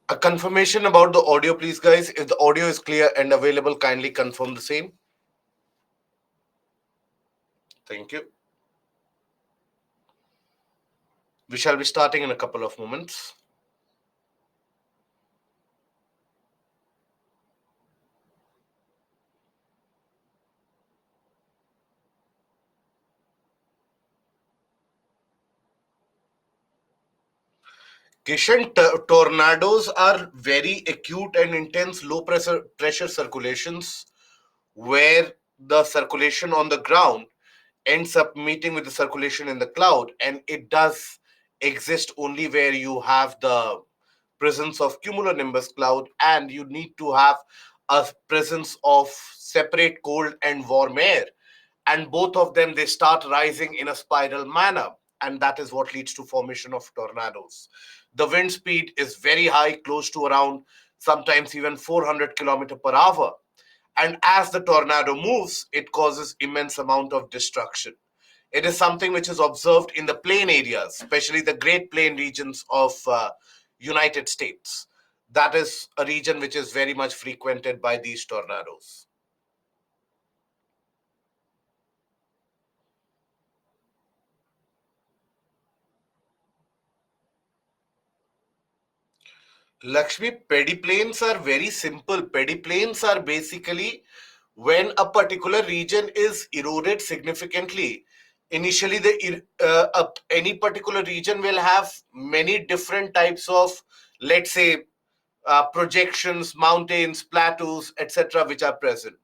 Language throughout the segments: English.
A confirmation about the audio, please, guys. If the audio is clear and available, kindly confirm the same. Thank you. We shall be starting in a couple of moments. Kishan, tornadoes are very acute and intense low pressure circulations where the circulation on the ground ends up meeting with the circulation in the cloud, and it does exist only where you have the presence of cumulonimbus cloud, and you need to have a presence of separate cold and warm air, and both of them, they start rising in a spiral manner, and that is what leads to formation of tornadoes. The wind speed is very high, close to around sometimes even 400 km per hour, and as the tornado moves, it causes immense amount of destruction. It is something which is observed in the plain areas, especially the Great Plain regions of United States. That is a region which is very much frequented by these tornadoes. Lakshmi, pediplanes are very simple. Pediplanes are basically when a particular region is eroded significantly. Initially, any particular region will have many different types of, let's say, projections, mountains, plateaus, etc., which are present.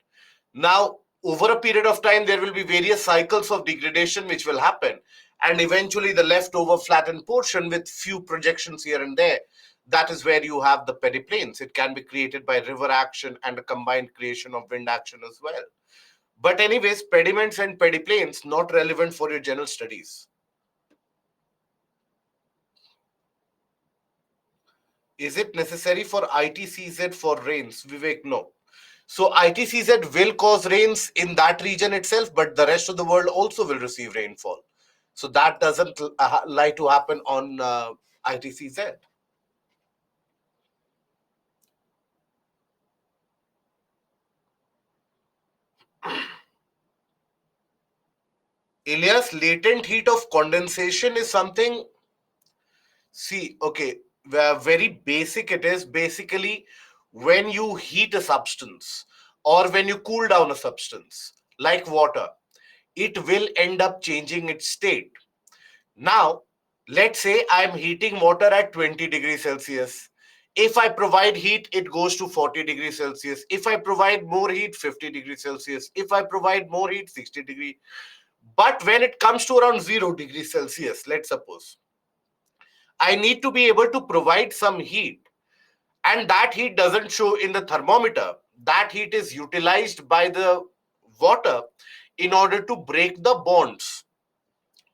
Now, over a period of time, there will be various cycles of degradation which will happen, and eventually the leftover flattened portion with few projections here and there. That is where you have the pediplanes. It can be created by river action and a combined creation of wind action as well. But anyways, pediments and pediplanes not relevant for your general studies. Is it necessary for ITCZ for rains? Vivek, no. So ITCZ will cause rains in that region itself, but the rest of the world also will receive rainfall. So that doesn't lie to happen on ITCZ. Elias, latent heat of condensation is something. See, okay, very basic it is. Basically, when you heat a substance or when you cool down a substance, like water, it will end up changing its state. Now, let's say I'm heating water at 20 degrees Celsius. If I provide heat, it goes to 40 degrees Celsius. If I provide more heat, 50 degrees Celsius. If I provide more heat, 60 degrees. But when it comes to around 0 degrees Celsius, let's suppose, I need to be able to provide some heat, and that heat doesn't show in the thermometer. That heat is utilized by the water in order to break the bonds,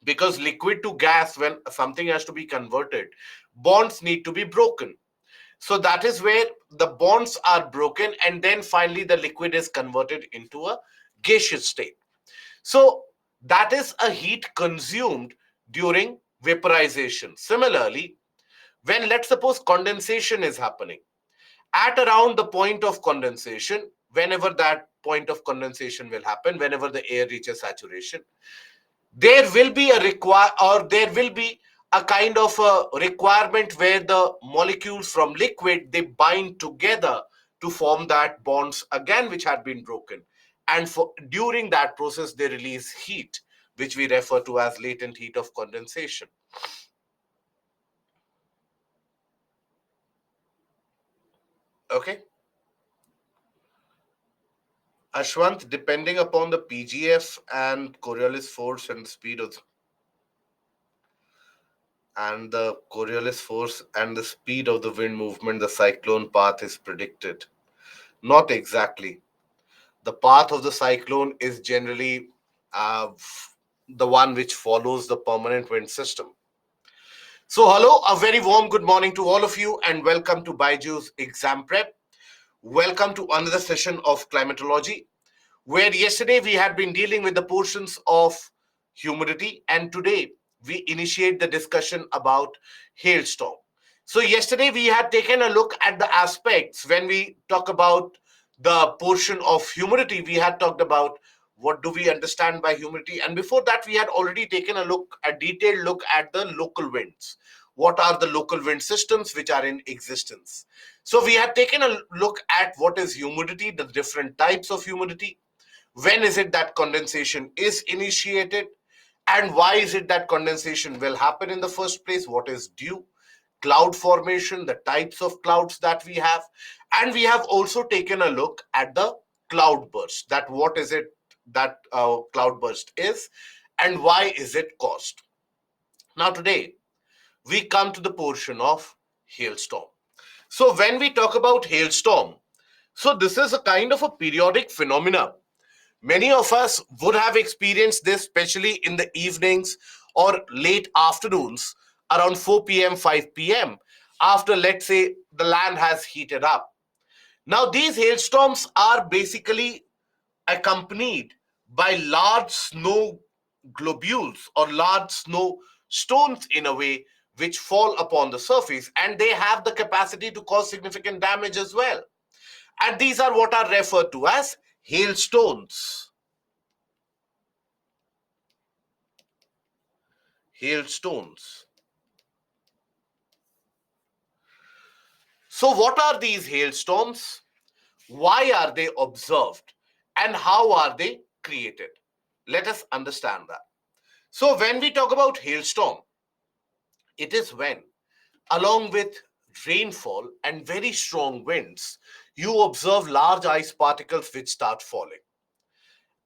because liquid to gas, when something has to be converted, bonds need to be broken. So that is where the bonds are broken, and then finally the liquid is converted into a gaseous state. So that is a heat consumed during vaporization. Similarly, when, let's suppose, condensation is happening, at around the point of condensation, whenever that point of condensation will happen, whenever the air reaches saturation, there will be a require, or there will be a kind of a requirement where the molecules from liquid, they bind together to form that bonds again which had been broken, and for during that process they release heat, which we refer to as latent heat of condensation. Okay, Ashwant, depending upon the PGF and Coriolis force and the speed of and the Coriolis force and the speed of the wind movement, the cyclone path is predicted. Not exactly. The path of the cyclone is generally the one which follows the permanent wind system. So, hello, a very warm good morning to all of you, and welcome to Baiju's Exam Prep. Welcome to another session of climatology, where yesterday we had been dealing with the portions of humidity, and today we initiate the discussion about hailstorm. So yesterday we had taken a look at the aspects. When we talk about the portion of humidity, we had talked about what do we understand by humidity, and before that we had already taken a detailed look at the local winds. What are the local wind systems which are in existence? So we had taken a look at what is humidity, the different types of humidity, when is it that condensation is initiated, and why is it that condensation will happen in the first place, what is dew, cloud formation, the types of clouds that we have, and we have also taken a look at the cloud burst, that what is it that cloud burst is and why is it caused. Now today we come to the portion of hailstorm. So when we talk about hailstorm, so this is a kind of a periodic phenomena. Many of us would have experienced this, especially in the evenings or late afternoons around 4 p.m., 5 p.m., after, let's say, the land has heated up. Now, these hailstorms are basically accompanied by large snow globules or large snow stones in a way which fall upon the surface, and they have the capacity to cause significant damage as well. And these are what are referred to as hailstones. Hailstones. So, what are these hailstorms? Why are they observed? And how are they created? Let us understand that. So, when we talk about hailstorm, it is when, along with rainfall and very strong winds, you observe large ice particles which start falling.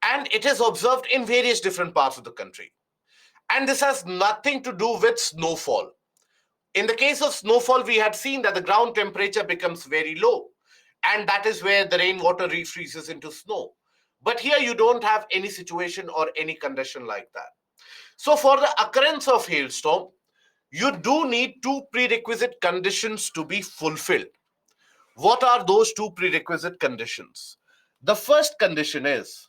And it is observed in various different parts of the country. And this has nothing to do with snowfall. In the case of snowfall, we had seen that the ground temperature becomes very low, and that is where the rainwater refreezes into snow. But here you don't have any situation or any condition like that. So, for the occurrence of hailstorm, you do need two prerequisite conditions to be fulfilled. What are those two prerequisite conditions? The first condition is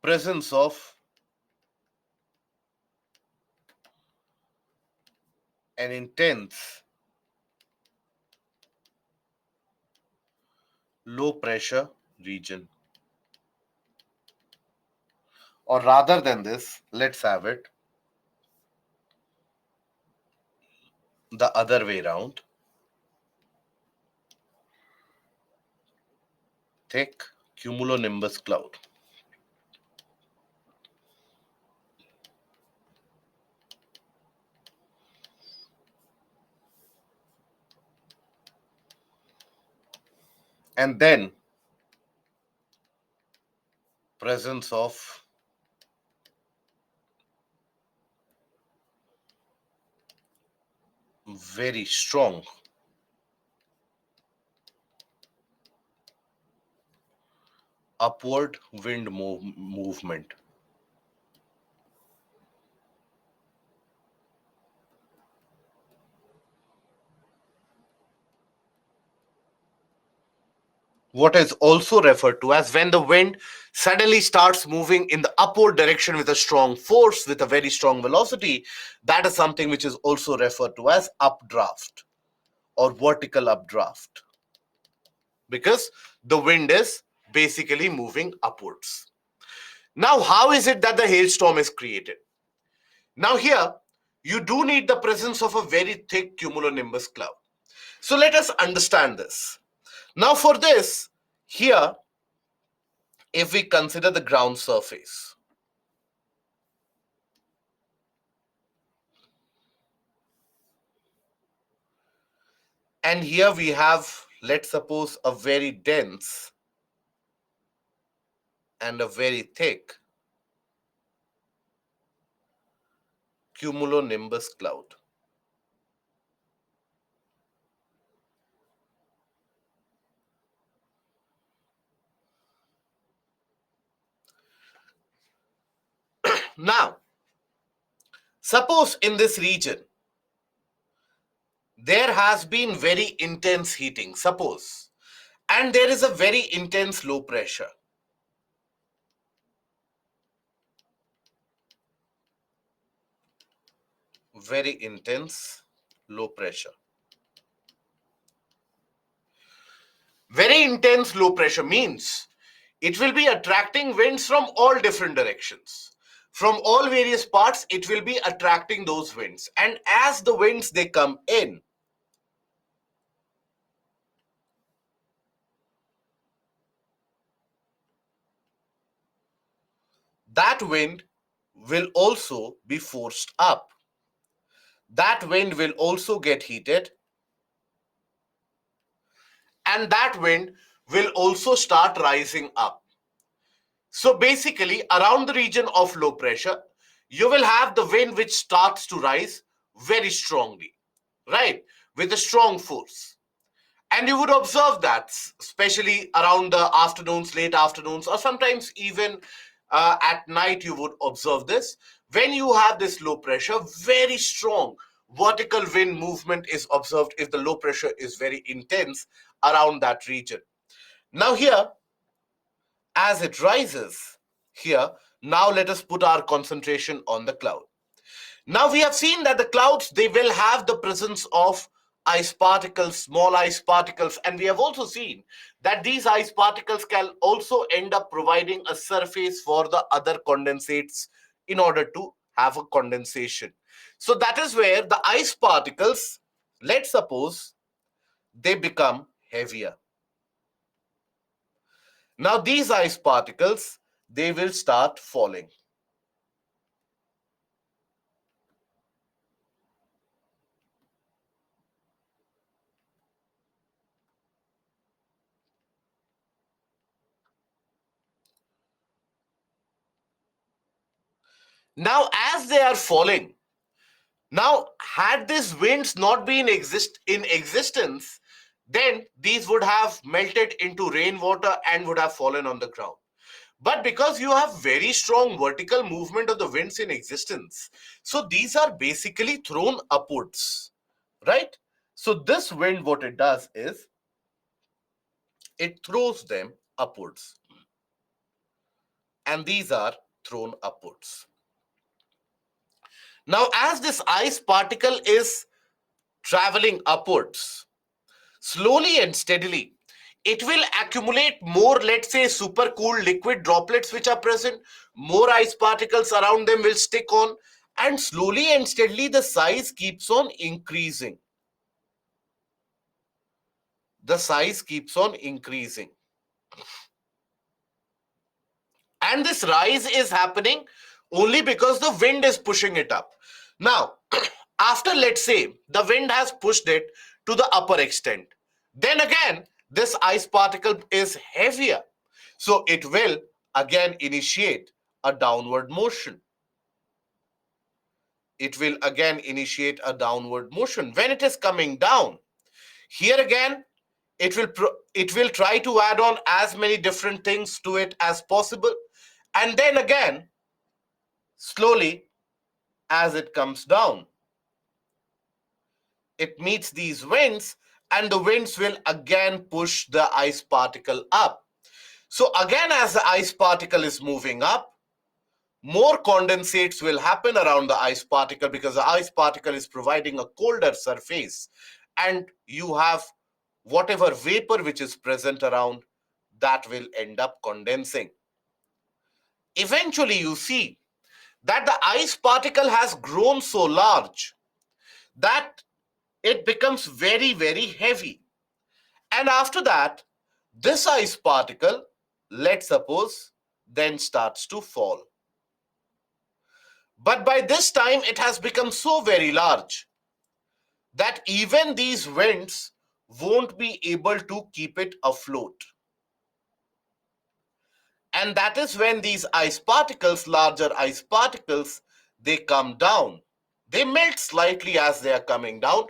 presence of an intense low pressure region. Or rather than this, let's have it the other way around. Thick cumulonimbus cloud. And then presence of very strong upward wind movement. What is also referred to as when the wind suddenly starts moving in the upward direction with a strong force, with a very strong velocity, that is something which is also referred to as updraft or vertical updraft, because the wind is basically moving upwards. Now, how is it that the hailstorm is created? Now, here you do need the presence of a very thick cumulonimbus cloud. So, let us understand this. Now, for this, here, if we consider the ground surface, and here we have, let's suppose, a very dense and a very thick cumulonimbus cloud. Now, suppose in this region there has been very intense heating, suppose, and there is a very intense low pressure. very intense low pressure. Very intense low pressure means it will be attracting winds from all different directions. From all various parts, it will be attracting those winds. And as the winds they come in, that wind will also be forced up. That wind will also get heated, and that wind will also start rising up. So basically, around the region of low pressure, you will have the wind which starts to rise very strongly, right? With a strong force. And you would observe that, especially around the afternoons, late afternoons, or sometimes even at night, you would observe this. When you have this low pressure, very strong vertical wind movement is observed if the low pressure is very intense around that region. Now, here, as it rises, here, now let us put our concentration on the cloud. Now we have seen that the clouds, they will have the presence of ice particles, small ice particles, and we have also seen that these ice particles can also end up providing a surface for the other condensates in order to have a condensation. So that is where the ice particles, let's suppose, they become heavier. Now these ice particles, they will start falling. Now as they are falling, now, had these winds not been in existence, then these would have melted into rainwater and would have fallen on the ground. But because you have very strong vertical movement of the winds in existence, so these are basically thrown upwards, right? So this wind, what it does is it throws them upwards, and these are thrown upwards. Now, as this ice particle is traveling upwards, slowly and steadily, it will accumulate more, let's say, super cooled liquid droplets which are present. More ice particles around them will stick on, and slowly and steadily the size keeps on increasing. The size keeps on increasing. And this rise is happening only because the wind is pushing it up. Now, after, let's say, the wind has pushed it to the upper extent, then again, this ice particle is heavier. So it will again initiate a downward motion. It will again initiate a downward motion. When it is coming down, here again, it will try to add on as many different things to it as possible. And then again, slowly, as it comes down, it meets these winds, and the winds will again push the ice particle up. So again, as the ice particle is moving up, more condensates will happen around the ice particle because the ice particle is providing a colder surface, and you have whatever vapor which is present around that will end up condensing. Eventually, you see that the ice particle has grown so large that it becomes very, very heavy. And after that, this ice particle, let's suppose, then starts to fall. But by this time, it has become so very large that even these winds won't be able to keep it afloat. And that is when these ice particles, larger ice particles, they come down. They melt slightly as they are coming down,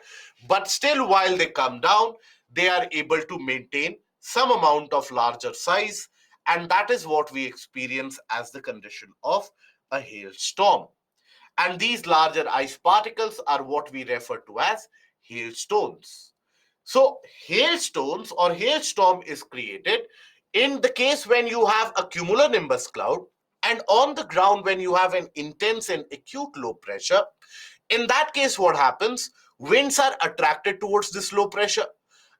but still while they come down, they are able to maintain some amount of larger size. And that is what we experience as the condition of a hailstorm. And these larger ice particles are what we refer to as hailstones. So, hailstones or hailstorm is created in the case when you have a cumulonimbus cloud, and on the ground when you have an intense and acute low pressure. In that case, what happens? Winds are attracted towards this low pressure.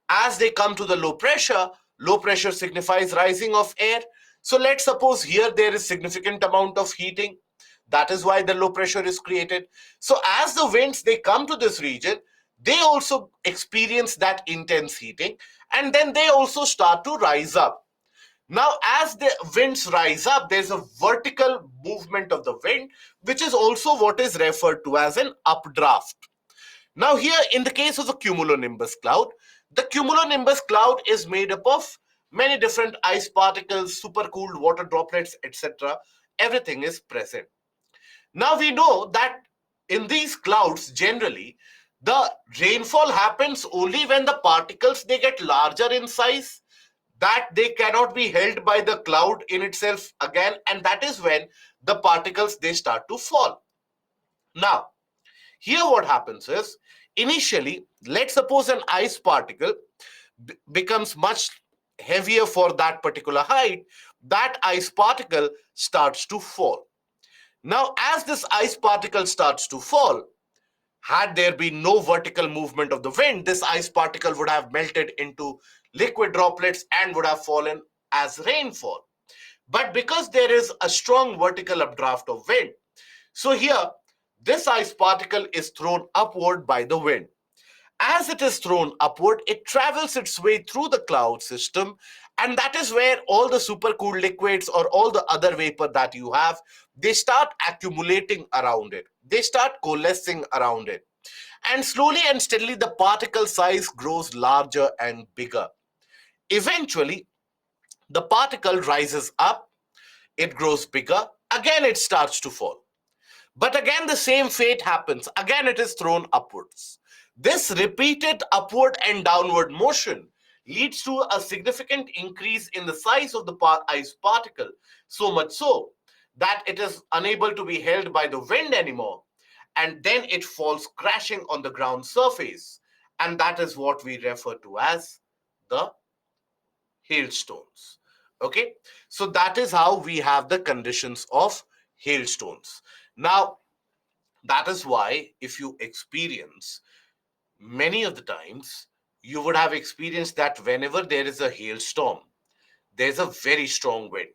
As they come to the low pressure signifies rising of air. So let's suppose here there is significant amount of heating. That is why the low pressure is created. So as the winds they come to this region, they also experience that intense heating, and then they also start to rise up. Now, as the winds rise up, there's a vertical movement of the wind, which is also what is referred to as an updraft. Now, here in the case of the cumulonimbus cloud, the cumulonimbus cloud is made up of many different ice particles, supercooled water droplets, etc. Everything is present. Now, we know that in these clouds, generally, the rainfall happens only when the particles they get larger in size, that they cannot be held by the cloud in itself again, and that is when the particles they start to fall. Now, here what happens is, initially, let's suppose an ice particle becomes much heavier for that particular height, that ice particle starts to fall. Now, as this ice particle starts to fall, had there been no vertical movement of the wind, this ice particle would have melted into liquid droplets and would have fallen as rainfall. But because there is a strong vertical updraft of wind, so here this ice particle is thrown upward by the wind. As it is thrown upward, it travels its way through the cloud system, and that is where all the supercooled liquids or all the other vapor that you have, they start accumulating around it. They start coalescing around it. And slowly and steadily, the particle size grows larger and bigger. Eventually, the particle rises up, it grows bigger, again it starts to fall. But again, the same fate happens. Again, it is thrown upwards. This repeated upward and downward motion leads to a significant increase in the size of the ice particle, so much so that it is unable to be held by the wind anymore, and then it falls crashing on the ground surface. And that is what we refer to as the hailstones. Okay, so that is how we have the conditions of hailstones. Now, that is why, if you experience many of the times, you would have experienced that whenever there is a hailstorm, there's a very strong wind,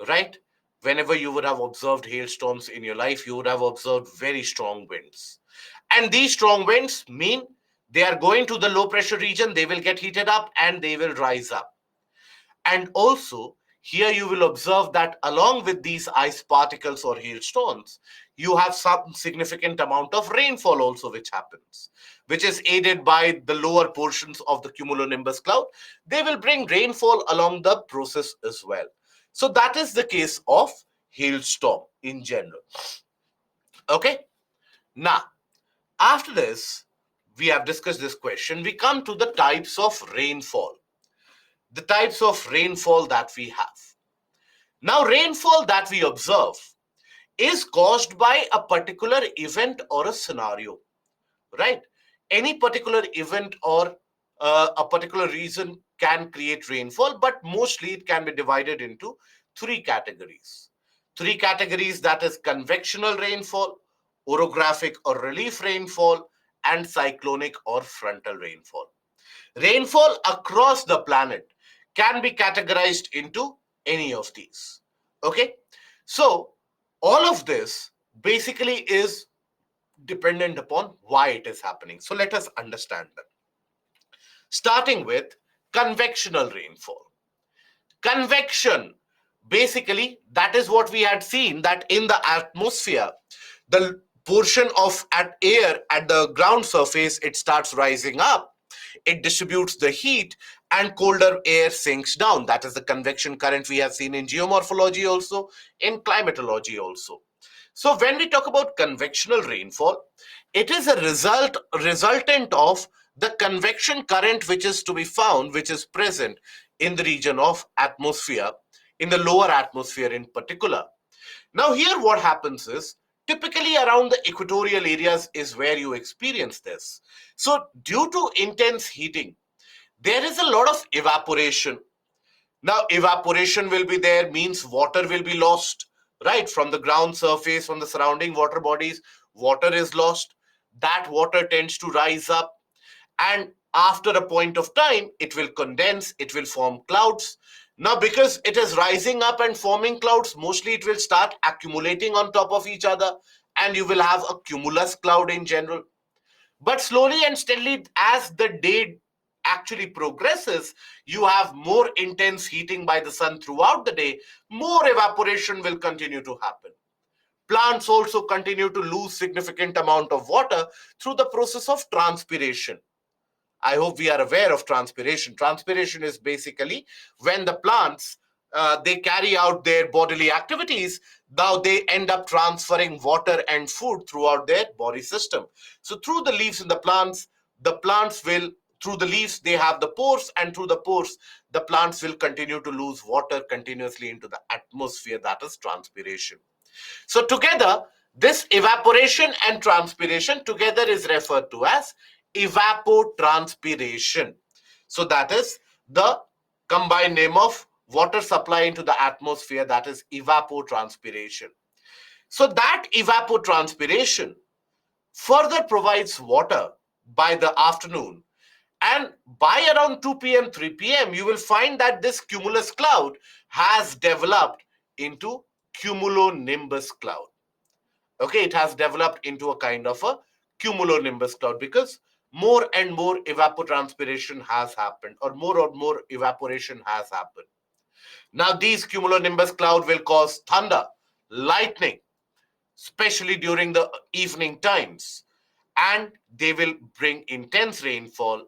right? Whenever you would have observed hailstorms in your life, you would have observed very strong winds. And these strong winds mean they are going to the low pressure region, they will get heated up and they will rise up. And also, here you will observe that along with these ice particles or hailstones, you have some significant amount of rainfall also which happens, which is aided by the lower portions of the cumulonimbus cloud. They will bring rainfall along the process as well. So that is the case of hailstorm in general. Okay. Now, after this, we have discussed this question. We come to the types of rainfall. The types of rainfall that we have. Now, rainfall that we observe is caused by a particular event or a scenario, right? Any particular event or a particular reason can create rainfall, but mostly it can be divided into three categories. Three categories, that is convectional rainfall, orographic or relief rainfall, and cyclonic or frontal rainfall. Rainfall across the planet can be categorized into any of these. Okay, so all of this basically is dependent upon why it is happening. So let us understand that. Starting with convectional rainfall. Convection, basically, that is what we had seen, that in the atmosphere, the portion of air at the ground surface, it starts rising up, it distributes the heat, and colder air sinks down. That is the convection current we have seen in geomorphology also, in climatology also. So when we talk about convectional rainfall, it is a resultant of the convection current which is to be found, which is present in the region of atmosphere, in the lower atmosphere in particular. Now here what happens is, typically around the equatorial areas is where you experience this. So due to intense heating, there is a lot of evaporation. Now, evaporation will be there, means water will be lost, right? From the ground surface, from the surrounding water bodies, water is lost. That water tends to rise up, and after a point of time, it will condense, it will form clouds. Now, because it is rising up and forming clouds, mostly it will start accumulating on top of each other, and you will have a cumulus cloud in general. But slowly and steadily, as the day actually progresses, you have more intense heating by the sun throughout the day, more evaporation will continue to happen. Plants also continue to lose significant amount of water through the process of transpiration. I hope we are aware of transpiration. Transpiration is basically when the plants they carry out their bodily activities. Now they end up transferring water and food throughout their body system. So through the leaves in the plants will through the leaves they have the pores, and through the pores the plants will continue to lose water continuously into the atmosphere. That is transpiration. So together, this evaporation and transpiration together is referred to as evapotranspiration. So that is the combined name of water supply into the atmosphere, that is evapotranspiration. So that evapotranspiration further provides water by the afternoon, and by around 2 p.m., 3 p.m., you will find that this cumulus cloud has developed into cumulonimbus cloud. Okay, it has developed into a kind of a cumulonimbus cloud because more and more evapotranspiration has happened, or more evaporation has happened. Now these cumulonimbus cloud will cause thunder, lightning, especially during the evening times, and they will bring intense rainfall,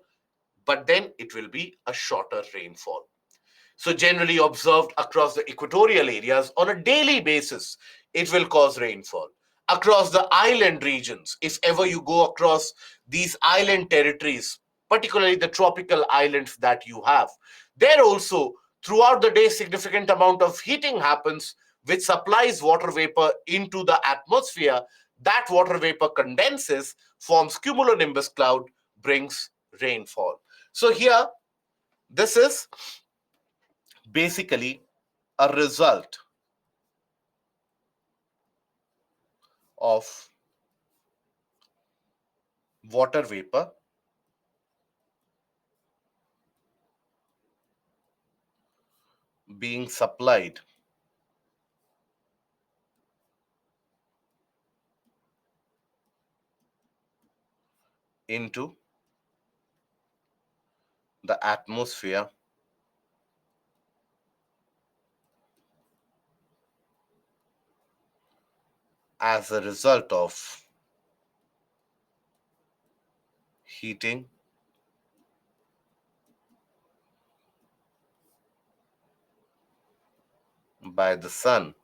but then it will be a shorter rainfall. So generally observed across the equatorial areas on a daily basis, it will cause rainfall. Across the island regions, if ever you go across these island territories, particularly the tropical islands that you have, there also throughout the day significant amount of heating happens, which supplies water vapor into the atmosphere. That water vapor condenses, forms cumulonimbus cloud, brings rainfall. So here, this is basically a result of water vapor being supplied into the atmosphere as a result of heating by the sun,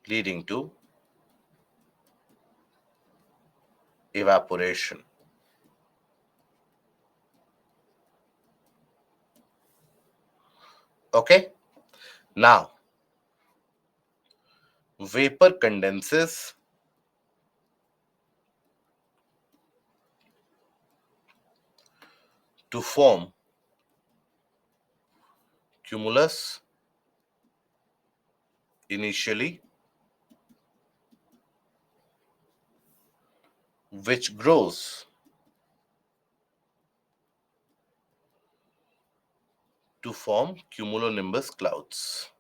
leading to evaporation. Okay, now vapor condenses to form cumulus initially, which grows to form cumulonimbus clouds.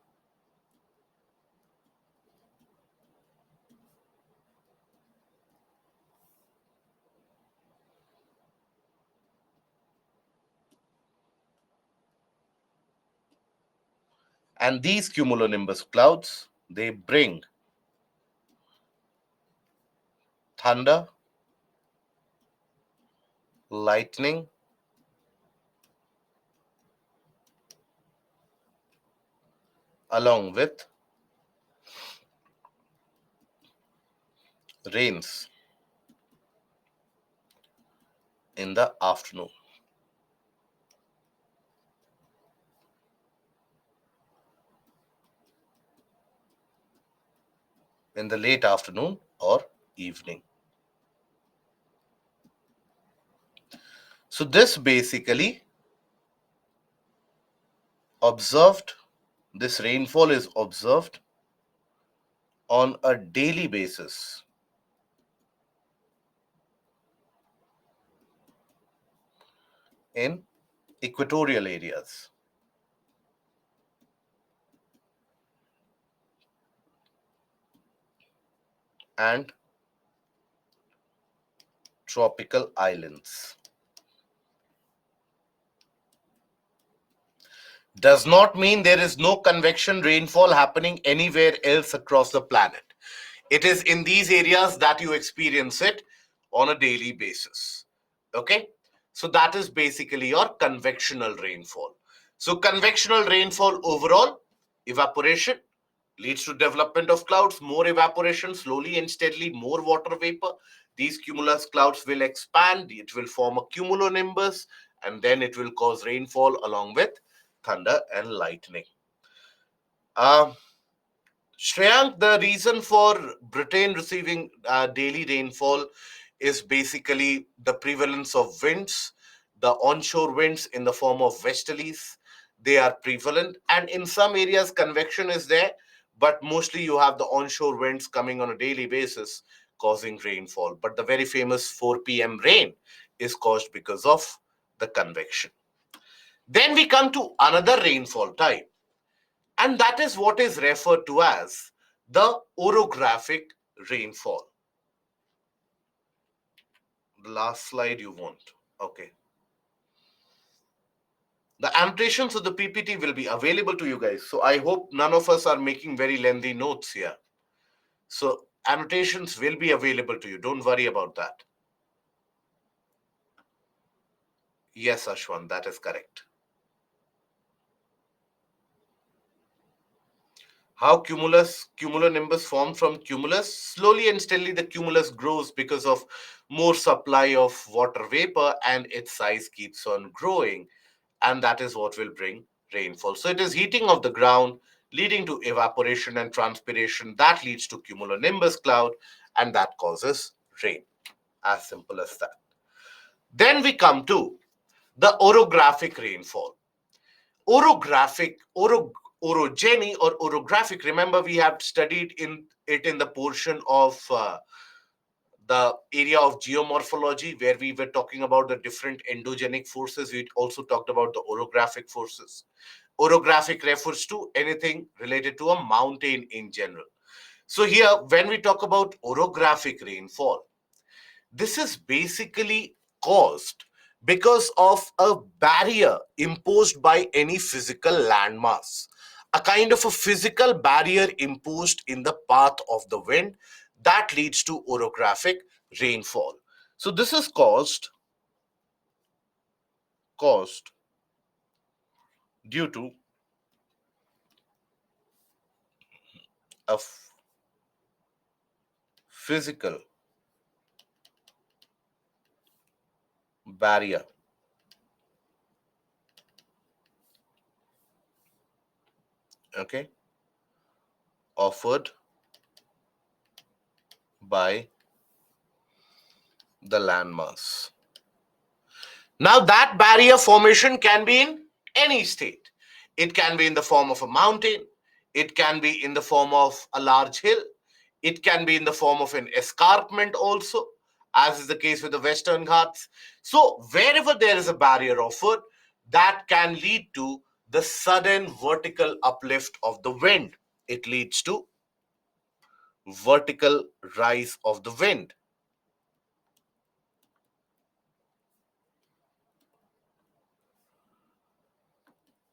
And these cumulonimbus clouds, they bring thunder, lightning, along with rains in the afternoon, in the late afternoon or evening. So this basically observed, this rainfall is observed on a daily basis in equatorial areas and tropical islands. Does not mean there is no convection rainfall happening anywhere else across the planet. It is in these areas that you experience it on a daily basis. Okay? So that is basically your convectional rainfall. So convectional rainfall overall, evaporation leads to development of clouds, more evaporation, slowly and steadily, more water vapor. These cumulus clouds will expand, it will form a cumulonimbus, and then it will cause rainfall along with thunder and lightning. Um, Shreyank, the reason for Britain receiving daily rainfall is basically the prevalence of winds, the onshore winds in the form of westerlies. They are prevalent, and in some areas, convection is there, but mostly you have the onshore winds coming on a daily basis causing rainfall. But the very famous 4 p.m. rain is caused because of the convection. Then we come to another rainfall type, and that is what is referred to as the orographic rainfall. The last slide you want. Okay. The annotations of the PPT will be available to you guys. So I hope none of us are making very lengthy notes here. So annotations will be available to you. Don't worry about that. Yes, Ashwan, that is correct. How cumulonimbus formed from cumulus? Slowly and steadily the cumulus grows because of more supply of water vapor, and its size keeps on growing, and that is what will bring rainfall. So it is heating of the ground leading to evaporation and transpiration that leads to cumulonimbus cloud, and that causes rain. As simple as that. Then we come to the orographic rainfall. Orogeny or orographic, remember we have studied in the portion of the area of geomorphology where we were talking about the different endogenic forces. We also talked about the orographic forces. Orographic refers to anything related to a mountain in general. So here, when we talk about orographic rainfall, this is basically caused because of a barrier imposed by any physical landmass, a kind of a physical barrier imposed in the path of the wind that leads to orographic rainfall. So this is caused due to a physical barrier, okay, offered by the landmass. Now, that barrier formation can be in any state. It can be in the form of a mountain, it can be in the form of a large hill, it can be in the form of an escarpment, also, as is the case with the Western Ghats. So, wherever there is a barrier offered, that can lead to the sudden vertical uplift of the wind. It leads to vertical rise of the wind.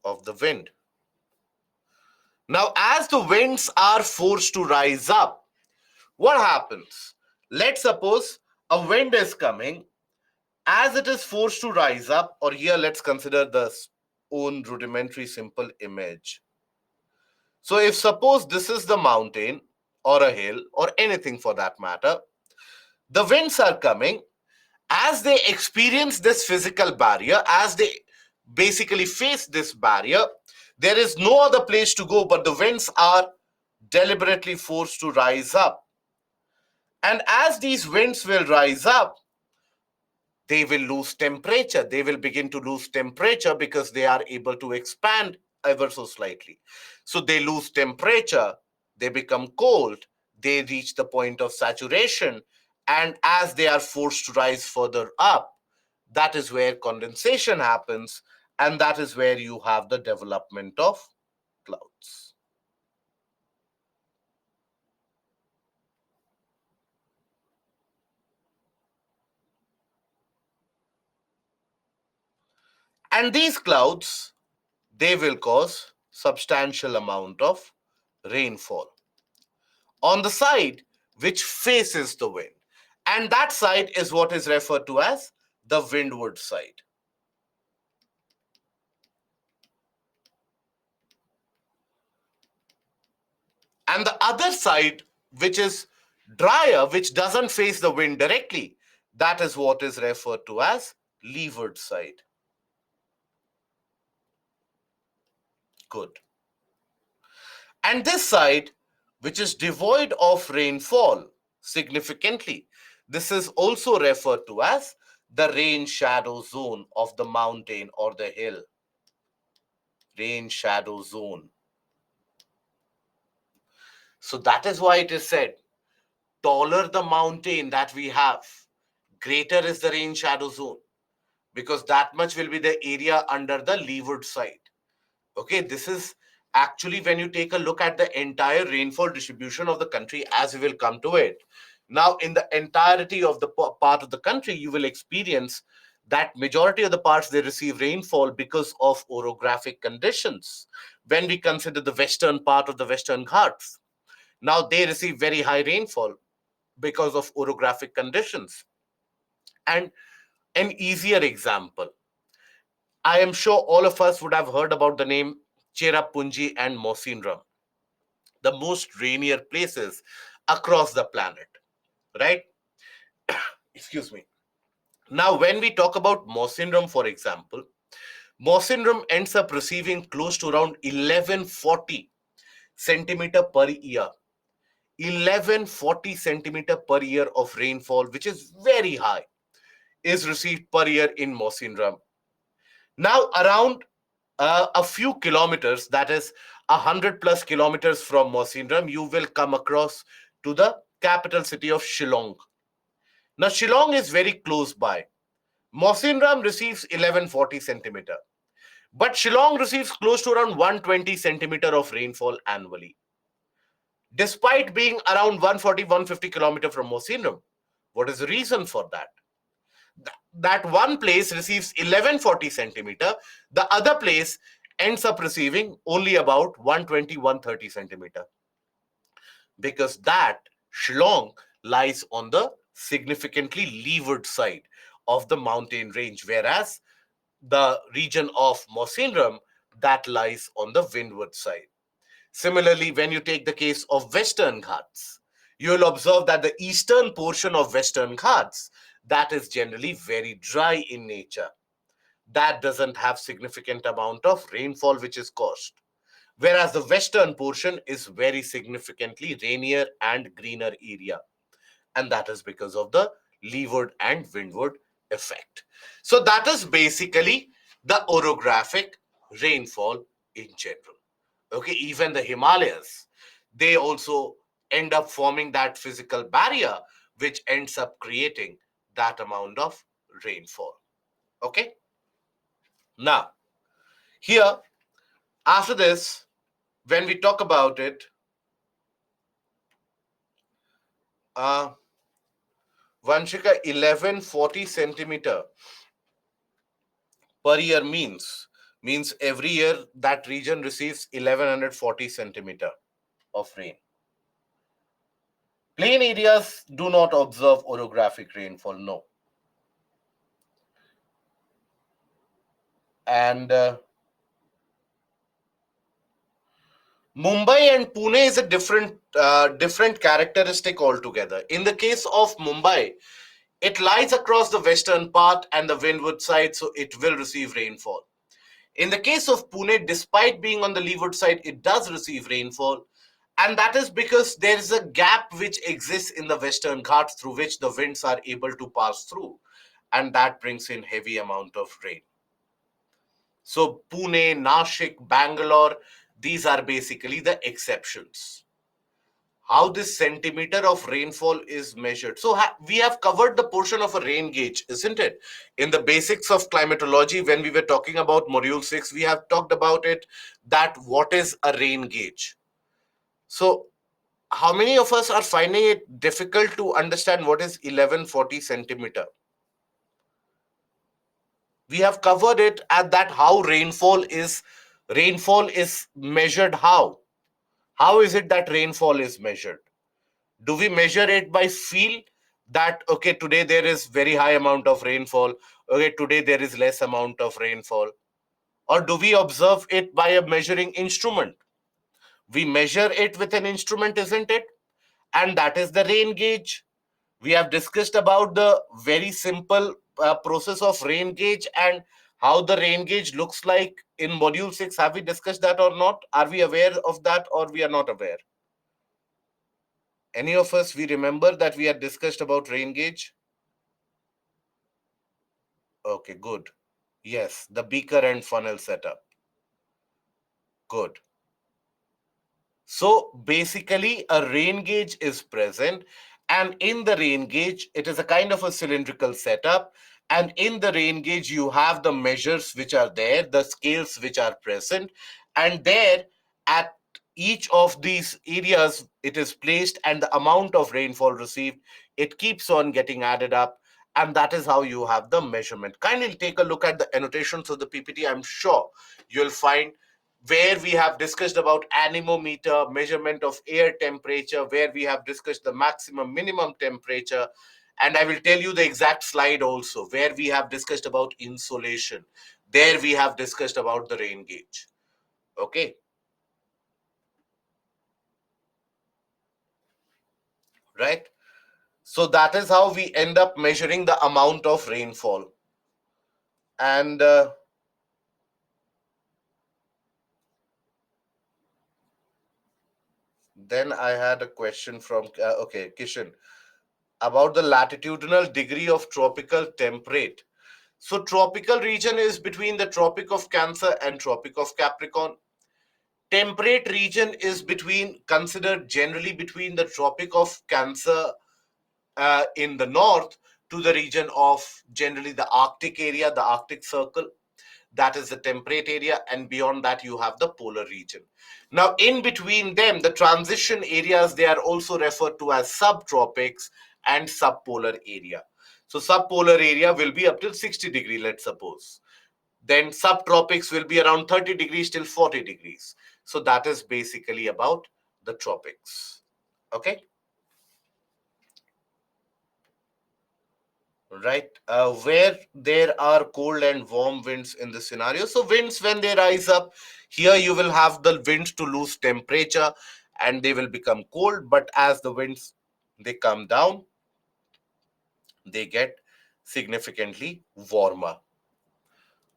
Of the wind. Now, as the winds are forced to rise up, what happens? Let's suppose a wind is coming. As it is forced to rise up, or here let's consider the own rudimentary simple image. So if suppose this is the mountain or a hill or anything for that matter, the winds are coming. As they experience this physical barrier, as they basically face this barrier, there is no other place to go, but the winds are deliberately forced to rise up. And as these winds will rise up, they will lose temperature. They will begin to lose temperature because they are able to expand ever so slightly. So they lose temperature, they become cold, they reach the point of saturation, and as they are forced to rise further up, that is where condensation happens, and that is where you have the development of clouds. And these clouds, they will cause substantial amount of rainfall on the side which faces the wind. And that side is what is referred to as the windward side. And the other side, which is drier, which doesn't face the wind directly, that is what is referred to as leeward side. Good. And this side, which is devoid of rainfall significantly, this is also referred to as the rain shadow zone of the mountain or the hill. Rain shadow zone. So that is why it is said, taller the mountain that we have, greater is the rain shadow zone, because that much will be the area under the leeward side. Okay, this is actually when you take a look at the entire rainfall distribution of the country, as we will come to it. Now, in the entirety of the part of the country, you will experience that majority of the parts they receive rainfall because of orographic conditions. When we consider the western part of the Western Ghats, now they receive very high rainfall because of orographic conditions. And an easier example, I am sure all of us would have heard about the name Cherrapunji and Mawsynram, the most rainier places across the planet, right? Excuse me. Now, when we talk about Mawsynram, for example, Mawsynram ends up receiving close to around 1140 centimeter per year. 1140 centimeter per year of rainfall, which is very high, is received per year in Mawsynram. Now, around a few kilometers, that is 100+ kilometers from Mawsynram, you will come across to the capital city of Shillong. Now, Shillong is very close by. Mawsynram receives 1140 centimeter, but Shillong receives close to around 120 centimeter of rainfall annually. Despite being around 140, 150 kilometer from Mawsynram, what is the reason for that? That one place receives 1140 centimeter, the other place ends up receiving only about 120, 130 centimeter, because that Shillong lies on the significantly leeward side of the mountain range, whereas the region of Mawsynram, that lies on the windward side. Similarly, when you take the case of Western Ghats, you will observe that the eastern portion of Western Ghats, that is generally very dry in nature. That doesn't have significant amount of rainfall which is caused. Whereas the western portion is very significantly rainier and greener area. And that is because of the leeward and windward effect. So that is basically the orographic rainfall in general. Okay, even the Himalayas, they also end up forming that physical barrier which ends up creating that amount of rainfall. Okay, now here, after this, when we talk about it, uh, Vanshika, 1140 centimeter per year means every year that region receives 1140 centimeter of rain. Plain areas do not observe orographic rainfall, no. And Mumbai and Pune is a different characteristic altogether. In the case of Mumbai, it lies across the western part and the windward side, so it will receive rainfall. In the case of Pune, despite being on the leeward side, it does receive rainfall. And that is because there is a gap which exists in the Western Ghats through which the winds are able to pass through. And that brings in heavy amount of rain. So Pune, Nashik, Bangalore, these are basically the exceptions. how this centimeter of rainfall is measured. So we have covered the portion of a rain gauge, isn't it? In the basics of climatology, when we were talking about module 6, we have talked about it, that what is a rain gauge. So how many of us are finding it difficult to understand what is 1140 centimeter? We have covered it at that, how rainfall is measured. How is it that rainfall is measured? Do we measure it by feel, that okay, today there is very high amount of rainfall, okay, today there is less amount of rainfall? Or do we observe it by a measuring instrument? We measure it with an instrument, isn't it? And that is the rain gauge. We have discussed about the very simple process of rain gauge and how the rain gauge looks like in module 6. Have we discussed that or not? Are we aware of that, or we are not aware? Any of us, we remember that we had discussed about rain gauge? Okay, good. Yes, the beaker and funnel setup. Good. So basically, a rain gauge is present, and in the rain gauge, it is a kind of a cylindrical setup. And in the rain gauge, you have the measures which are there, the scales which are present, and there at each of these areas, it is placed, and the amount of rainfall received, it keeps on getting added up, and that is how you have the measurement. Kindly take a look at the annotations of the PPT. I'm sure you'll find where we have discussed about anemometer, measurement of air temperature, where we have discussed the maximum minimum temperature. And I will tell you the exact slide also, where we have discussed about insolation. There we have discussed about the rain gauge. Okay, right? So that is how we end up measuring the amount of rainfall. And then I had a question from, okay, Kishan, about the latitudinal degree of tropical temperate. So tropical region is between the Tropic of Cancer and Tropic of Capricorn. Temperate region is considered generally between the Tropic of Cancer in the north to the region of generally the Arctic area, the Arctic Circle. That is the temperate area, and beyond that you have the polar region. Now in between them, the transition areas, they are also referred to as subtropics and subpolar area. So subpolar area will be up till 60 degree, let's suppose. Then subtropics will be around 30 degrees till 40 degrees. So that is basically about the tropics. Okay, right? Where there are cold and warm winds in the scenario. So winds, when they rise up, here you will have the winds to lose temperature and they will become cold. But as the winds, they come down, they get significantly warmer.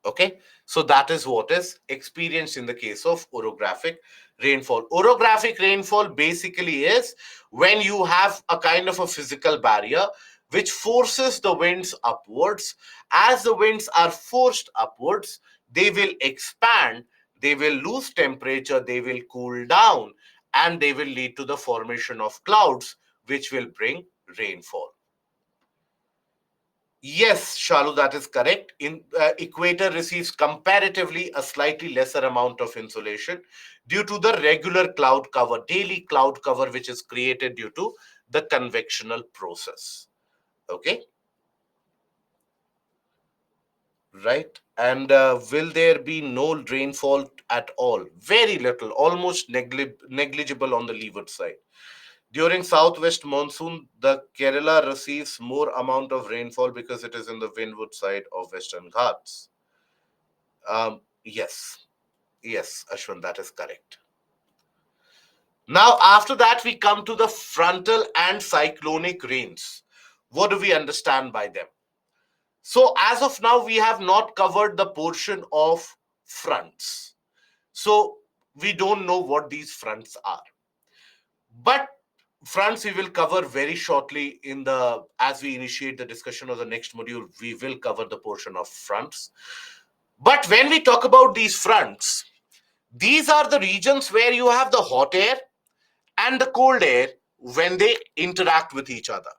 Okay, so that is what is experienced in the case of orographic rainfall. Orographic rainfall basically is when you have a kind of a physical barrier which forces the winds upwards. As the winds are forced upwards, they will expand, they will lose temperature, they will cool down, and they will lead to the formation of clouds, which will bring rainfall. Yes, Shalu, that is correct. In equator receives comparatively a slightly lesser amount of insolation due to the regular cloud cover, daily cloud cover, which is created due to the convectional process. Okay, right. And will there be no rainfall at all? Very little, almost negligible on the leeward side. During southwest monsoon, the Kerala receives more amount of rainfall because it is in the windward side of Western Ghats. Yes, yes, Ashwin, that is correct. Now, after that, we come to the frontal and cyclonic rains. What do we understand by them? So, as of now, we have not covered the portion of fronts. So, we don't know what these fronts are. But fronts we will cover very shortly in the as we initiate the discussion of the next module. We will cover the portion of fronts. But when we talk about these fronts, these are the regions where you have the hot air and the cold air when they interact with each other.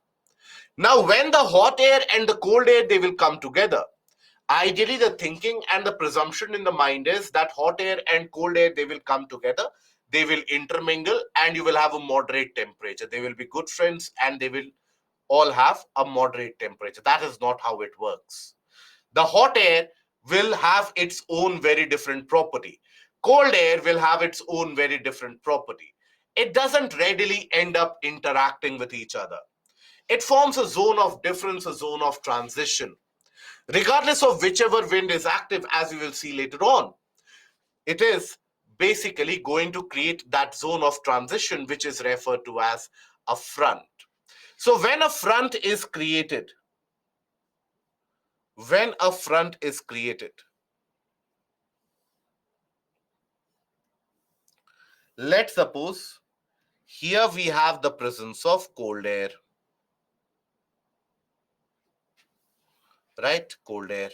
Now, when the hot air and the cold air, they will come together. Ideally, the thinking and the presumption in the mind is that hot air and cold air, they will come together, they will intermingle, and you will have a moderate temperature. They will be good friends and they will all have a moderate temperature. That is not how it works. The hot air will have its own very different property. Cold air will have its own very different property. It doesn't readily end up interacting with each other. It forms a zone of difference, a zone of transition, regardless of whichever wind is active, as we will see later on. It is basically going to create that zone of transition, which is referred to as a front. So when a front is created, let's suppose here we have the presence of cold air, right? Cold air.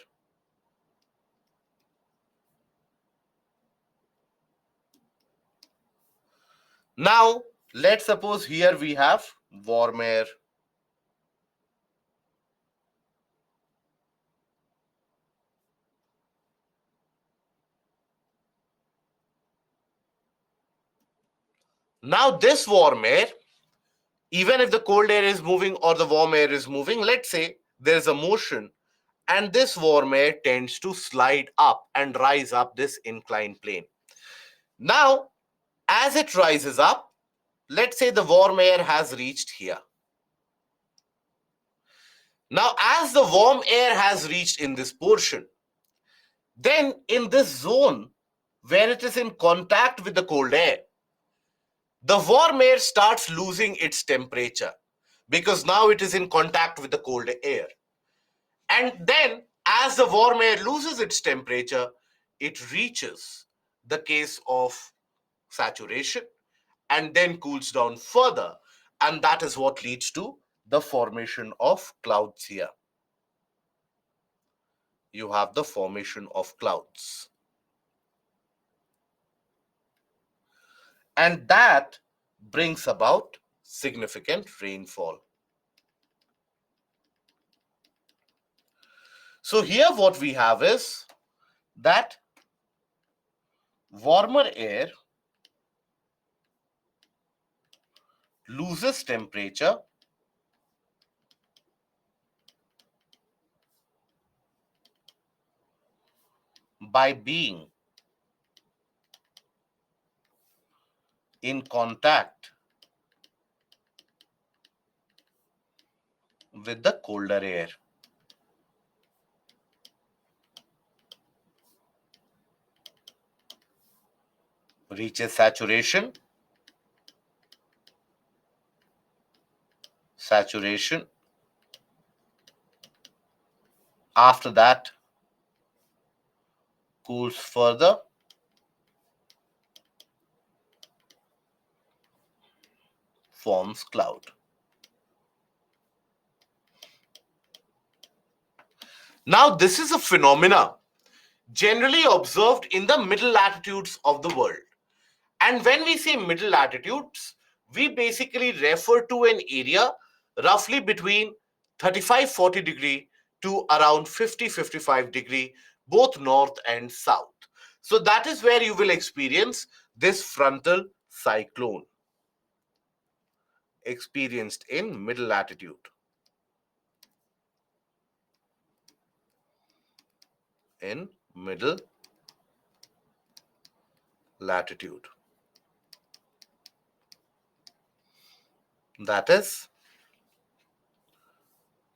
Now, let's suppose here we have warm air. Now, this warm air, even if the cold air is moving or the warm air is moving, let's say there's a motion and this warm air tends to slide up and rise up this inclined plane. Now, as it rises up, let's say the warm air has reached here. Now, as the warm air has reached in this portion, then in this zone where it is in contact with the cold air, the warm air starts losing its temperature because now it is in contact with the cold air. And then, as the warm air loses its temperature, it reaches the case of saturation and then cools down further. And that is what leads to the formation of clouds here. You have the formation of clouds. And that brings about significant rainfall. So here what we have is that warmer air loses temperature by being in contact with the colder air. Reaches saturation. After that, cools further, forms cloud. Now, this is a phenomena generally observed in the middle latitudes of the world. And when we say middle latitudes, we basically refer to an area roughly between 35-40 degree to around 50-55 degree, both north and south. So that is where you will experience this frontal cyclone experienced in middle latitude. In middle latitude. That is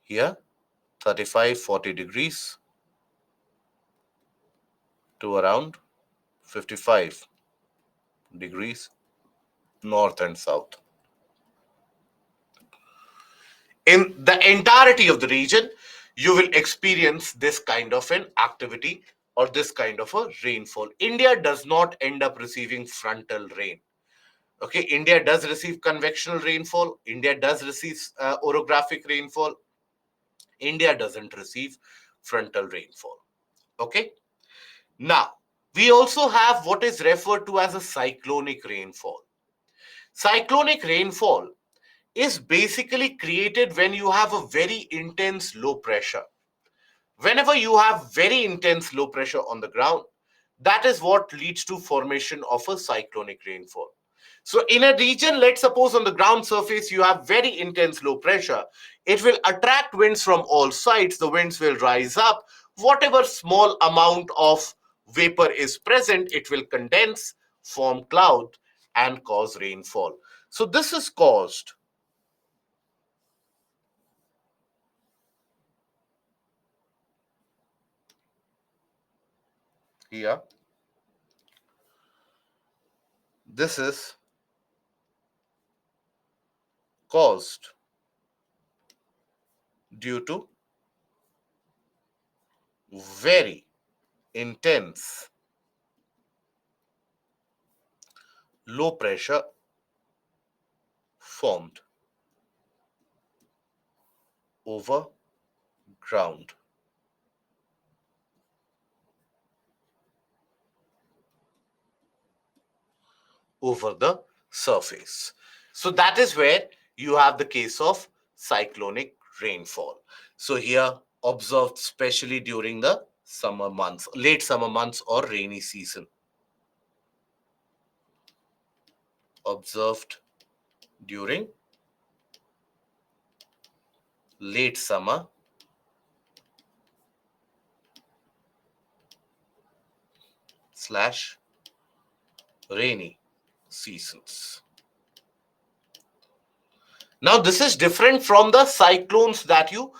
here 35-40 degrees to around 55 degrees north and south. In the entirety of the region, you will experience this kind of an activity or this kind of a rainfall. India does not end up receiving frontal rain. Okay, India does receive convectional rainfall. India does receive orographic rainfall. India doesn't receive frontal rainfall. Okay. Now, we also have what is referred to as a cyclonic rainfall. Cyclonic rainfall is basically created when you have a very intense low pressure. Whenever you have very intense low pressure on the ground, that is what leads to formation of a cyclonic rainfall. So in a region, let's suppose on the ground surface you have very intense low pressure, it will attract winds from all sides. The winds will rise up. Whatever small amount of vapor is present, it will condense, form cloud, and cause rainfall. So this is caused here. This is caused due to very intense low pressure formed over ground, over the surface. So that is where you have the case of cyclonic rainfall. So here observed especially during the summer months, late summer months or rainy season. Observed during late summer slash rainy seasons. Now, this is different from the cyclones that you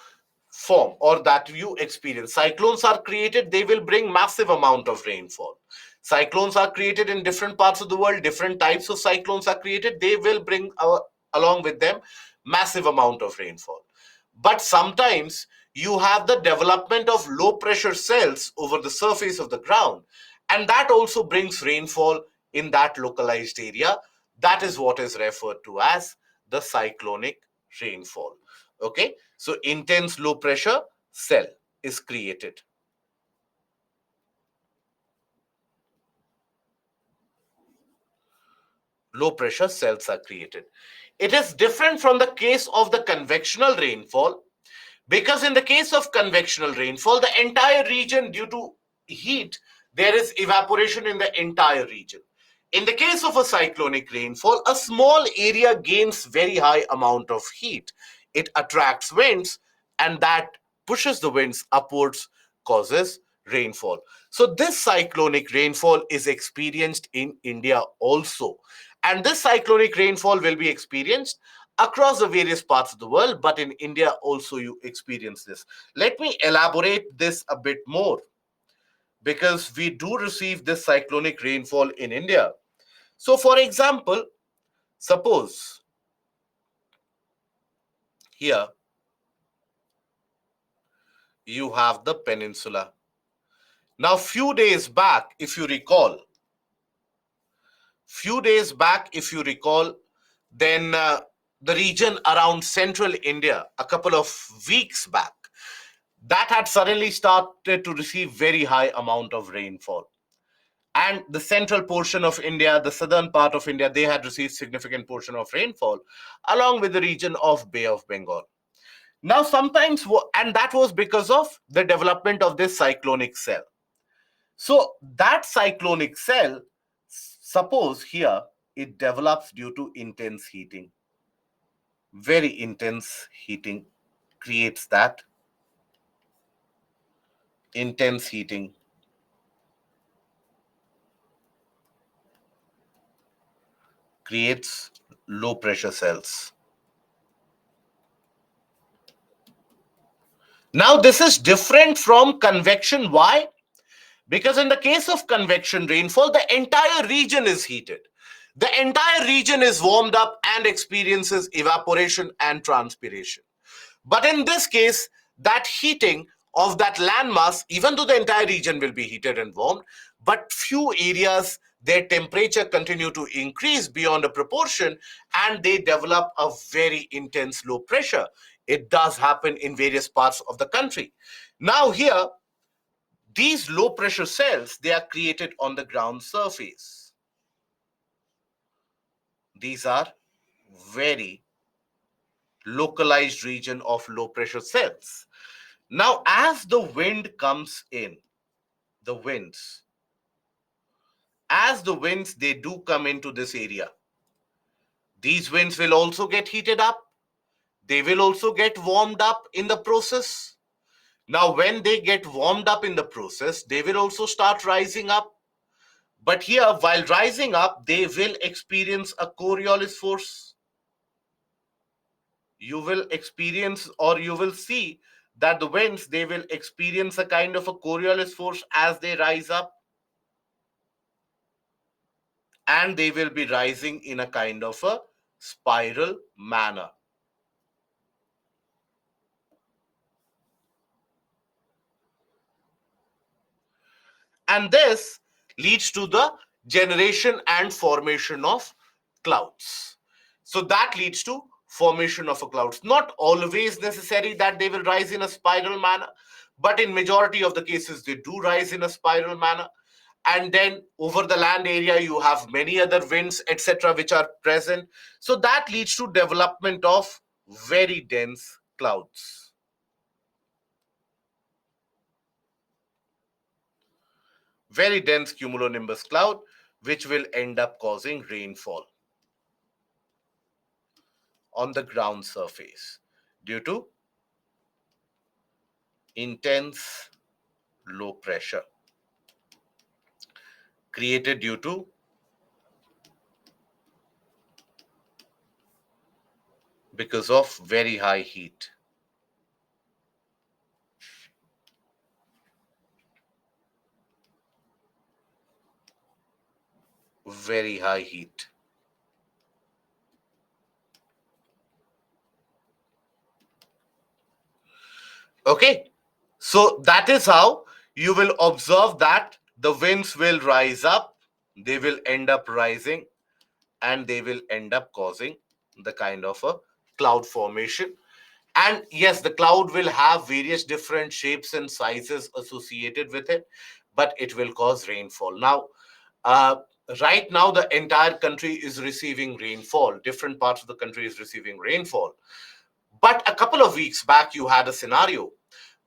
form or that you experience. Cyclones are created, they will bring massive amount of rainfall. Cyclones are created in different parts of the world, different types of cyclones are created, they will bring along with them massive amount of rainfall. But sometimes you have the development of low pressure cells over the surface of the ground, and that also brings rainfall in that localized area. That is what is referred to as the cyclonic rainfall. Okay, so intense low pressure cell is created. Low pressure cells are created. It is different from the case of the convectional rainfall, because in the case of convectional rainfall, the entire region, due to heat, there is evaporation in the entire region. In the case of a cyclonic rainfall, a small area gains very high amount of heat. It attracts winds, and that pushes the winds upwards, causes rainfall. So this cyclonic rainfall is experienced in India also. And this cyclonic rainfall will be experienced across the various parts of the world, but in India also you experience this. Let me elaborate this a bit more, because we do receive this cyclonic rainfall in India. So, for example, suppose here you have the peninsula. Now, few days back, if you recall, then the region around central India, a couple of weeks back, that had suddenly started to receive very high amount of rainfall. And the central portion of India, the southern part of India, they had received significant portion of rainfall, along with the region of Bay of Bengal. Now, and that was because of the development of this cyclonic cell. So that cyclonic cell, suppose here, it develops due to intense heating. Very intense heating creates that. Intense heating creates low pressure cells. Now, this is different from convection. Why? Because in the case of convection rainfall, the entire region is heated. The entire region is warmed up and experiences evaporation and transpiration. But in this case, that heating of that landmass, even though the entire region will be heated and warmed, but few areas, their temperature continue to increase beyond a proportion, and they develop a very intense low pressure. It does happen in various parts of the country. Now here, these low pressure cells, they are created on the ground surface. These are very localized region of low pressure cells. Now, as the wind comes in, the winds, as the winds, they do come into this area. These winds will also get heated up. They will also get warmed up in the process. Now, when they get warmed up in the process, they will also start rising up. But here, while rising up, they will experience a Coriolis force. You will experience, or you will see that the winds, they will experience a kind of a Coriolis force as they rise up, and they will be rising in a kind of a spiral manner. And this leads to the generation and formation of clouds. So that leads to formation of a clouds. Not always necessary that they will rise in a spiral manner, but in majority of the cases they do rise in a spiral manner. And then over the land area you have many other winds, etc., which are present. So that leads to development of very dense clouds. Very dense cumulonimbus cloud, which will end up causing rainfall on the ground surface due to intense low pressure created due to because of very high heat. Very high heat. Okay, so that is how you will observe that the winds will rise up, they will end up rising, and they will end up causing the kind of a cloud formation. And yes, the cloud will have various different shapes and sizes associated with it, but it will cause rainfall. Now, uh, right now, the entire country is receiving rainfall. Different parts of the country is receiving rainfall. But a couple of weeks back, you had a scenario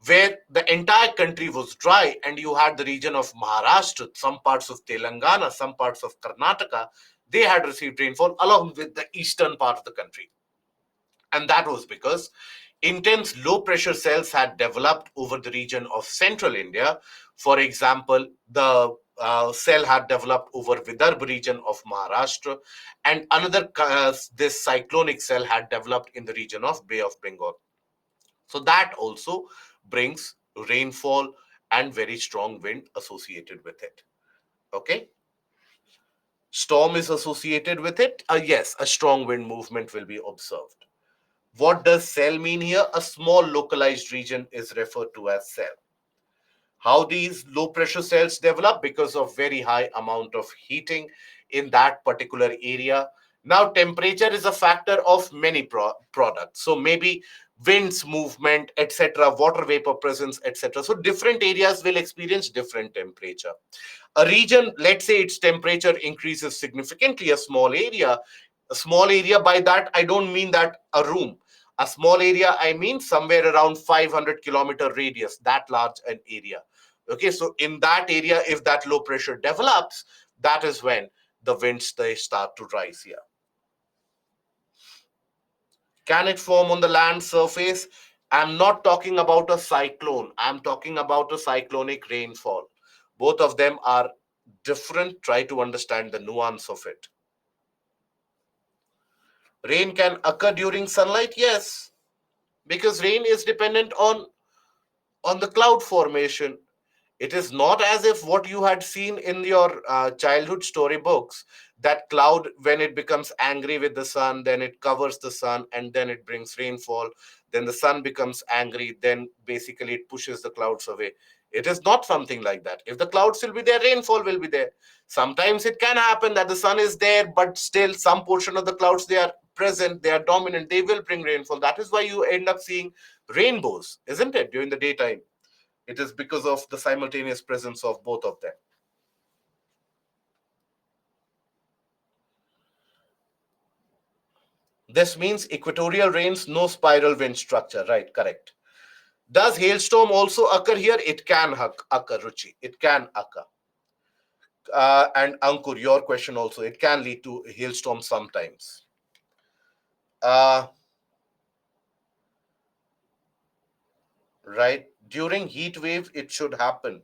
where the entire country was dry, and you had the region of Maharashtra, some parts of Telangana, some parts of Karnataka, they had received rainfall along with the eastern part of the country. And that was because intense low pressure cells had developed over the region of central India. For example, the cell had developed over Vidarbha region of Maharashtra, and another this cyclonic cell had developed in the region of Bay of Bengal. So that also brings rainfall and very strong wind associated with it. Okay. Storm is associated with it. Yes, a strong wind movement will be observed. What does cell mean here? A small localized region is referred to as cell. How these low pressure cells develop? Because of very high amount of heating in that particular area. Now temperature is a factor of many products, so maybe winds movement, etc., water vapor presence, etc. So different areas will experience different temperature. A region, let's say its temperature increases significantly, a small area, by that I don't mean that a room. A small area, I mean somewhere around 500-kilometer radius, that large an area. Okay, so in that area, if that low pressure develops, that is when the winds, they start to rise here. Can it form on the land surface? I'm not talking about a cyclone, I'm talking about a cyclonic rainfall. Both of them are different. Try to understand the nuance of it. Rain can occur during sunlight, yes, because rain is dependent on the cloud formation. It is not as if what you had seen in your childhood storybooks, that cloud, when it becomes angry with the sun, then it covers the sun and then it brings rainfall. Then the sun becomes angry, then basically it pushes the clouds away. It is not something like that. If the clouds will be there, rainfall will be there. Sometimes it can happen that the sun is there, but still some portion of the clouds, they are present, they are dominant, they will bring rainfall. That is why you end up seeing rainbows, isn't it, during the daytime? It is because of the simultaneous presence of both of them. This means equatorial rains, no spiral wind structure. Right, correct. Does hailstorm also occur here? It can occur, Ruchi. It can occur. And Ankur, your question also, it can lead to hailstorm sometimes. Uh, right. During heat wave, it should happen.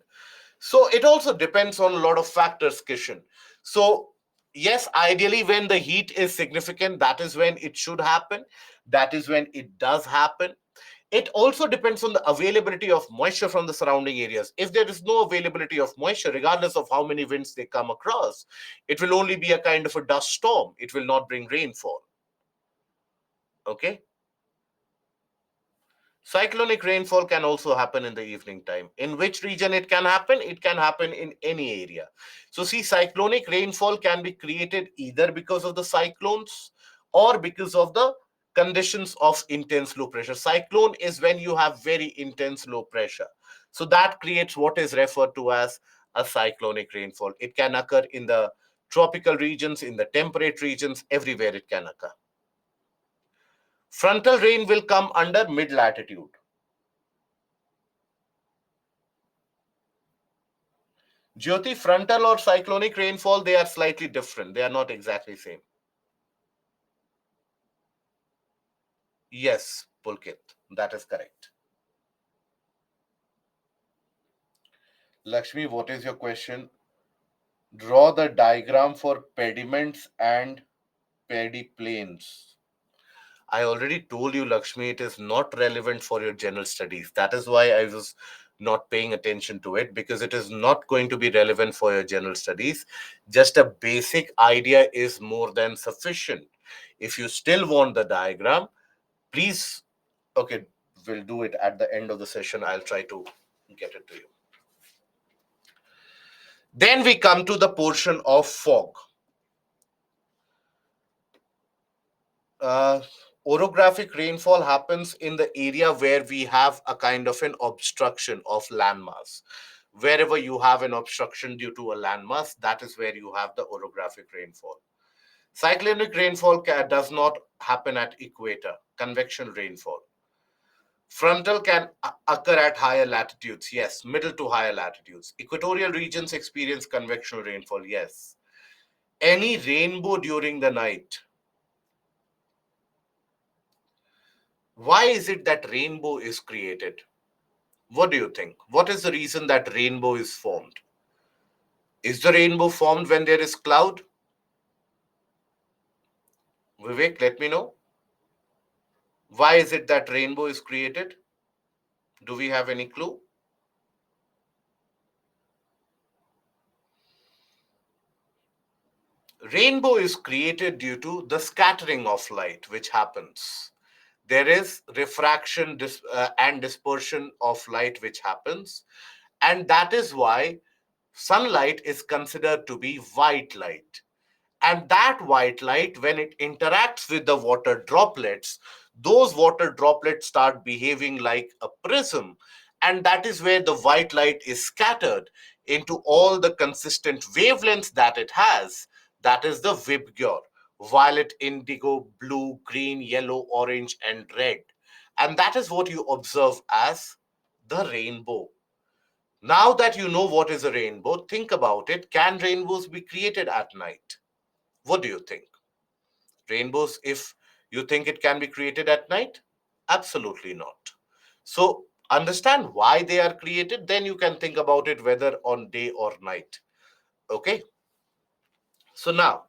So it also depends on a lot of factors, Kishan. So yes, ideally, when the heat is significant, that is when it should happen. That is when it does happen. It also depends on the availability of moisture from the surrounding areas. If there is no availability of moisture, regardless of how many winds they come across, it will only be a kind of a dust storm. It will not bring rainfall. Okay. Cyclonic rainfall can also happen in the evening time. In which region it can happen? It can happen in any area. So, see, cyclonic rainfall can be created either because of the cyclones or because of the conditions of intense low pressure. Cyclone is when you have very intense low pressure. So, that creates what is referred to as a cyclonic rainfall. It can occur in the tropical regions, in the temperate regions, everywhere it can occur. Frontal rain will come under mid latitude. Jyoti, frontal or cyclonic rainfall, they are slightly different. They are not exactly same. Yes, Pulkit, that is correct. Lakshmi, what is your question? Draw the diagram for pediments and pediplanes. I already told you, Lakshmi, it is not relevant for your general studies. That is why I was not paying attention to it, because it is not going to be relevant for your general studies. Just a basic idea is more than sufficient. If you still want the diagram, please, okay, we'll do it at the end of the session. I'll try to get it to you. Then we come to the portion of fog. uh, Orographic rainfall happens in the area where we have a kind of an obstruction of landmass. Wherever you have an obstruction due to a landmass, that is where you have the orographic rainfall. Cyclonic rainfall does not happen at equator, convection rainfall. Frontal can occur at higher latitudes, yes, middle to higher latitudes. Equatorial regions experience convectional rainfall, yes. Any rainbow during the night. Why is it that rainbow is created? What do you think? What is the reason that rainbow is formed? Is the rainbow formed when there is cloud? Vivek, let me know. Why is it that rainbow is created? Do we have any clue? Rainbow is created due to the scattering of light which happens. There is refraction and dispersion of light which happens, and that is why sunlight is considered to be white light. And that white light, when it interacts with the water droplets, those water droplets start behaving like a prism. And that is where the white light is scattered into all the consistent wavelengths that it has. That is the Vibgyor: violet, indigo, blue, green, yellow, orange, and red. And that is what you observe as the rainbow. Now that you know what is a rainbow, think about it. Can rainbows be created at night? What do you think? Rainbows, if you think it can be created at night? Absolutely not. So, understand why they are created, then you can think about it whether on day or night. Okay? So, now,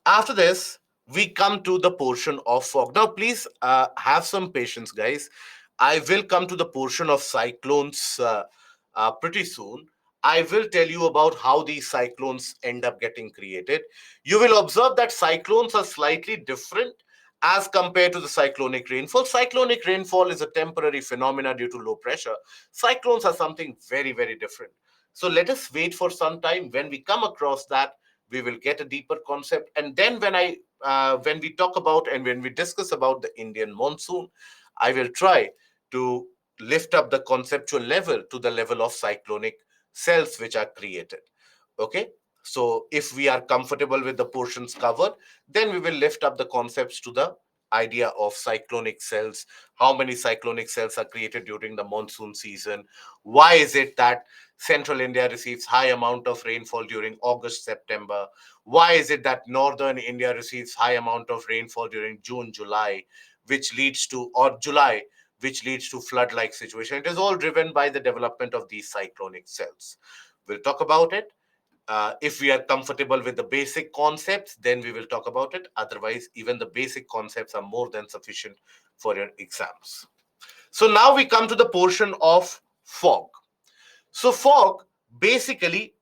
after this, we come to the portion of fog. Now, please have some patience, guys. I will come to the portion of cyclones pretty soon. I will tell you about how these cyclones end up getting created. You will observe that cyclones are slightly different as compared to the cyclonic rainfall. Cyclonic rainfall is a temporary phenomena due to low pressure. Cyclones are something very, very different. So let us wait for some time. When we come across that, we will get a deeper concept. And then when we talk about and when we discuss about the Indian monsoon, I will try to lift up the conceptual level to the level of cyclonic cells which are created. Okay. So if we are comfortable with the portions covered, then we will lift up the concepts to the idea of cyclonic cells. How many cyclonic cells are created during the monsoon season? Why is it that central India receives high amount of rainfall during August, September? Why is it that northern India receives high amount of rainfall during June, July, which leads to, or July, which leads to flood-like situation? It is all driven by the development of these cyclonic cells. We'll talk about it. If we are comfortable with the basic concepts, then we will talk about it. Otherwise, even the basic concepts are more than sufficient for your exams. So now we come to the portion of fog. So fog basically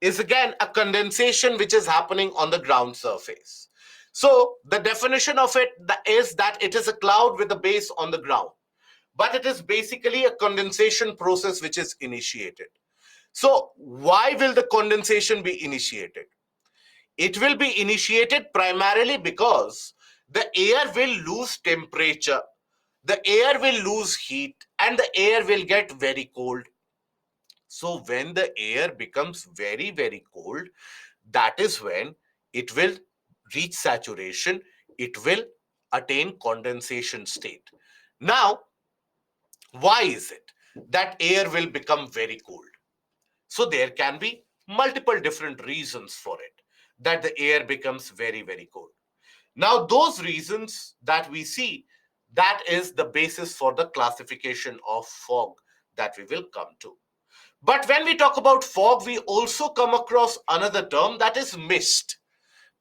is again a condensation which is happening on the ground surface. So the definition of it is that it is a cloud with a base on the ground, but it is basically a condensation process which is initiated. So why will the condensation be initiated? It will be initiated primarily because the air will lose temperature, the air will lose heat, and the air will get very cold. So when the air becomes very, very cold, that is when it will reach saturation, it will attain condensation state. Now, why is it that air will become very cold? So there can be multiple different reasons for it that the air becomes very, very cold. Now, those reasons that we see, that is the basis for the classification of fog that we will come to. But when we talk about fog, we also come across another term, that is mist.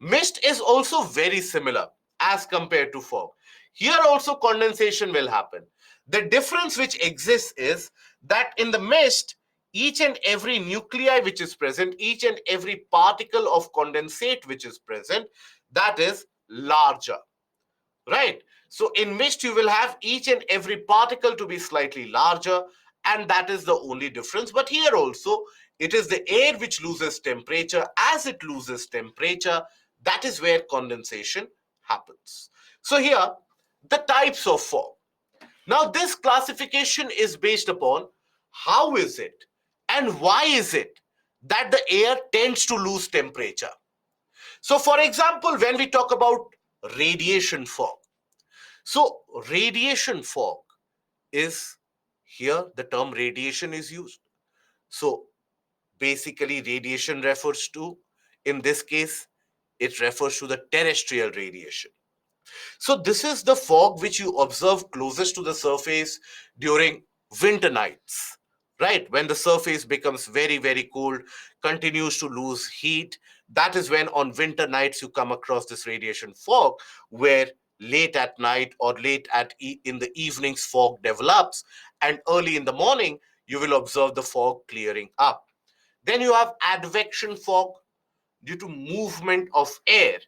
Mist is also very similar as compared to fog. Here also condensation will happen. The difference which exists is that in the mist, each and every nuclei which is present, each and every particle of condensate which is present, that is larger, right? So in mist, you will have each and every particle to be slightly larger, and that is the only difference. But here also, it is the air which loses temperature. As it loses temperature, that is where condensation happens. So here, the types of fog. Now, this classification is based upon how is it and why is it that the air tends to lose temperature. So, for example, when we talk about radiation fog, so radiation fog is, here the term radiation is used. So basically radiation refers to, in this case, it refers to the terrestrial radiation. So this is the fog which you observe closest to the surface during winter nights, right? When the surface becomes very, very cold, continues to lose heat. That is when on winter nights you come across this radiation fog, where late at night or late in the evenings fog develops, and early in the morning you will observe the fog clearing up. Then you have advection fog. Due to movement of air,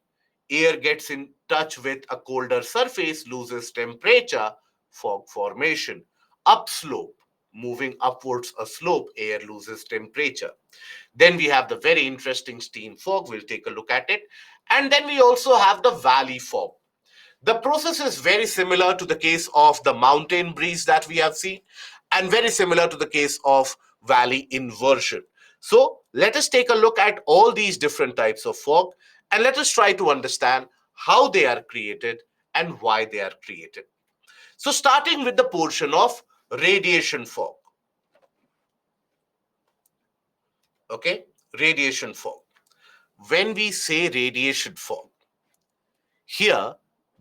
air gets in touch with a colder surface, loses temperature, fog formation. Upslope, moving upwards a slope, air loses temperature. Then we have the very interesting steam fog. We'll take a look at it. And then we also have the valley fog. The process is very similar to the case of the mountain breeze that we have seen, and very similar to the case of valley inversion. So let us take a look at all these different types of fog, and let us try to understand how they are created and why they are created. So starting with the portion of radiation fog. Okay, radiation fog. When we say radiation fog, here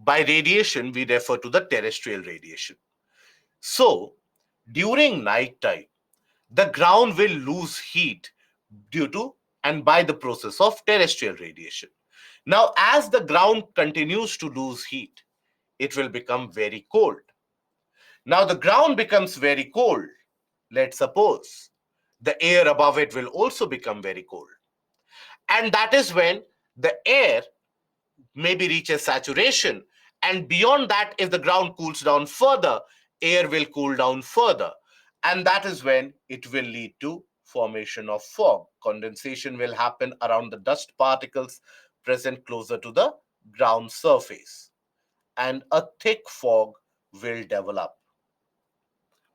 by radiation we refer to the terrestrial radiation. So, during night time, the ground will lose heat due to and by the process of terrestrial radiation. Now, as the ground continues to lose heat, it will become very cold. Now, the ground becomes very cold. Let's suppose the air above it will also become very cold. And that is when the air maybe reaches saturation. And beyond that, if the ground cools down further, air will cool down further. And that is when it will lead to formation of fog. Condensation will happen around the dust particles present closer to the ground surface. And a thick fog will develop.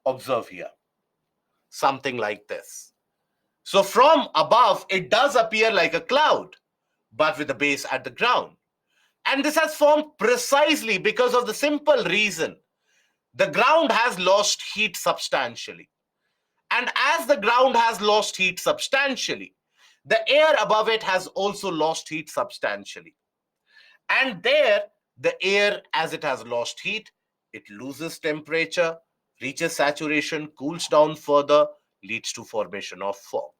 Observe here, something like this. So from above, it does appear like a cloud, but with the base at the ground. And this has formed precisely because of the simple reason the ground has lost heat substantially. And as the ground has lost heat substantially, the air above it has also lost heat substantially. And there, the air, as it has lost heat, it loses temperature, reaches saturation, cools down further, leads to formation of fog.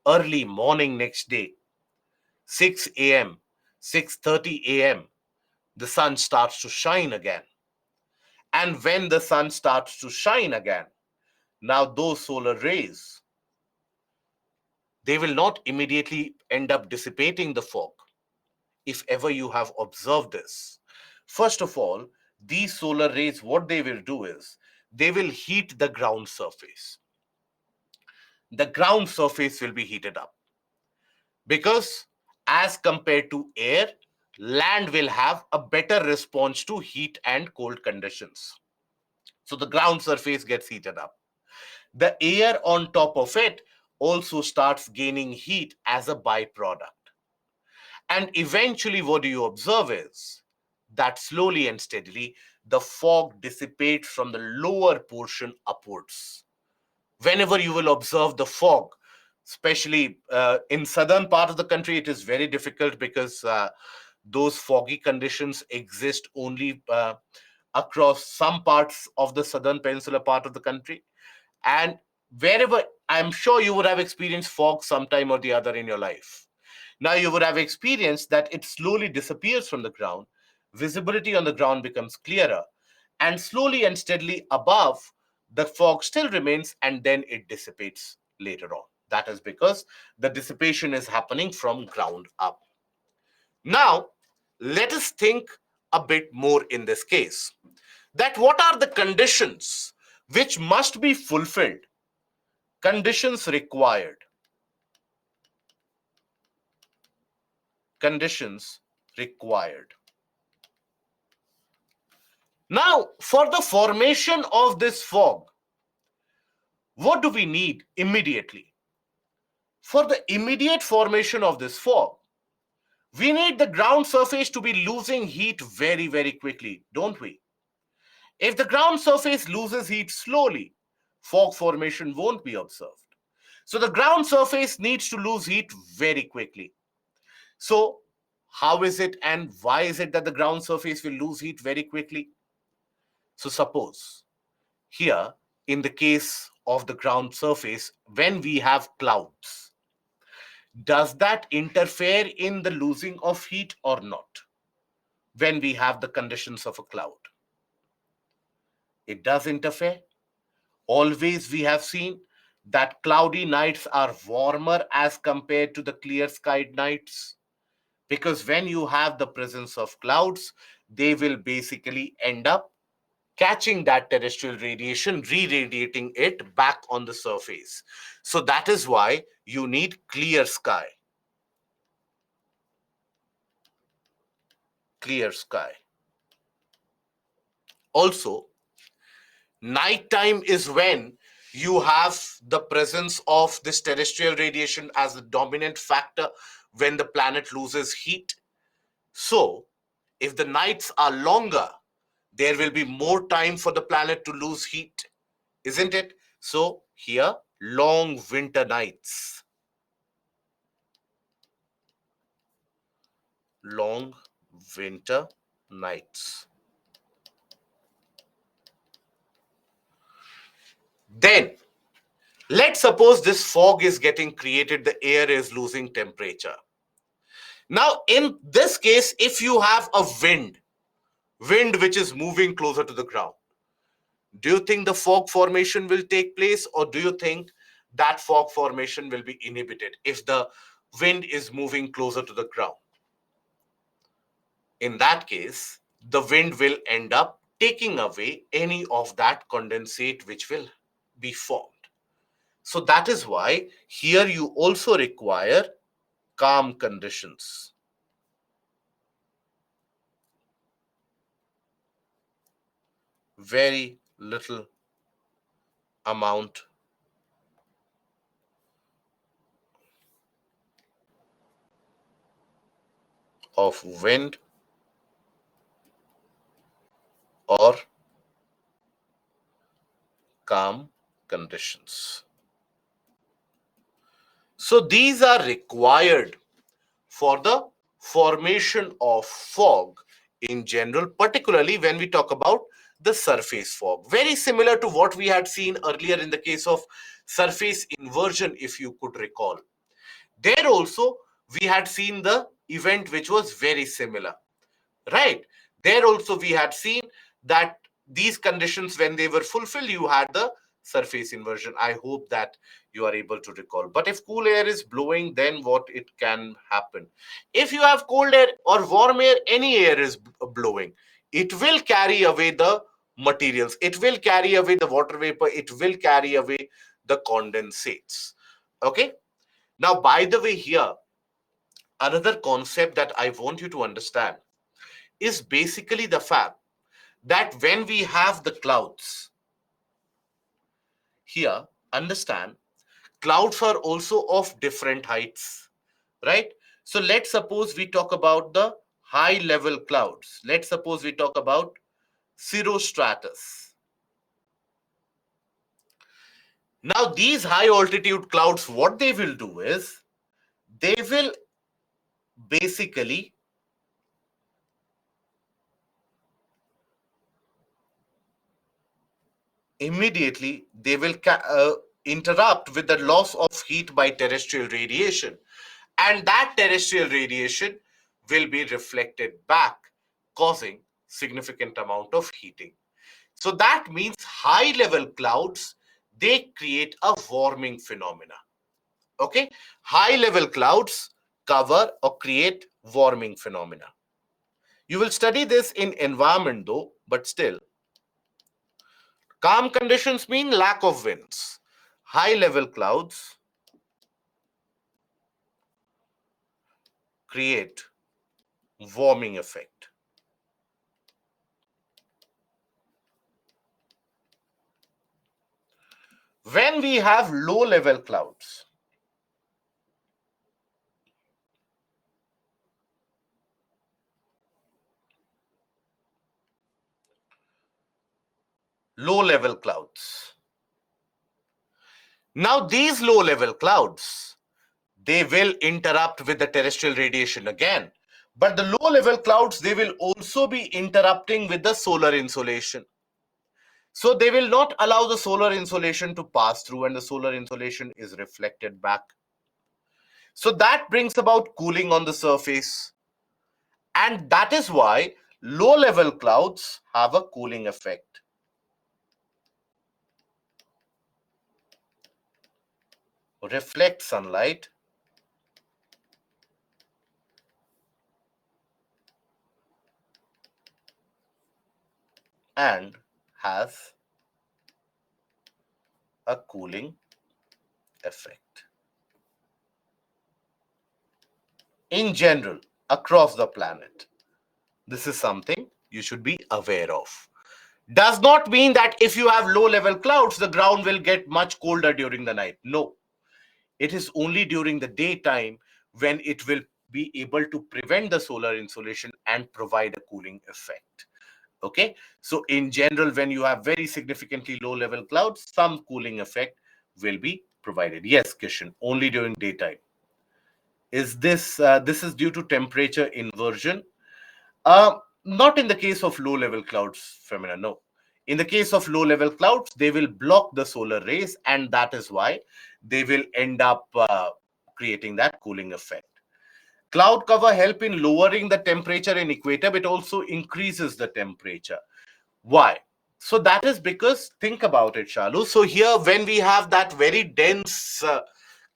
Early morning next day, 6 a.m., 6:30 a.m., the sun starts to shine again. And when the sun starts to shine again, now those solar rays, they will not immediately end up dissipating the fog. If ever you have observed this, first of all, these solar rays, what they will do is they will heat the ground surface. The ground surface will be heated up because, as compared to air, land will have a better response to heat and cold conditions. So the ground surface gets heated up. The air on top of it also starts gaining heat as a byproduct. And eventually, what do you observe is that slowly and steadily, the fog dissipates from the lower portion upwards. Whenever you will observe the fog, especially in southern part of the country, it is very difficult because those foggy conditions exist only across some parts of the southern peninsula part of the country. And wherever, I'm sure you would have experienced fog sometime or the other in your life. Now you would have experienced that it slowly disappears from the ground, visibility on the ground becomes clearer, and slowly and steadily above, the fog still remains and then it dissipates later on. That is because the dissipation is happening from ground up. Now, let us think a bit more in this case. That what are the conditions which must be fulfilled? Conditions required. Conditions required. Now, for the formation of this fog, what do we need immediately? For the immediate formation of this fog, we need the ground surface to be losing heat very, very quickly, don't we? If the ground surface loses heat slowly, fog formation won't be observed. So the ground surface needs to lose heat very quickly. So, how is it and why is it that the ground surface will lose heat very quickly? So, suppose here, in the case of the ground surface, when we have clouds, does that interfere in the losing of heat or not? When we have the conditions of a cloud, it does interfere. Always we have seen that cloudy nights are warmer as compared to the clear skied nights, because when you have the presence of clouds, they will basically end up catching that terrestrial radiation, re-radiating it back on the surface. So that is why you need clear sky. Clear sky. Also, nighttime is when you have the presence of this terrestrial radiation as the dominant factor when the planet loses heat. So, if the nights are longer, there will be more time for the planet to lose heat, isn't it? So, here, long winter nights. Long winter nights. Then, let's suppose this fog is getting created, the air is losing temperature. Now, in this case, if you have a wind which is moving closer to the ground, do you think the fog formation will take place, or do you think that fog formation will be inhibited if the wind is moving closer to the ground? In that case, the wind will end up taking away any of that condensate which will be formed. So that is why here you also require calm conditions. Very little amount of wind or calm conditions. So these are required for the formation of fog in general, particularly when we talk about the surface fog. Very similar to what we had seen earlier in the case of surface inversion, if you could recall. There also, we had seen the event which was very similar, right? There also, we had seen that these conditions, when they were fulfilled, you had the surface inversion. I hope that you are able to recall. But if cool air is blowing, then what it can happen? If you have cold air or warm air, any air is blowing, it will carry away the materials, it will carry away the water vapor, it will carry away the condensates. Okay. Now, by the way, here, another concept that I want you to understand is basically the fact that when we have the clouds here, understand, clouds are also of different heights, right? So let's suppose we talk about the high level clouds. Let's suppose we talk about cirrostratus. Now, these high altitude clouds, what they will do is they will basically immediately they will interrupt with the loss of heat by terrestrial radiation, and that terrestrial radiation will be reflected back, causing significant amount of heating. So that means high level clouds, they create a warming phenomena. Okay, high level clouds cover or create warming phenomena. You will study this in environment though, but still, calm conditions mean lack of winds. High level clouds create warming effect. When we have low level clouds, low level clouds. Now these low level clouds, they will interrupt with the terrestrial radiation again. But the low level clouds, they will also be interrupting with the solar insolation. So they will not allow the solar insolation to pass through, and the solar insolation is reflected back. So that brings about cooling on the surface. And that is why low level clouds have a cooling effect. Reflect sunlight and has a cooling effect. In general, across the planet, this is something you should be aware of. Does not mean that if you have low level clouds, the ground will get much colder during the night. No, it is only during the daytime when it will be able to prevent the solar insolation and provide a cooling effect. Okay, so in general, when you have very significantly low level clouds, some cooling effect will be provided. Yes, Kishan, only during daytime. Is this is due to temperature inversion? Not in the case of low level clouds, Femina, no. In the case of low level clouds, they will block the solar rays, and that is why they will end up creating that cooling effect. Cloud cover help in lowering the temperature in equator, but also increases the temperature. Why? So that is because, think about it, Shalu. So here, when we have that very dense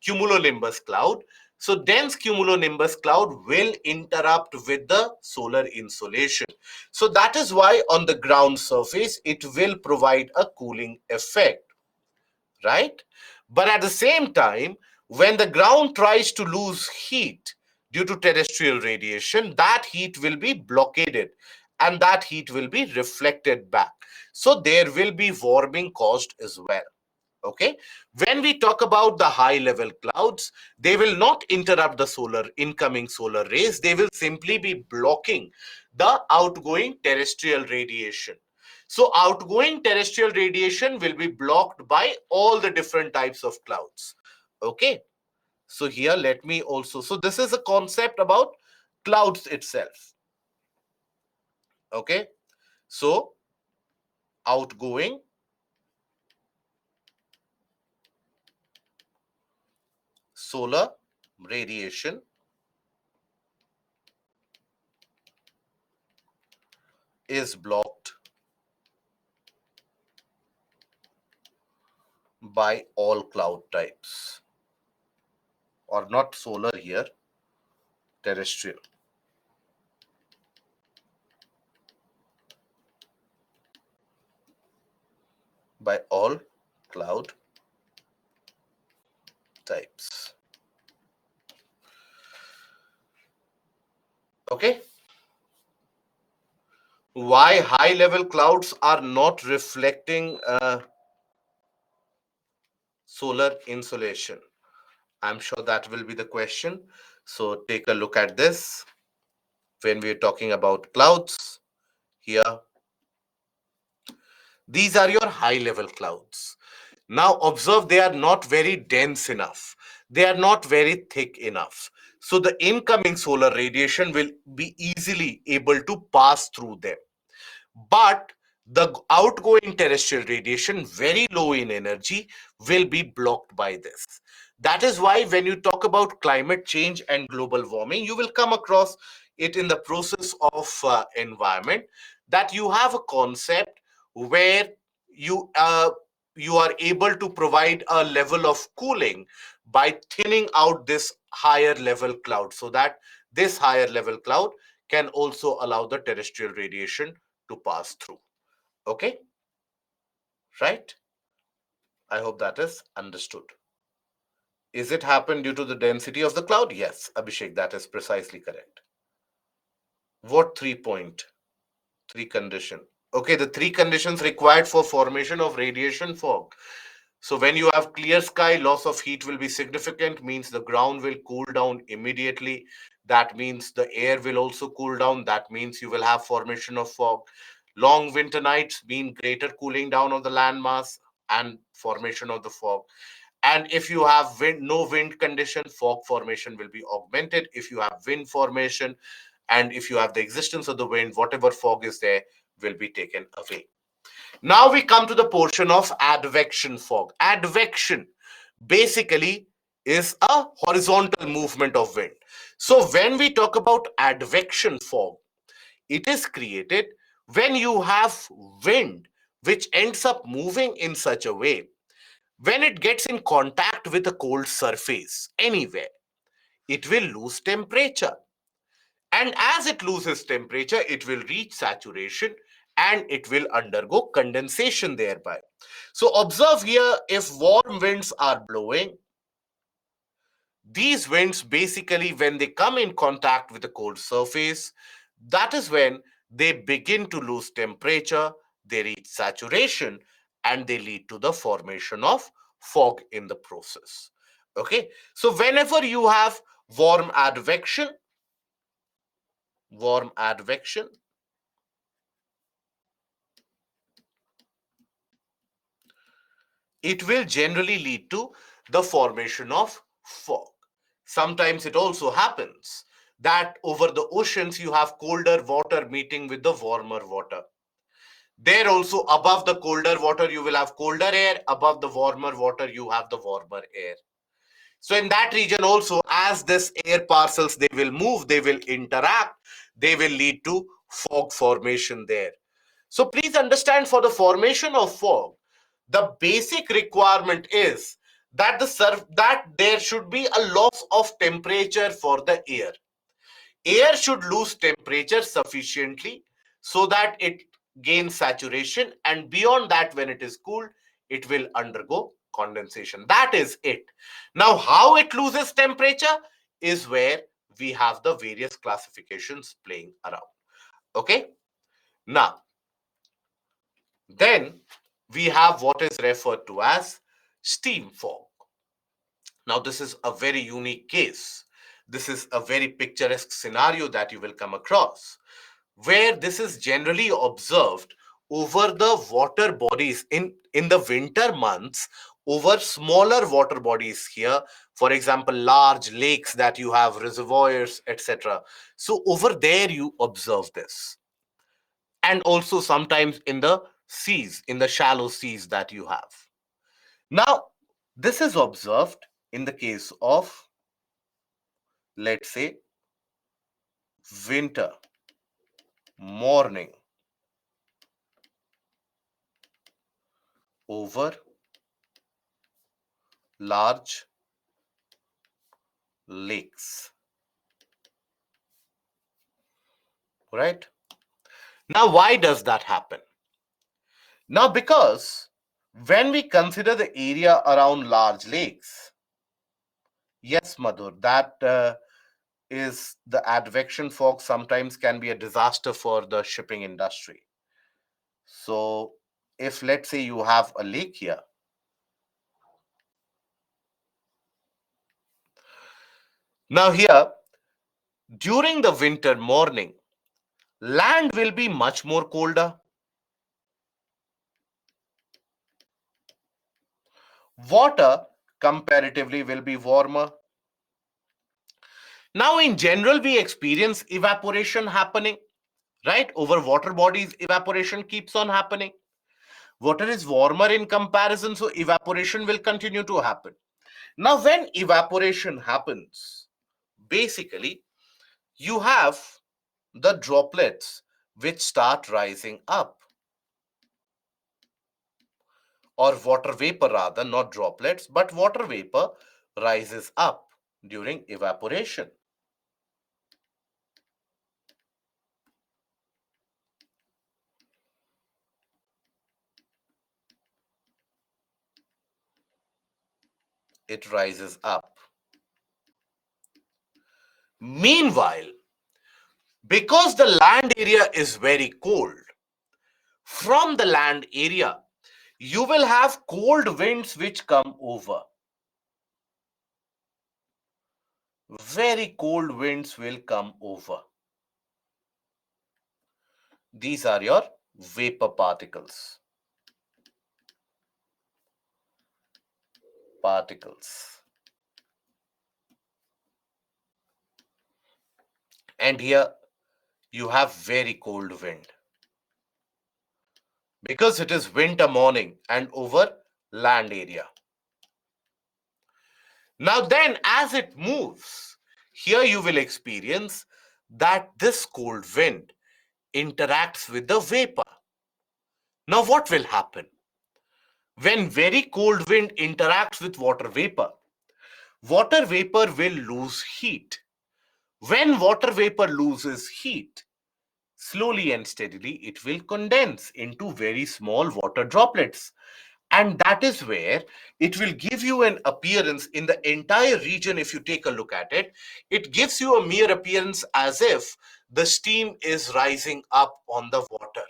cumulonimbus cloud, so dense cumulonimbus cloud will interrupt with the solar insolation. So that is why on the ground surface, it will provide a cooling effect, right? But at the same time, when the ground tries to lose heat due to terrestrial radiation, that heat will be blockaded and that heat will be reflected back. So there will be warming caused as well. Okay. When we talk about the high level clouds, they will not interrupt the incoming solar rays. They will simply be blocking the outgoing terrestrial radiation. So outgoing terrestrial radiation will be blocked by all the different types of clouds. Okay. So here, let me also, so this is a concept about clouds itself. Okay. So outgoing solar radiation is blocked by all cloud types, or not solar here, terrestrial, by all cloud types. Okay. Why high level clouds are not reflecting solar insolation? I'm sure that will be the question. So take a look at this. When we're talking about clouds, here, these are your high level clouds. Now observe, they are not very dense enough. They are not very thick enough. So the incoming solar radiation will be easily able to pass through them. But the outgoing terrestrial radiation, very low in energy, will be blocked by this. That is why when you talk about climate change and global warming, you will come across it in the process of environment, that you have a concept where you you are able to provide a level of cooling by thinning out this higher level cloud, so that this higher level cloud can also allow the terrestrial radiation to pass through. Okay, right? I hope that is understood. Is it happen due to the density of the cloud? Yes, Abhishek, that is precisely correct. What 3 point? Three condition. Okay, the three conditions required for formation of radiation fog. So when you have clear sky, loss of heat will be significant, means the ground will cool down immediately. That means the air will also cool down. That means you will have formation of fog. Long winter nights mean greater cooling down of the landmass and formation of the fog. And if you have no wind condition, fog formation will be augmented. If you have wind formation, and if you have the existence of the wind, whatever fog is there will be taken away. Now we come to the portion of advection fog. Advection basically is a horizontal movement of wind. So when we talk about advection fog, it is created when you have wind which ends up moving in such a way, when it gets in contact with a cold surface anywhere, it will lose temperature. And as it loses temperature, it will reach saturation and it will undergo condensation thereby. So observe here, if warm winds are blowing, these winds basically, when they come in contact with a cold surface, that is when they begin to lose temperature, they reach saturation, and they lead to the formation of fog in the process. Okay, so whenever you have warm advection, warm advection, it will generally lead to the formation of fog. Sometimes it also happens that over the oceans you have colder water meeting with the warmer water. There also, above the colder water you will have colder air, above the warmer water you have the warmer air. So in that region also, as this air parcels, they will move, they will interact, they will lead to fog formation there. So please understand, for the formation of fog, the basic requirement is that that there should be a loss of temperature for the air. Air should lose temperature sufficiently so that it gains saturation, and beyond that, when it is cooled, it will undergo condensation. That is it. Now, how it loses temperature is where we have the various classifications playing around. Okay. Now, then we have what is referred to as steam fog. Now, this is a very unique case. This is a very picturesque scenario that you will come across, where this is generally observed over the water bodies in the winter months, over smaller water bodies here, for example, large lakes that you have, reservoirs, etc. So, over there, you observe this. And also sometimes in the seas, in the shallow seas that you have. Now, this is observed in the case of, let's say, winter morning over large lakes, right? Now, why does that happen? Now, because when we consider the area around large lakes, yes, Madhur, that is the advection fog sometimes can be a disaster for the shipping industry. So, if let's say you have a lake here, now here during the winter morning, land will be much more colder. Water comparatively will be warmer. Now, in general, we experience evaporation happening, right? Over water bodies, evaporation keeps on happening. Water is warmer in comparison, so evaporation will continue to happen. Now, when evaporation happens, basically, you have the droplets which start rising up, or water vapor rather, not droplets, but water vapor rises up during evaporation. It rises up. Meanwhile, because the land area is very cold, from the land area, you will have cold winds which come over. Very cold winds will come over. These are your vapor particles. And here you have very cold wind because it is winter morning and over land area. Now then, as it moves, here you will experience that this cold wind interacts with the vapor. Now what will happen? When very cold wind interacts with water vapor will lose heat. When water vapor loses heat, slowly and steadily it will condense into very small water droplets. And that is where it will give you an appearance in the entire region. If you take a look at it, it gives you a mere appearance as if the steam is rising up on the water.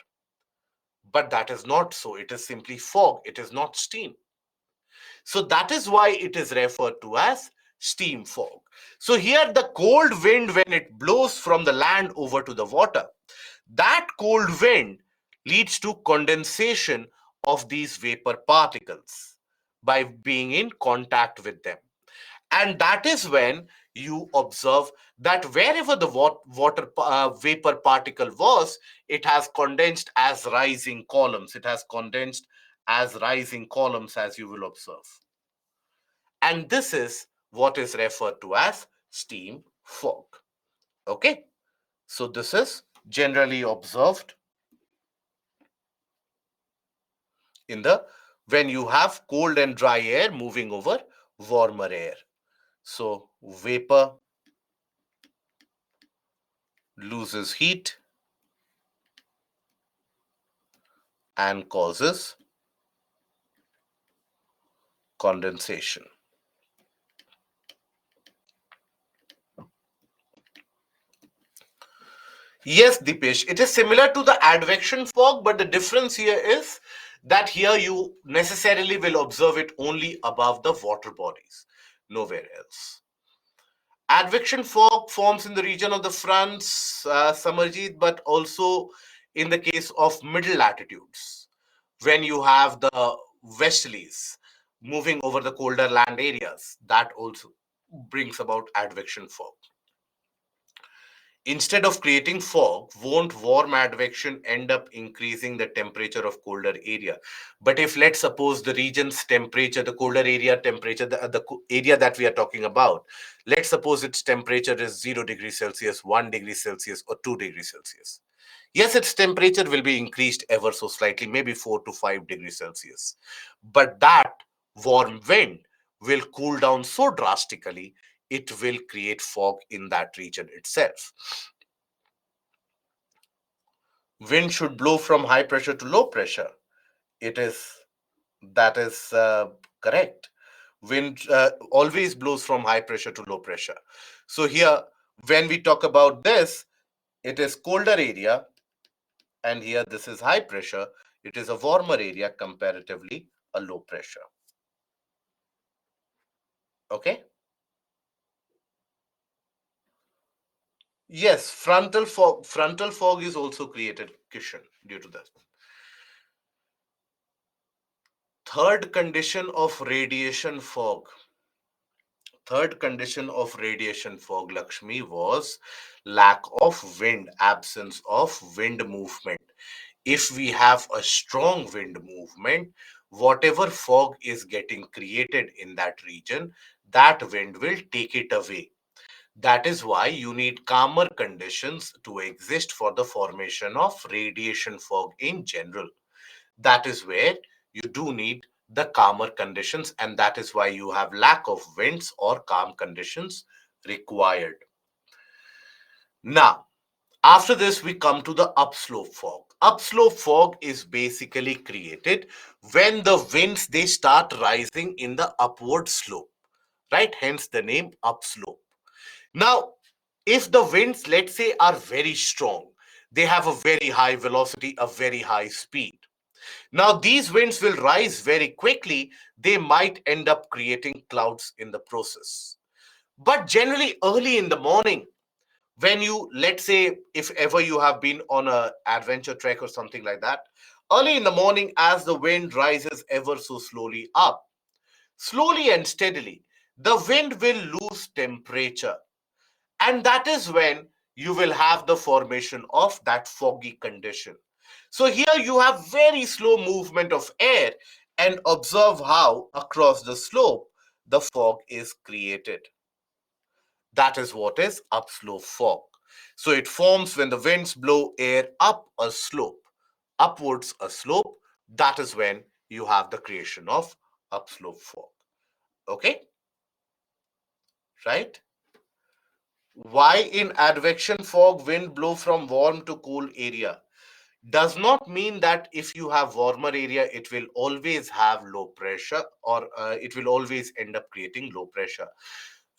But that is not so. It is simply fog. It is not steam. So that is why it is referred to as steam fog. So here the cold wind, when it blows from the land over to the water, that cold wind leads to condensation of these vapor particles by being in contact with them. And that is when you observe that wherever the water vapor particle was, it has condensed as rising columns. It has condensed as rising columns, as you will observe. And this is what is referred to as steam fog. Okay, so this is generally observed in the when you have cold and dry air moving over warmer air. So vapor loses heat and causes condensation. Yes, Dipesh, it is similar to the advection fog, but the difference here is that here you necessarily will observe it only above the water bodies, nowhere else. Advection fog forms in the region of the fronts, Samarjit, but also in the case of middle latitudes, when you have the westerlies moving over the colder land areas, that also brings about advection fog. Instead of creating fog, won't warm advection end up increasing the temperature of colder area? But if, let's suppose, the region's temperature, the colder area temperature, area that we are talking about, let's suppose its temperature is 0 degrees Celsius, 1 degree Celsius, or 2 degrees Celsius. Yes, its temperature will be increased ever so slightly, maybe 4 to 5 degrees Celsius. But that warm wind will cool down so drastically, it will create fog in that region itself. Wind should blow from high pressure to low pressure. It is that is correct. Wind always blows from high pressure to low pressure. So here, when we talk about this, it is colder area, and here this is high pressure. It is a warmer area, comparatively a low pressure. Okay. Yes, frontal fog. Frontal fog is also created, Kishan, due to this. Third condition of radiation fog. Third condition of radiation fog, Lakshmi, was lack of wind, absence of wind movement. If we have a strong wind movement, whatever fog is getting created in that region, that wind will take it away. That is why you need calmer conditions to exist for the formation of radiation fog in general. That is where you do need the calmer conditions, and that is why you have lack of winds or calm conditions required. Now, after this, we come to the upslope fog. Upslope fog is basically created when the winds they start rising in the upward slope, right? Hence the name upslope. Now, if the winds, let's say, are very strong, they have a very high velocity, a very high speed. Now, these winds will rise very quickly. They might end up creating clouds in the process. But generally, early in the morning, when you, let's say, if ever you have been on a adventure trek or something like that, early in the morning, as the wind rises ever so slowly up, slowly and steadily, the wind will lose temperature. And that is when you will have the formation of that foggy condition. So here you have very slow movement of air, and observe how across the slope the fog is created. That is what is upslope fog. So it forms when the winds blow air up a slope, upwards a slope. That is when you have the creation of upslope fog. Okay, right? Why in advection fog wind blow from warm to cool area? Does not mean that if you have warmer area, it will always have low pressure, or it will always end up creating low pressure.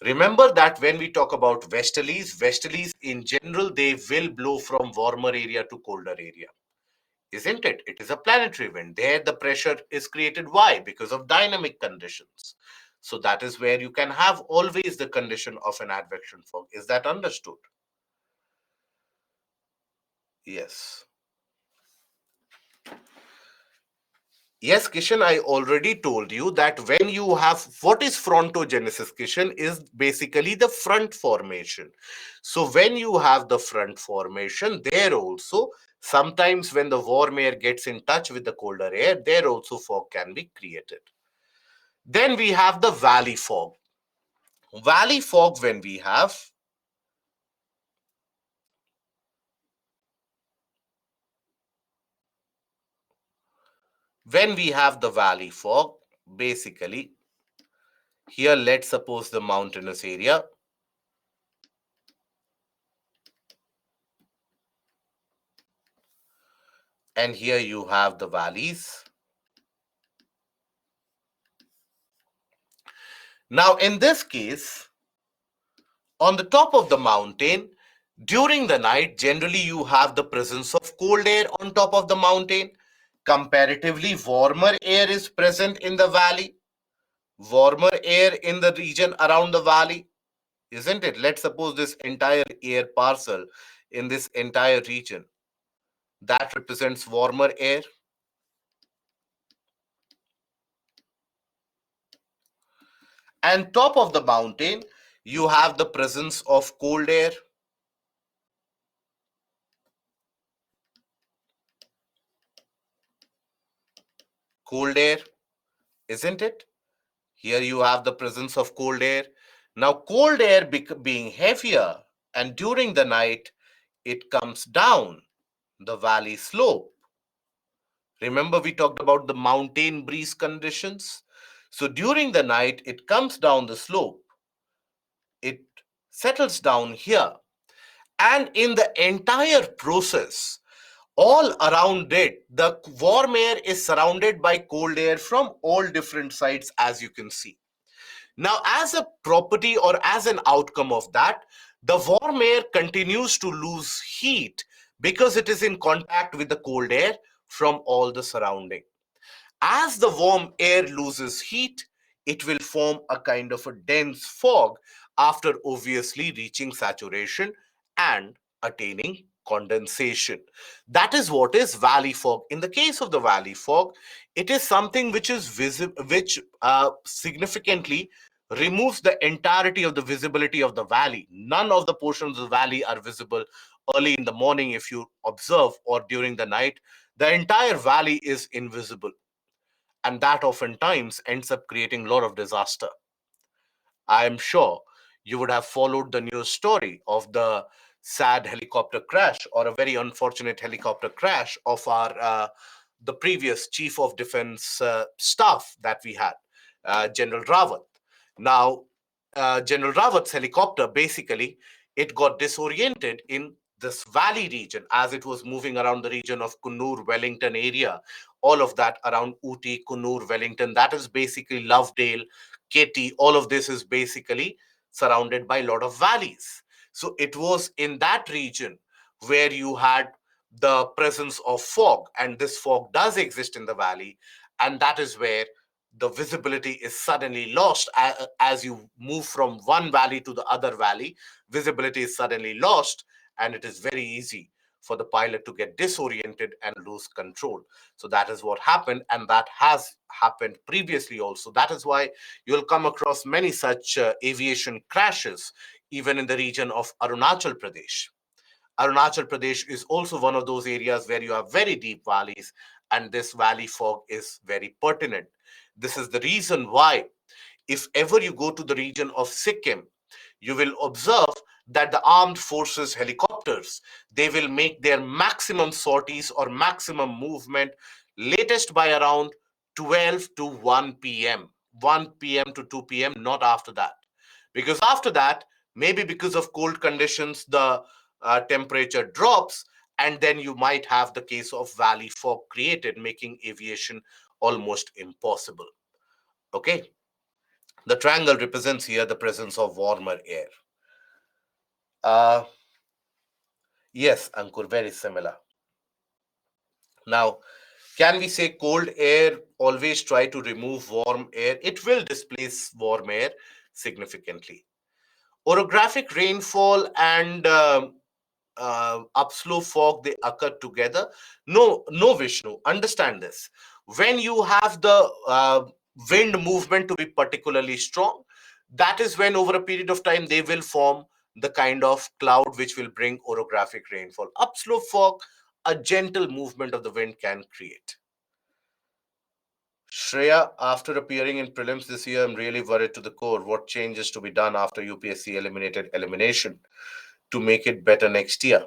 Remember that when we talk about westerlies, westerlies in general, they will blow from warmer area to colder area. Isn't it? It is a planetary wind. There the pressure is created. Why? Because of dynamic conditions. So that is where you can have always the condition of an advection fog. Is that understood? Yes. Yes, Kishan, I already told you that when you have what is frontogenesis, Kishan, is basically the front formation. So when you have the front formation, there also sometimes when the warm air gets in touch with the colder air, there also fog can be created. Then we have the valley fog. Valley fog, when we have the valley fog, basically here let's suppose the mountainous area, and here you have the valleys. Now, in this case, on the top of the mountain, during the night, generally you have the presence of cold air on top of the mountain. Comparatively, warmer air is present in the valley, warmer air in the region around the valley, isn't it? Let's suppose this entire air parcel in this entire region that represents warmer air. And top of the mountain, you have the presence of cold air. Cold air, isn't it? Here you have the presence of cold air. Now, cold air being heavier, and during the night, it comes down the valley slope. Remember, we talked about the mountain breeze conditions. So, during the night, it comes down the slope, it settles down here. And in the entire process, all around it, the warm air is surrounded by cold air from all different sides, as you can see. Now, as a property or as an outcome of that, the warm air continues to lose heat because it is in contact with the cold air from all the surrounding. As the warm air loses heat, it will form a kind of a dense fog after obviously reaching saturation and attaining condensation. That is what is valley fog. In the case of the valley fog, it is something which is visible, which significantly removes the entirety of the visibility of the valley. None of the portions of the valley are visible early in the morning if you observe, or during the night. The entire valley is invisible, and that oftentimes ends up creating a lot of disaster. I am sure you would have followed the news story of the sad helicopter crash, or a very unfortunate helicopter crash of our the previous chief of defense staff that we had, General Rawat. Now, General Rawat's helicopter basically, it got disoriented in this valley region as it was moving around the region of Kunnur, Wellington area, all of that around Ooty, Kunnur, Wellington. That is basically Lovedale, Katy. All of this is basically surrounded by a lot of valleys. So it was in that region where you had the presence of fog, and this fog does exist in the valley, and that is where the visibility is suddenly lost. As you move from one valley to the other valley, visibility is suddenly lost, and it is very easy for the pilot to get disoriented and lose control. So that is what happened, and that has happened previously also. That is why you'll come across many such aviation crashes, even in the region of Arunachal Pradesh. Arunachal Pradesh is also one of those areas where you have very deep valleys, and this valley fog is very pertinent. This is the reason why, if ever you go to the region of Sikkim, you will observe that the armed forces helicopters, they will make their maximum sorties or maximum movement latest by around 12 to 1 p.m. 1 p.m. to 2 p.m., not after that. Because after that, maybe because of cold conditions, the temperature drops, and then you might have the case of valley fog created, making aviation almost impossible. Okay, the triangle represents here the presence of warmer air. Uh, yes, Ankur, very similar. Now, can we say cold air always try to remove warm air? It will displace warm air significantly. Orographic rainfall and upslope fog, they occur together. No, no, Vishnu, understand this. When you have the wind movement to be particularly strong, that is when over a period of time they will form the kind of cloud which will bring orographic rainfall. Upslope fog, a gentle movement of the wind can create. Shreya, after appearing in prelims this year, I'm really worried to the core. What changes to be done after UPSC eliminated elimination to make it better next year?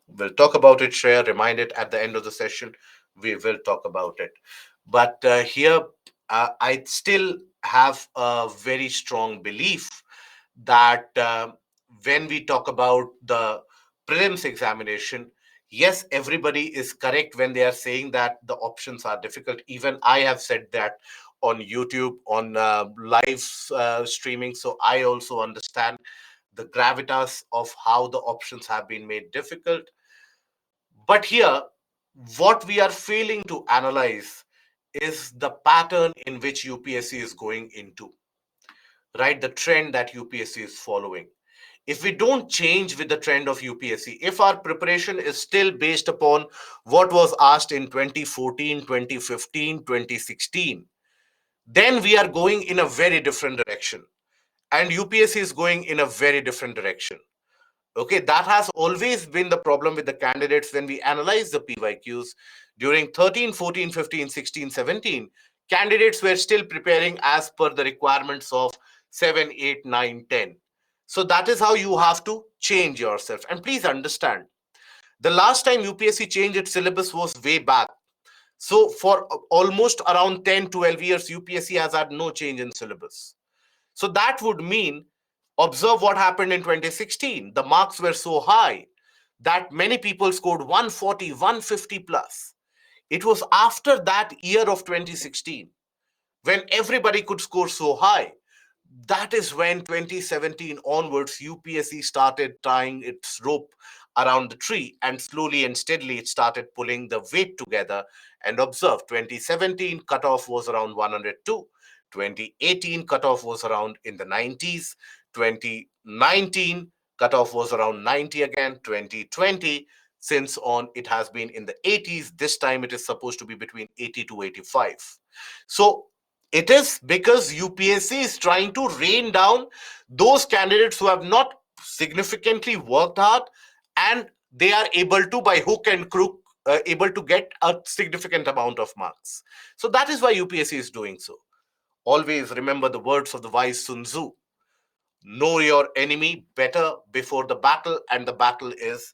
We'll talk about it, Shreya. Remind it at the end of the session. We will talk about it. But here, I still have a very strong belief that when we talk about the prelims examination, yes, everybody is correct when they are saying that the options are difficult. Even I have said that on YouTube, on live streaming. So I also understand the gravitas of how the options have been made difficult. But here, What we are failing to analyze is the pattern in which UPSC is going into, right? The trend that UPSC is following. If we don't change with the trend of UPSC, if our preparation is still based upon what was asked in 2014, 2015, 2016, then we are going in a very different direction. And UPSC is going in a very different direction. Okay, that has always been the problem with the candidates when we analyze the PYQs during 13, 14, 15, 16, 17. Candidates were still preparing as per the requirements of 7, 8, 9, 10. So that is how you have to change yourself. And please understand, the last time UPSC changed its syllabus was way back. So for almost around 10, 12 years, UPSC has had no change in syllabus. So that would mean, observe what happened in 2016. The marks were so high that many people scored 140, 150 plus. It was after that year of 2016 when everybody could score so high. That is when 2017 onwards, UPSC started tying its rope around the tree, and slowly and steadily it started pulling the weight together. And observe, 2017 cutoff was around 102, 2018 cutoff was around in the 90s, 2019 cutoff was around 90 again, 2020 since on it has been in the 80s. This time it is supposed to be between 80 to 85. So it is because UPSC is trying to rain down those candidates who have not significantly worked hard, and they are able to, by hook and crook, able to get a significant amount of marks. So that is why UPSC is doing so. Always remember the words of the wise Sun Tzu: know your enemy better before the battle, and the battle is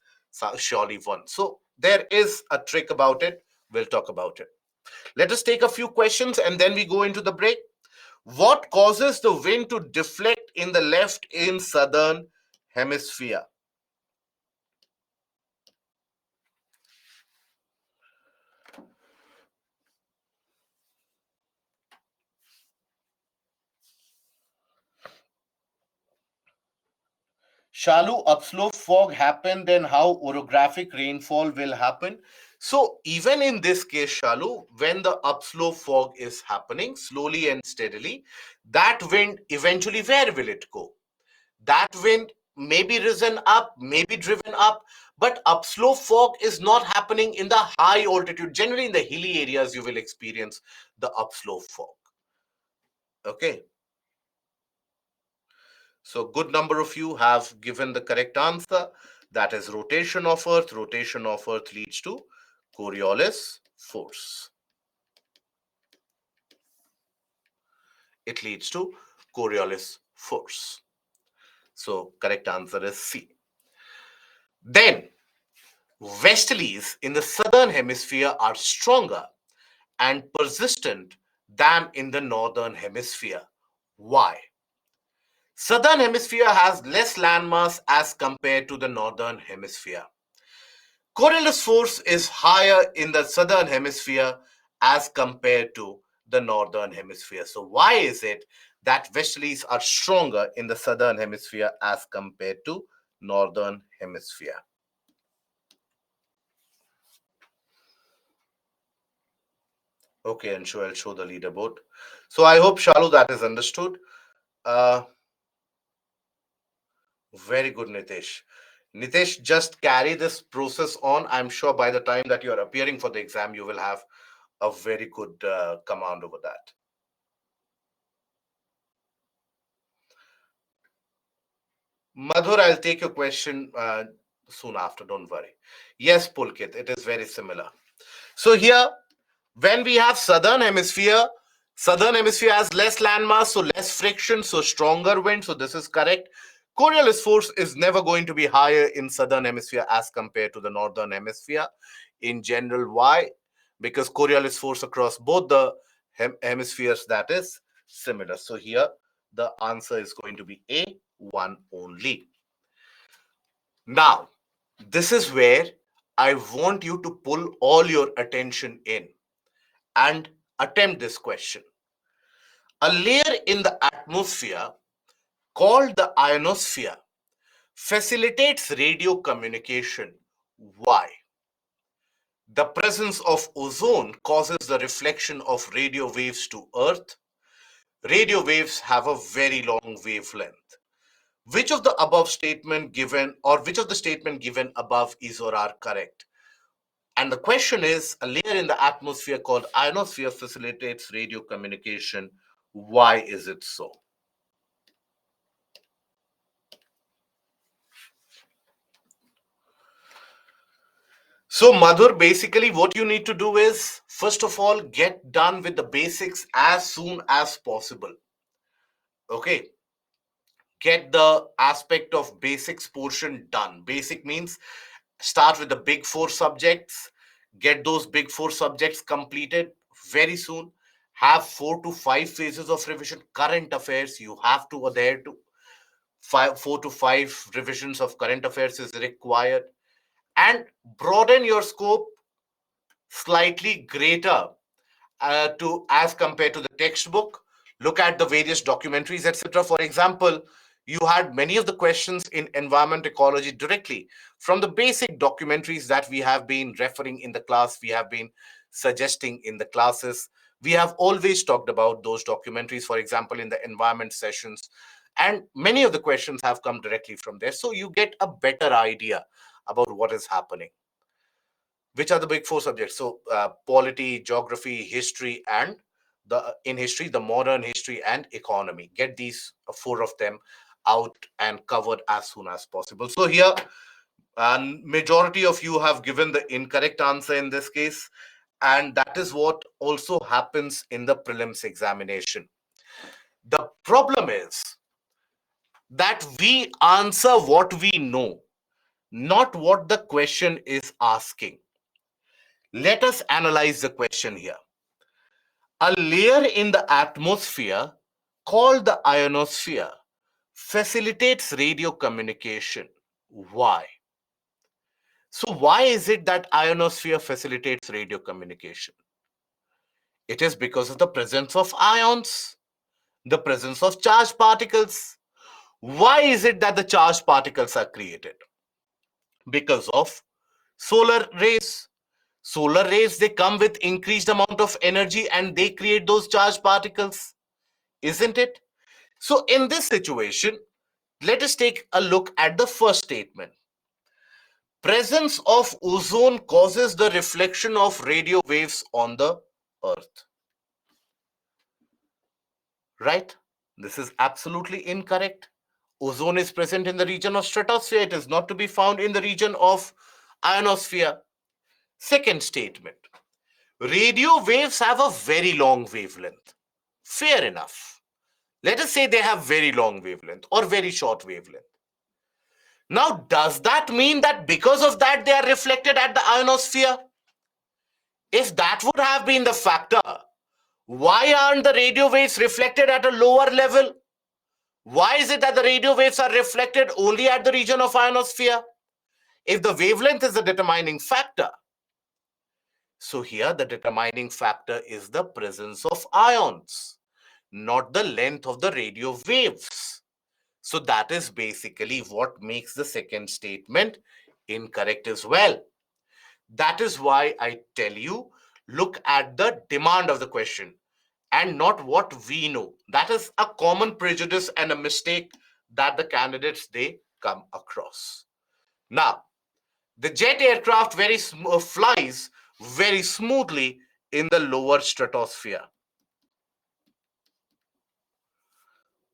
surely won. So there is a trick about it. We'll talk about it. Let us take a few questions and then we go into the break. What causes the wind to deflect in the left in southern hemisphere? Shalu, upslope fog happen, then how orographic rainfall will happen? So even in this case, Shalu, when the upslope fog is happening slowly and steadily, that wind eventually, where will it go? That wind may be risen up, may be driven up, but upslope fog is not happening in the high altitude. Generally, in the hilly areas, you will experience the upslope fog. Okay. So, good number of you have given the correct answer. That is rotation of Earth. Rotation of Earth leads to Coriolis force. It leads to Coriolis force. So, correct answer is C. Then, westerlies in the southern hemisphere are stronger and persistent than in the northern hemisphere. Why? Southern hemisphere has less landmass as compared to the northern hemisphere. Coriolis force is higher in the southern hemisphere as compared to the northern hemisphere. So why is it that westerlies are stronger in the southern hemisphere as compared to northern hemisphere? Okay, and I'll show the leaderboard. So I hope, Shalu, that is understood. Uh, Very good, Nitesh. Nitesh, just carry this process on. I'm sure by the time that you're appearing for the exam, you will have a very good command over that. Madhur, I'll take your question soon after. Don't worry. Yes, Pulkit, it is very similar. So here, when we have southern hemisphere has less landmass, so less friction, so stronger wind. So this is correct. Coriolis force is never going to be higher in southern hemisphere as compared to the northern hemisphere. In general, why? Because Coriolis force across both the hemispheres, that is similar. So here the answer is going to be A, one only. Now, this is where I want you to pull all your attention in and attempt this question. A layer in the atmosphere called the ionosphere facilitates radio communication. Why? The presence of ozone causes the reflection of radio waves to Earth. Radio waves have a very long wavelength. Which of the above statement given or which of the statement given above is or are correct? And the question is, a layer in the atmosphere called ionosphere facilitates radio communication. Why is it so? So, Madhur, basically what you need to do is, first of all, get done with the basics as soon as possible. Okay, get the aspect of basics portion done. Basic means start with the big four subjects, get those big four subjects completed very soon. Have 4 to 5 phases of revision. Current affairs, you have to adhere to. 4 to 5 revisions of current affairs is required. And broaden your scope slightly greater to as compared to the textbook. Look at the various documentaries, etc. For example, you had many of the questions in environment ecology directly from the basic documentaries that we have been referring in the class, we have been suggesting in the classes. We have always talked about those documentaries, for example, in the environment sessions, and many of the questions have come directly from there. So you get a better idea about what is happening. Which are the big four subjects? So polity, geography, history, and the in history, the modern history and economy. Get these four of them out and covered as soon as possible. So here, majority of you have given the incorrect answer in this case, and that is what also happens in the prelims examination. The problem is that we answer what we know, not what the question is asking. Let us analyze the question here. A layer in the atmosphere called the ionosphere facilitates radio communication. Why? So, why is it that ionosphere facilitates radio communication? It is because of the presence of ions, the presence of charged particles. Why is it that the charged particles are created? Because of solar rays. Solar rays, they come with increased amount of energy and they create those charged particles, isn't it? So in this situation, let us take a look at the first statement. Presence of ozone causes the reflection of radio waves on the earth. Right? This is absolutely incorrect. Ozone is present in the region of stratosphere. It is not to be found in the region of ionosphere. Second statement. Radio waves have a very long wavelength. Fair enough. Let us say they have very long wavelength or very short wavelength. Now, does that mean that because of that they are reflected at the ionosphere? If that would have been the factor, why aren't the radio waves reflected at a lower level? Why is it that the radio waves are reflected only at the region of ionosphere? If the wavelength is the determining factor, so here the determining factor is the presence of ions, not the length of the radio waves. So that is basically what makes the second statement incorrect as well. That is why I tell you, look at the demand of the question and not what we know. That is a common prejudice and a mistake that the candidates they come across. Now, the jet aircraft flies very smoothly in the lower stratosphere.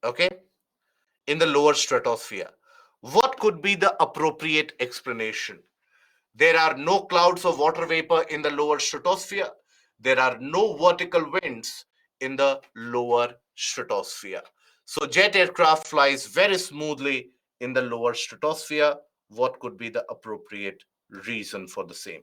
Okay, in the lower stratosphere. What could be the appropriate explanation? There are no clouds of water vapor in the lower stratosphere. There are no vertical winds in the lower stratosphere. So jet aircraft flies very smoothly in the lower stratosphere. What could be the appropriate reason for the same?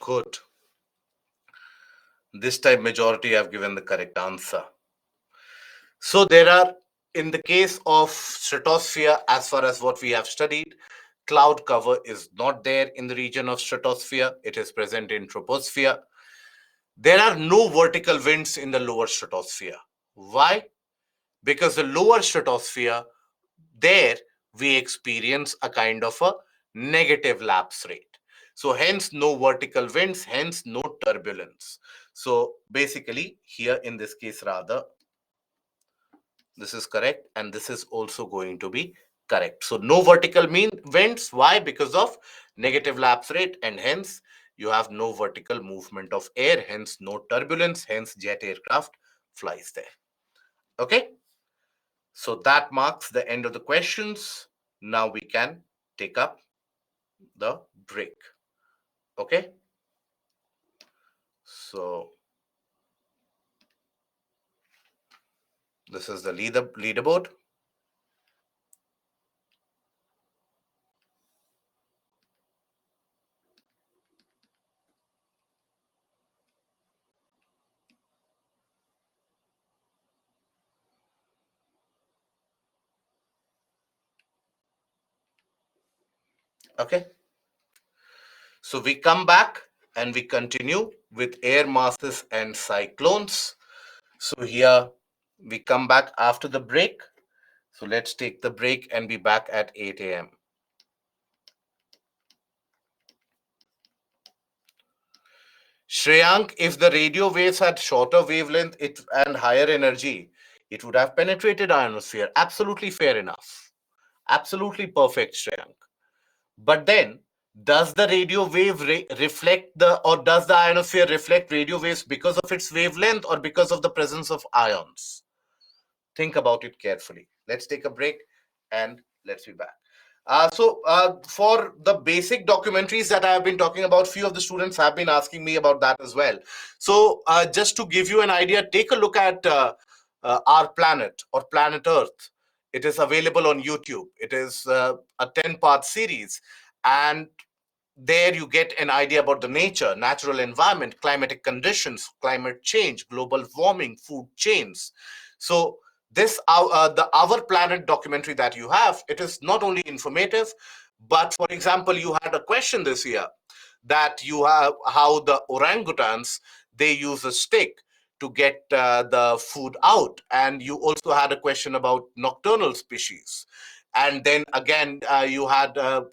Good. This time majority have given the correct answer. So there are, in the case of stratosphere, as far as what we have studied, cloud cover is not there in the region of stratosphere. It is present in troposphere. There are no vertical winds in the lower stratosphere. Why? Because the lower stratosphere, there we experience a kind of a negative lapse rate. So hence no vertical winds, hence no turbulence. So basically here in this case rather, this is correct and this is also going to be correct. So no vertical mean winds. Why? Because of negative lapse rate, and hence you have no vertical movement of air, hence no turbulence, hence jet aircraft flies there. Okay, so that marks the end of the questions. Now we can take up the break. Okay, so this is the leaderboard. Okay, so we come back and we continue with air masses and cyclones. So here we come back after the break. So let's take the break and be back at 8 a.m. Shreyank, if the radio waves had shorter wavelength and higher energy, it would have penetrated ionosphere. Absolutely fair enough. Absolutely perfect, Shreyank. But then, does the radio wave reflect or does the ionosphere reflect radio waves because of its wavelength or because of the presence of ions? Think about it carefully. Let's take a break and let's be back. For the basic documentaries that I have been talking about, few of the students have been asking me about that as well. So just to give you an idea, take a look at Our Planet or Planet Earth. It is available on YouTube. It is a 10-part series. And there you get an idea about the nature, natural environment, climatic conditions, climate change, global warming, food chains. So the Our Planet documentary that you have, it is not only informative, but for example, you had a question this year that you have how the orangutans, they use a stick to get the food out, and you also had a question about nocturnal species. And then again, you had a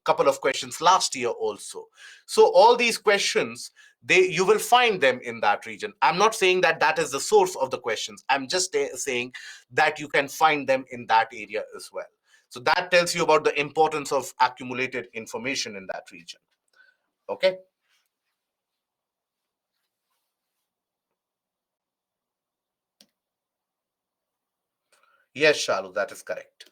couple of questions last year also. So all these questions, you will find them in that region. I'm not saying that that is the source of the questions. I'm just saying that you can find them in that area as well. So that tells you about the importance of accumulated information in that region. Okay. Yes, Shalu, that is correct.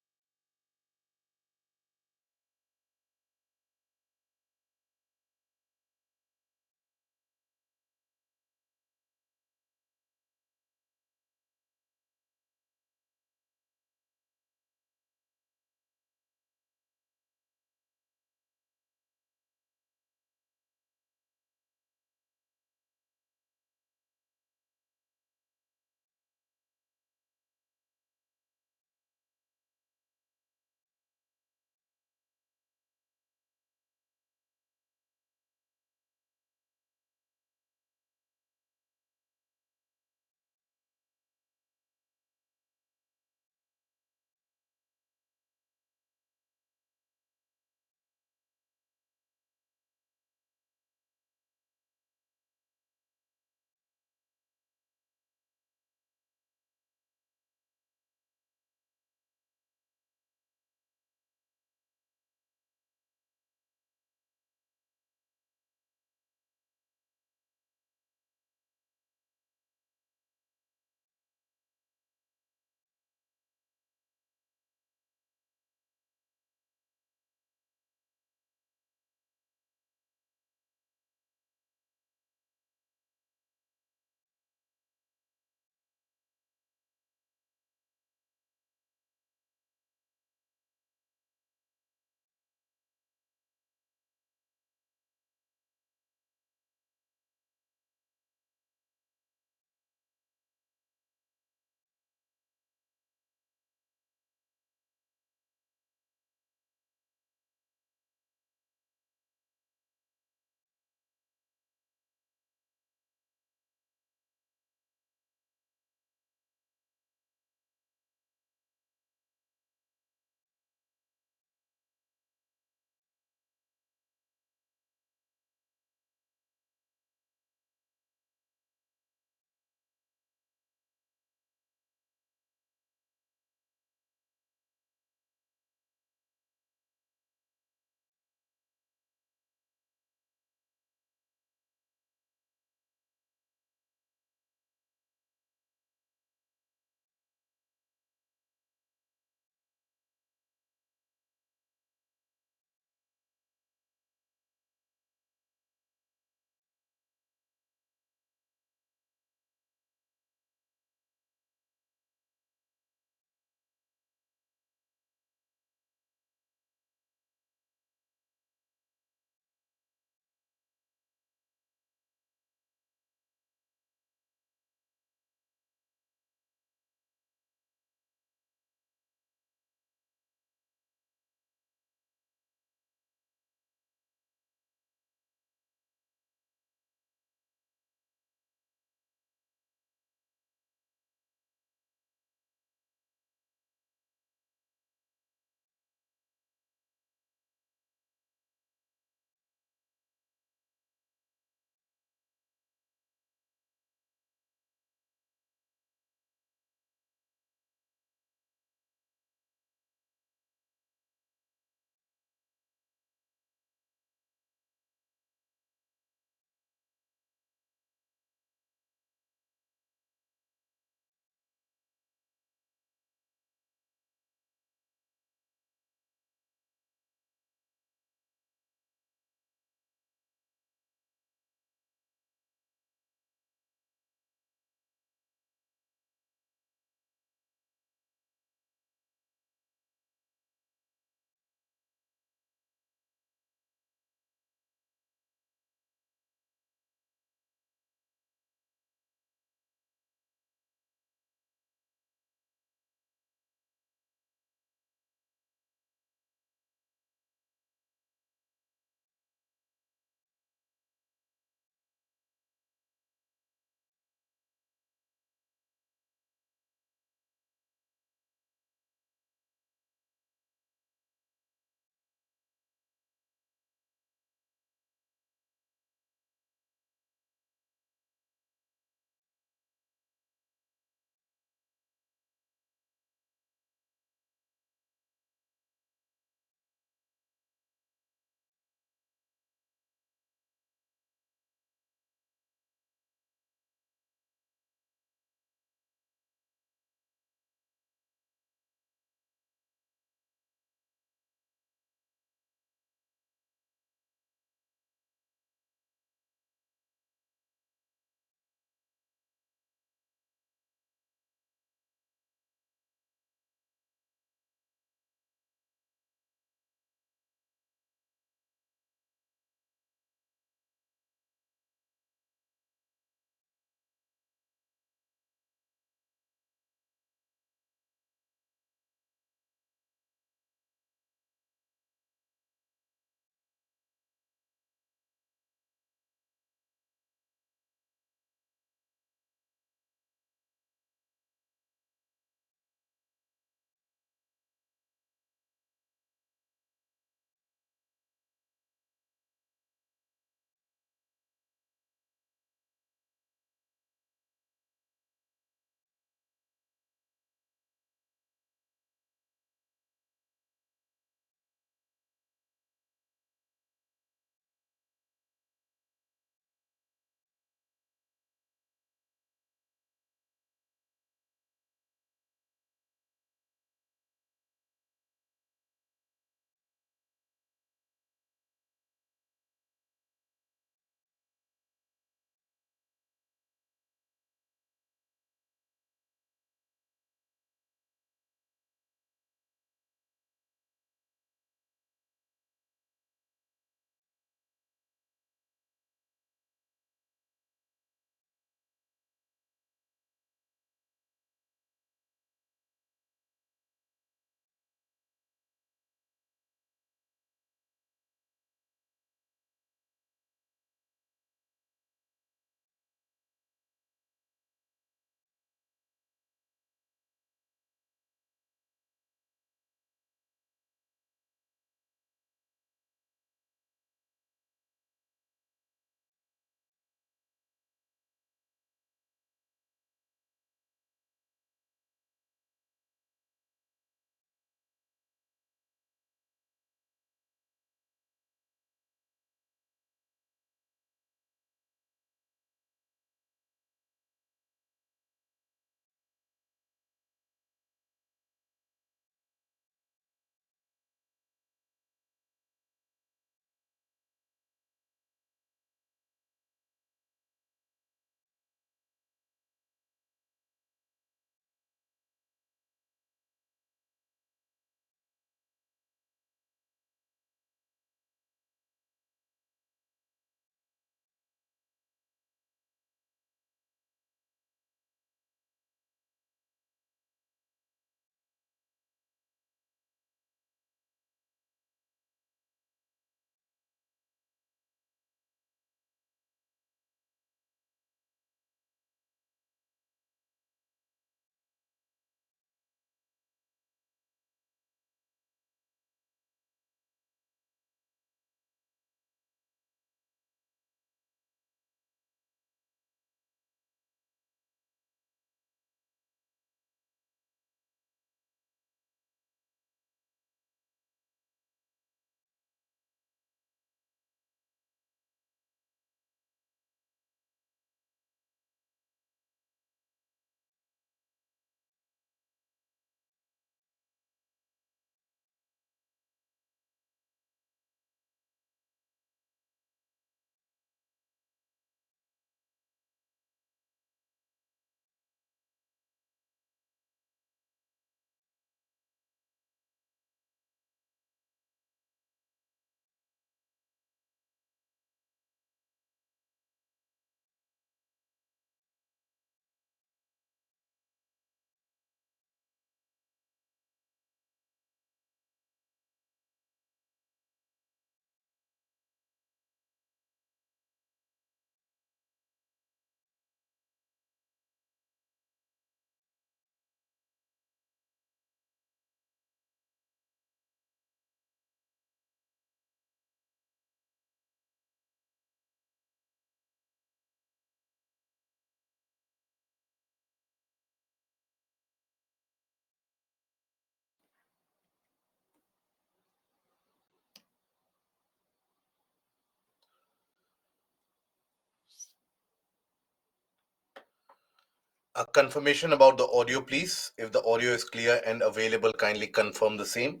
A confirmation about the audio, please. If the audio is clear and available, kindly confirm the same.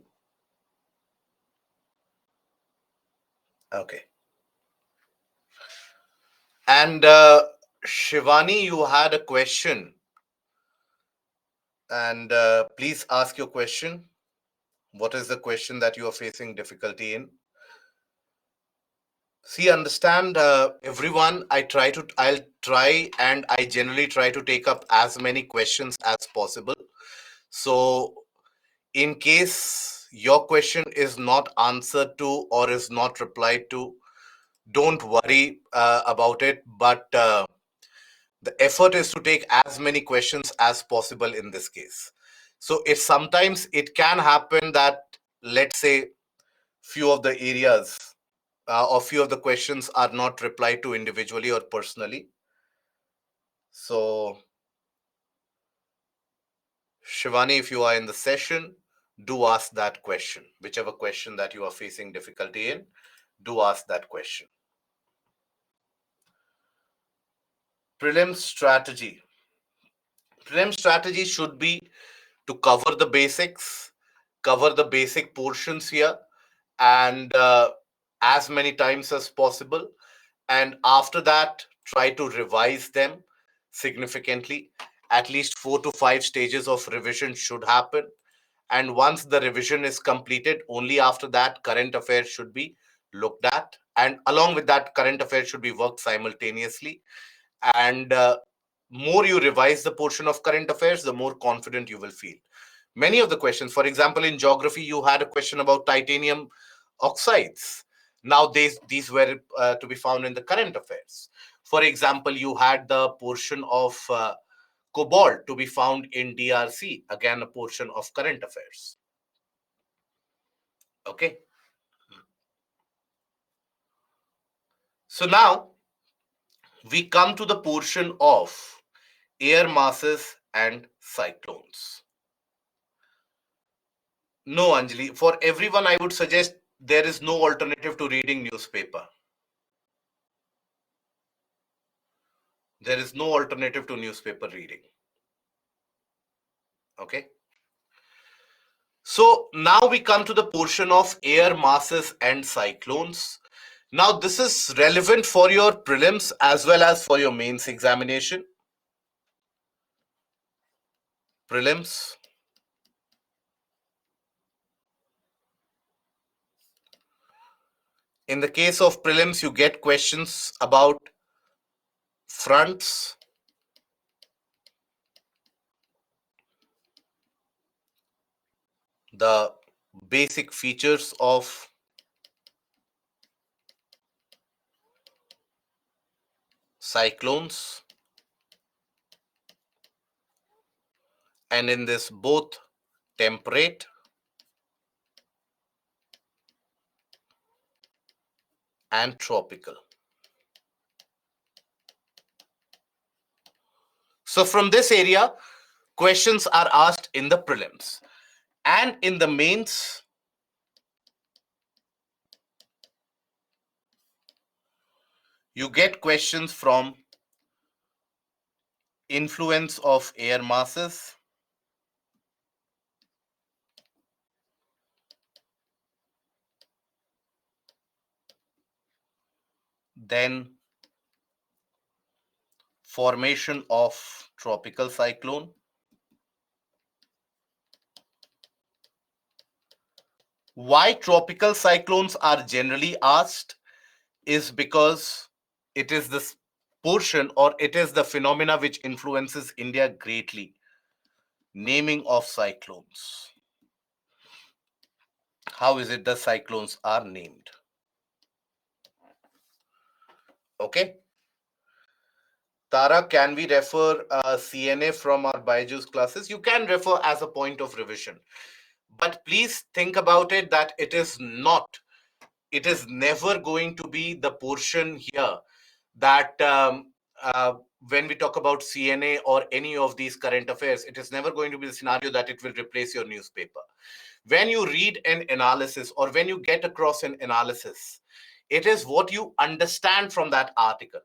Okay. And Shivani, you had a question, and please ask your question. What is the question that you are facing difficulty in? See, understand, everyone. I'll try, and I generally try to take up as many questions as possible. So, in case your question is not answered to or is not replied to, don't worry about it. But the effort is to take as many questions as possible in this case. So, if sometimes it can happen that, let's say, few of the areas or few of the questions are not replied to individually or personally. So, Shivani, if you are in the session, do ask that question. Whichever question that you are facing difficulty in, do ask that question. Prelim strategy. Prelim strategy should be to cover the basics, cover the basic portions here, and as many times as possible. And after that, try to revise them significantly. At least 4 to 5 stages of revision should happen. And once the revision is completed, only after that, current affairs should be looked at. And along with that, current affairs should be worked simultaneously. And more you revise the portion of current affairs, the more confident you will feel. Many of the questions, for example, in geography, you had a question about titanium oxides. Now, these were to be found in the current affairs. For example, you had the portion of cobalt to be found in DRC, again, a portion of current affairs. Okay. So now we come to the portion of air masses and cyclones. No, Anjali, for everyone, I would suggest there is no alternative to reading newspaper. There is no alternative to newspaper reading. Okay. So now we come to the portion of air masses and cyclones. Now this is relevant for your prelims as well as for your mains examination. Prelims. In the case of prelims, you get questions about fronts, the basic features of cyclones, and in this both temperate and tropical. So from this area, questions are asked in the prelims. And in the mains, you get questions from influence of air masses, then formation of tropical cyclone, why tropical cyclones are generally asked is because it is this portion or it is the phenomena which influences India greatly. Naming of cyclones. How is it the cyclones are named? Okay. Tara, can we refer CNA from our Byju's classes? You can refer as a point of revision. But please think about it that it is never going to be the portion here that when we talk about CNA or any of these current affairs, it is never going to be the scenario that it will replace your newspaper. When you read an analysis or when you get across an analysis, it is what you understand from that article.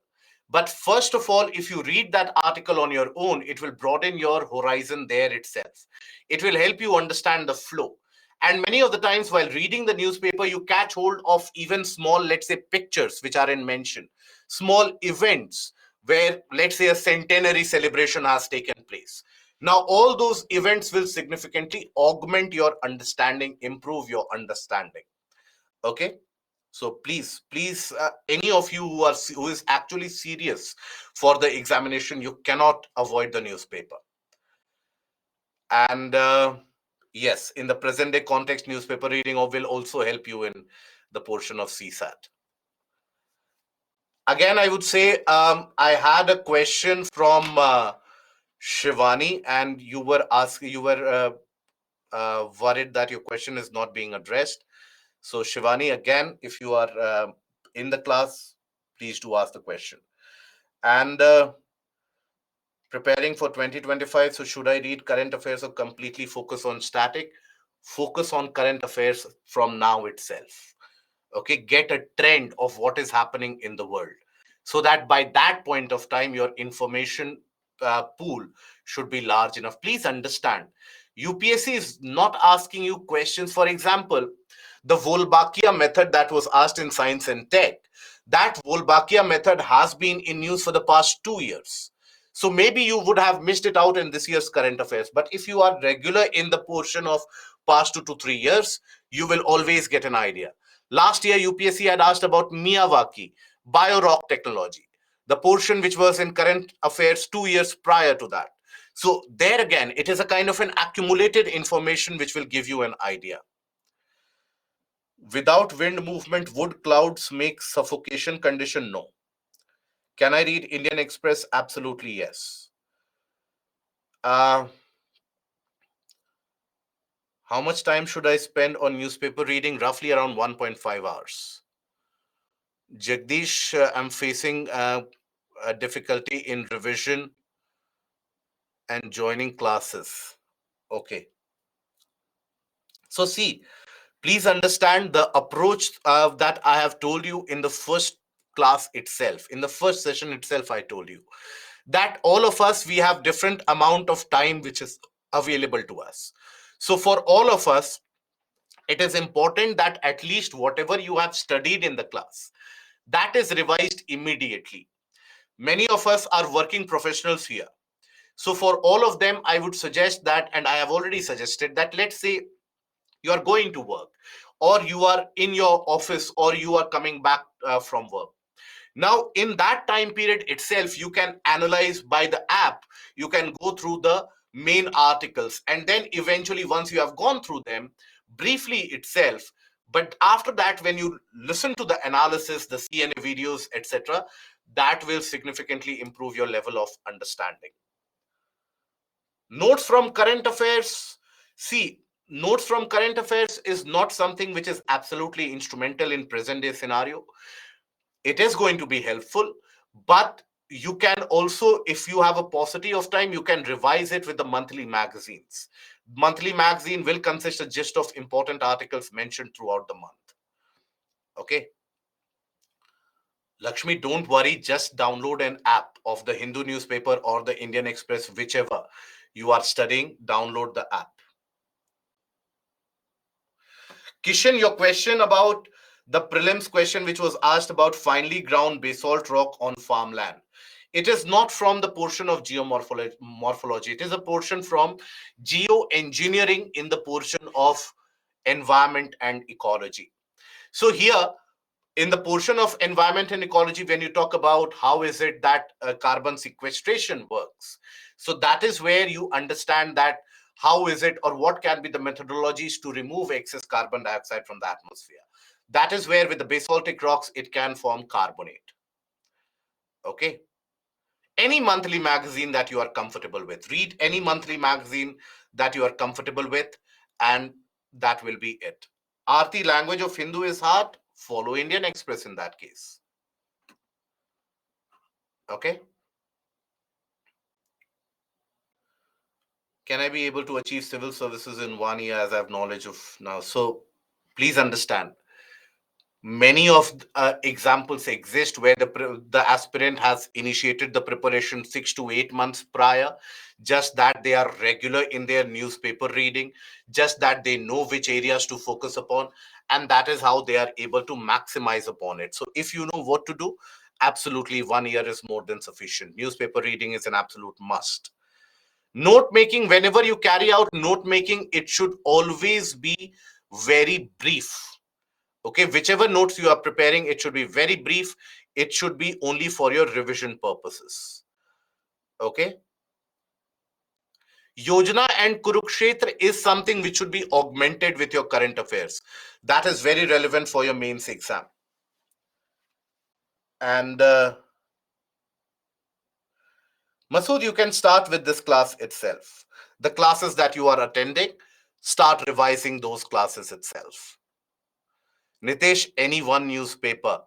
But first of all, if you read that article on your own, it will broaden your horizon there itself. It will help you understand the flow. And many of the times while reading the newspaper, you catch hold of even small, let's say, pictures which are in mention, small events where, let's say, a centenary celebration has taken place. Now, all those events will significantly augment your understanding, improve your understanding. Okay, so please, any of you who is actually serious for the examination, you cannot avoid the newspaper. And yes, in the present day context, newspaper reading will also help you in the portion of CSAT. Again, I would say, I had a question from Shivani, and you were worried that your question is not being addressed. So, Shivani, again, if you are in the class, please do ask the question. And preparing for 2025, so should I read current affairs or completely focus on static? Focus on current affairs from now itself. Okay, get a trend of what is happening in the world, so that by that point of time your information pool should be large enough. Please understand, UPSC is not asking you questions. For example, the Volbakia method that was asked in science and tech, that Volbakia method has been in use for the past 2 years. So maybe you would have missed it out in this year's current affairs, but if you are regular in the portion of past 2 to 3 years, you will always get an idea. Last year, UPSC had asked about Miyawaki, biorock technology, the portion which was in current affairs 2 years prior to that. So, there again, it is a kind of an accumulated information which will give you an idea. Without wind movement, would clouds make suffocation condition? No. Can I read Indian Express? Absolutely yes. Uh, how much time should I spend on newspaper reading? Roughly around 1.5 hours. Jagdish, I'm facing a difficulty in revision and joining classes. Okay. So, see, please understand the approach that I have told you in the first class itself. In the first session itself, I told you that all of us, we have different amount of time which is available to us. So, for all of us, it is important that at least whatever you have studied in the class, that is revised immediately. Many of us are working professionals here. So for all of them, I would suggest that, and I have already suggested that, let's say you are going to work, or you are in your office, or you are coming back from work. Now, in that time period itself, you can analyze by the app, you can go through the main articles, and then eventually, once you have gone through them briefly itself, but after that, when you listen to the analysis, the CNA videos, etc., that will significantly improve your level of understanding. Notes from current affairs. See, notes from current affairs is not something which is absolutely instrumental in present day scenario. It is going to be helpful, but you can also, if you have a paucity of time, you can revise it with the monthly magazines. Monthly magazine will consist a gist of important articles mentioned throughout the month. Okay. Lakshmi, don't worry, just download an app of the Hindu newspaper or the Indian Express, whichever you are studying, download the app. Kishan, your question about the prelims question, which was asked about finely ground basalt rock on farmland. It is not from the portion of geomorphology. It is a portion from geoengineering in the portion of environment and ecology. So here, in the portion of environment and ecology, when you talk about how is it that carbon sequestration works, so that is where you understand that how is it, or what can be the methodologies to remove excess carbon dioxide from the atmosphere. That is where with the basaltic rocks it can form carbonate. Okay. Any monthly magazine that you are comfortable with, read any monthly magazine that you are comfortable with, and that will be it. Aarti, language of Hindu is hard, follow Indian Express in that case. Okay. Can I be able to achieve civil services in 1 year as I have knowledge of now? So please understand, Many of examples exist where the aspirant has initiated the preparation 6 to 8 months prior, just that they are regular in their newspaper reading, just that they know which areas to focus upon, and that is how they are able to maximize upon it. So if you know what to do, absolutely 1 year is more than sufficient. Newspaper reading is an absolute must. Note making, whenever you carry out note making, it should always be very brief. Okay, whichever notes you are preparing, it should be very brief. It should be only for your revision purposes. Okay. Yojana and Kurukshetra is something which should be augmented with your current affairs. That is very relevant for your mains exam. And Masood, you can start with this class itself. The classes that you are attending, start revising those classes itself. Nitesh, any one newspaper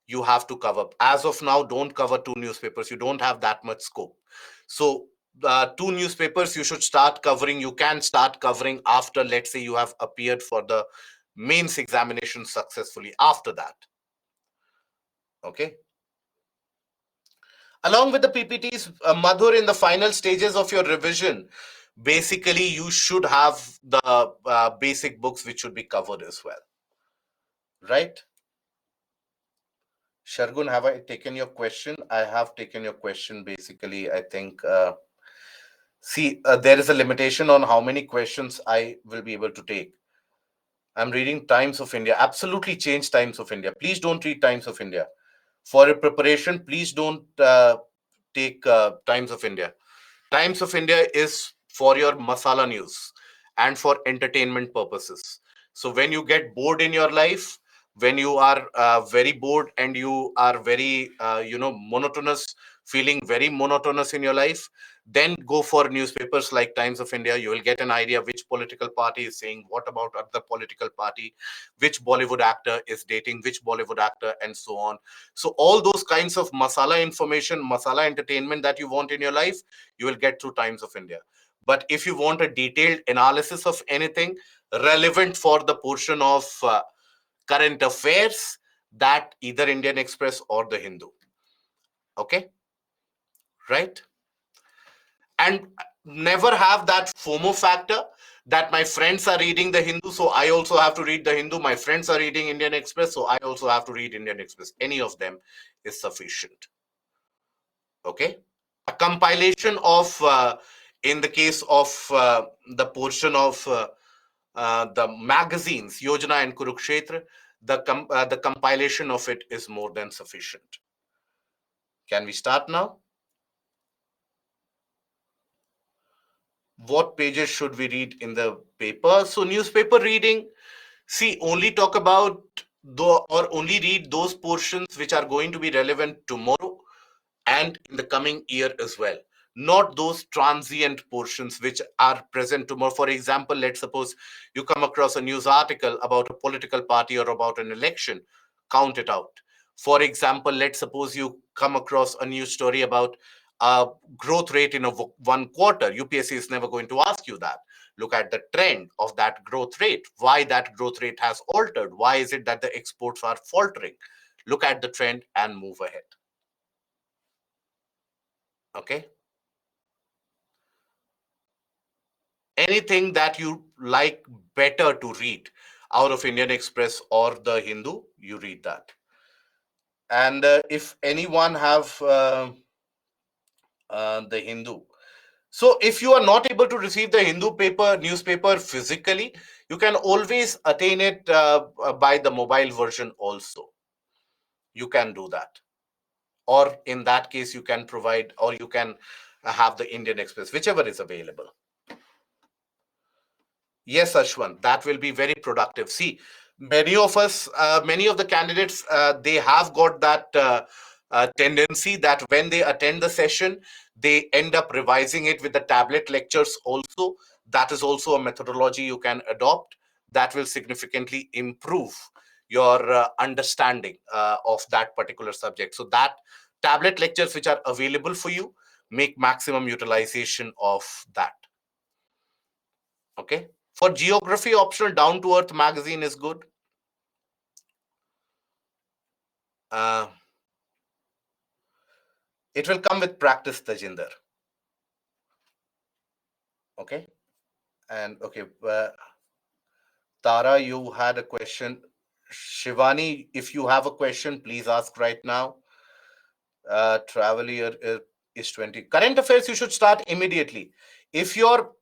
you have to cover. As of now, don't cover two newspapers. You don't have that much scope. So, two newspapers you should start covering. You can start covering after, let's say, you have appeared for the mains examination successfully. After that, okay. Along with the PPTs, Madhur, in the final stages of your revision, basically you should have the basic books which should be covered as well, right? Shargun, have I taken your question? I have taken your question. Basically, I think, see, there is a limitation on how many questions I will be able to take. I'm reading Times of India. Absolutely change Times of India. Please don't read Times of India. For a preparation, please don't take Times of India. Times of India is for your masala news and for entertainment purposes. So when you get bored in your life, when you are very bored and you are very, monotonous, feeling very monotonous in your life, then go for newspapers like Times of India. You will get an idea which political party is saying what about other political party, which Bollywood actor is dating which Bollywood actor, and so on. So all those kinds of masala information, masala entertainment that you want in your life, you will get through Times of India. But if you want a detailed analysis of anything relevant for the portion of current affairs, that either Indian Express or the Hindu. Okay, right? And never have that FOMO factor that my friends are reading the Hindu, so I also have to read the Hindu. My friends are reading Indian Express, so I also have to read Indian Express. Any of them is sufficient. Okay. A compilation of, in the case of the portion of the magazines, Yojana and Kurukshetra, the compilation of it is more than sufficient. Can we start now? What pages should we read in the paper? So, newspaper reading, see, only talk about or only read those portions which are going to be relevant tomorrow and in the coming year as well, not those transient portions which are present tomorrow. For example, let's suppose you come across a news article about a political party or about an election, count it out. For example, let's suppose you come across a news story about a growth rate in one quarter. UPSC is never going to ask you that. Look at the trend of that growth rate, why that growth rate has altered, why is it that the exports are faltering. Look at the trend and move ahead. Okay. Anything that you like better to read out of Indian Express or the Hindu, you read that. And if anyone have the Hindu, so if you are not able to receive the Hindu newspaper physically, you can always attain it by the mobile version also. You can do that. Or in that case, you can provide, or you can have the Indian Express, whichever is available. Yes, Ashwant, that will be very productive. See, many of us, many of the candidates, they have got that tendency that when they attend the session, they end up revising it with the tablet lectures also. That is also a methodology you can adopt that will significantly improve your understanding of that particular subject. So that tablet lectures which are available for you, make maximum utilization of that. Okay. For geography, optional Down to Earth magazine is good. It will come with practice, Tajinder. Okay. And okay, Tara, you had a question. Shivani, if you have a question, please ask right now. Travel year is 20. Current affairs, you should start immediately. If you are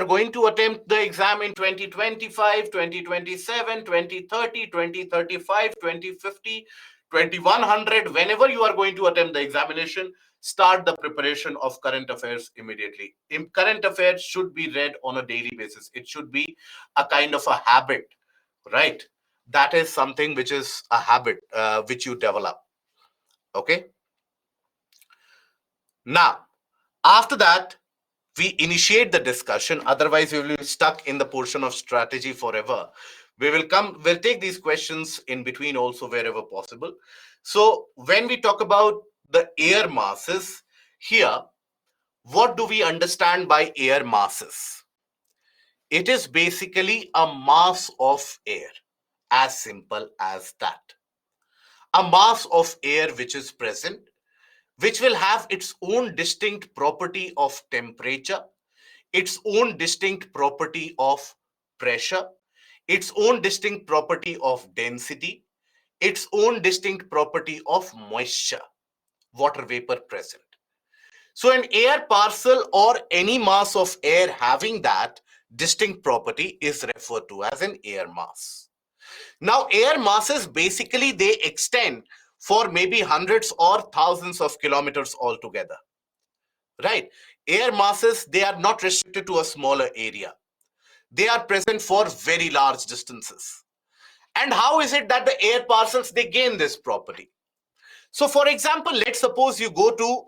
going to attempt the exam in 2025, 2027, 2030, 2035, 2050, 2100, whenever you are going to attempt the examination, start the preparation of current affairs immediately. Current affairs should be read on a daily basis. It should be a kind of a habit, right? That is something which is a habit which you develop. Okay. Now, after that, we initiate the discussion. Otherwise, we will be stuck in the portion of strategy forever. We'll take these questions in between also wherever possible. So, when we talk about the air masses, here, what do we understand by air masses? It is basically a mass of air, as simple as that. A mass of air which is present, which will have its own distinct property of temperature, its own distinct property of pressure, its own distinct property of density, its own distinct property of moisture, water vapor present. So, an air parcel or any mass of air having that distinct property is referred to as an air mass. Now, air masses basically they extend for maybe hundreds or thousands of kilometers altogether, right? Air masses, they are not restricted to a smaller area. They are present for very large distances. And how is it that the air parcels, they gain this property? So, for example, let's suppose you go to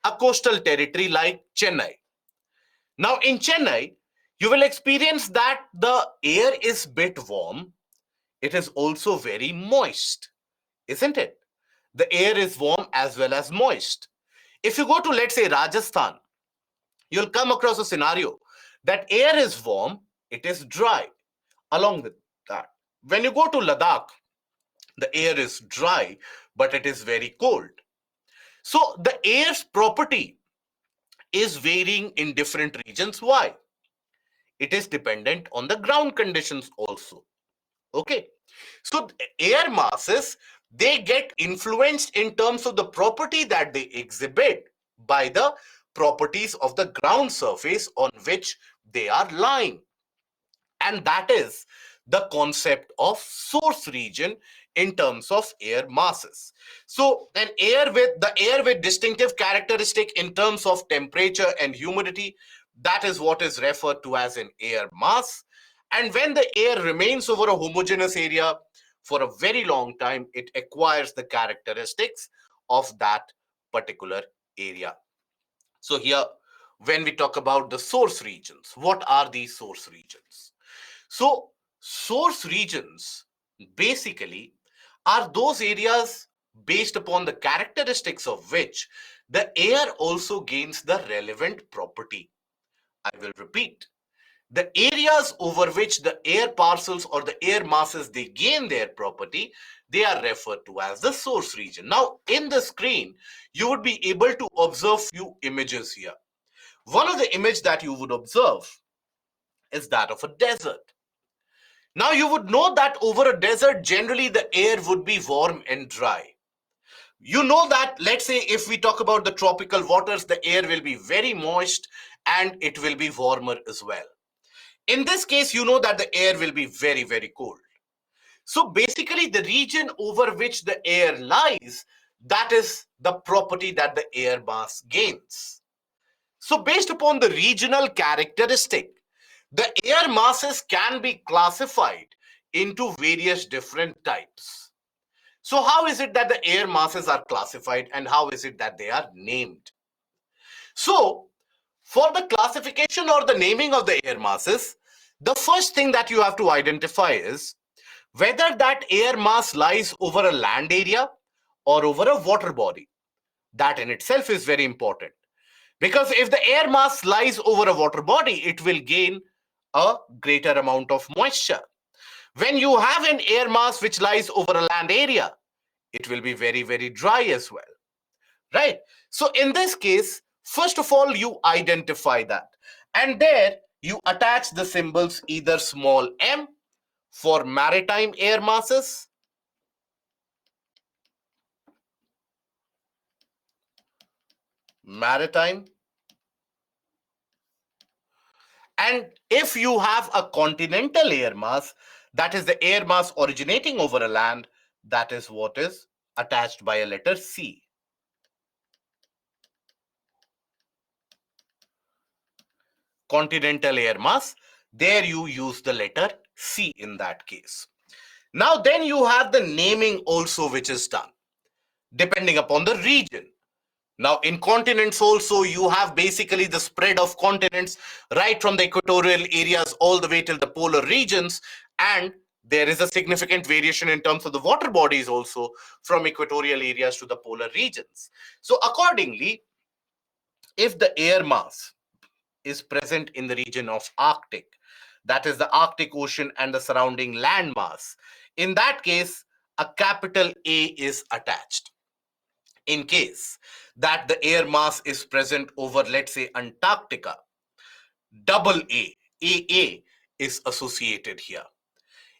a coastal territory like Chennai. Now, in Chennai, you will experience that the air is bit warm. It is also very moist, isn't it? The air is warm as well as moist. If you go to, let's say, Rajasthan, you'll come across a scenario that air is warm, it is dry. Along with that, when you go to Ladakh, the air is dry, but it is very cold. So the air's property is varying in different regions. Why? It is dependent on the ground conditions also. Okay. So air masses, they get influenced in terms of the property that they exhibit by the properties of the ground surface on which they are lying. And that is the concept of source region in terms of air masses. So the air with distinctive characteristic in terms of temperature and humidity, that is what is referred to as an air mass. And when the air remains over a homogeneous area for a very long time, it acquires the characteristics of that particular area. So here, when we talk about the source regions, what are these source regions? So, source regions basically are those areas based upon the characteristics of which the air also gains the relevant property. I will repeat. The areas over which the air parcels or the air masses they gain their property, they are referred to as the source region. Now, in the screen, you would be able to observe few images here. One of the image that you would observe is that of a desert. Now you would know that over a desert, generally the air would be warm and dry. You know that, let's say, if we talk about the tropical waters, the air will be very moist and it will be warmer as well. In this case, you know that the air will be very, very cold. So basically, the region over which the air lies, that is the property that the air mass gains. So based upon the regional characteristic, the air masses can be classified into various different types. So how is it that the air masses are classified and how is it that they are named? So for the classification or the naming of the air masses, the first thing that you have to identify is whether that air mass lies over a land area or over a water body. That in itself is very important. Because if the air mass lies over a water body, it will gain a greater amount of moisture. When you have an air mass which lies over a land area, it will be very, very dry as well, right? So in this case, first of all, you identify that. And there you attach the symbols either small m for maritime air masses, maritime. And if you have a continental air mass, that is the air mass originating over a land, that is what is attached by a letter C. Continental air mass, there you use the letter C in that case. Now then you have the naming also, which is done depending upon the region. Now, in continents also, you have basically the spread of continents right from the equatorial areas all the way till the polar regions. And there is a significant variation in terms of the water bodies also from equatorial areas to the polar regions. So accordingly, if the air mass is present in the region of Arctic, that is the Arctic Ocean and the surrounding land mass, in that case, a capital A is attached. In case that the air mass is present over, let's say, Antarctica, double AA is associated here.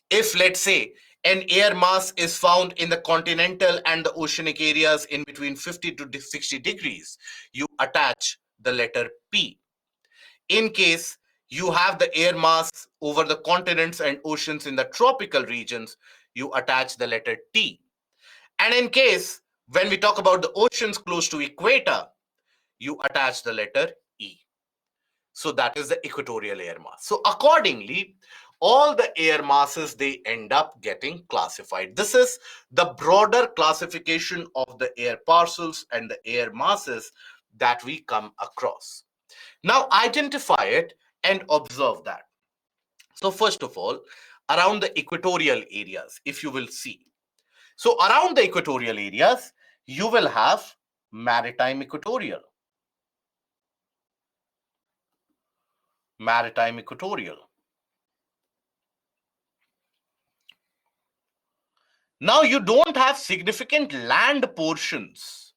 If, let's say, an air mass is found in the continental and the oceanic areas in between 50 to 60 degrees, you attach the letter P. In case you have the air mass over the continents and oceans in the tropical regions, you attach the letter T. And in case when we talk about the oceans close to equator, you attach the letter E. So that is the equatorial air mass. So accordingly, all the air masses, they end up getting classified. This is the broader classification of the air parcels and the air masses that we come across. Now identify it and observe that. So first of all, around the equatorial areas, if you will see. So around the equatorial areas, you will have maritime equatorial. Maritime equatorial. Now you don't have significant land portions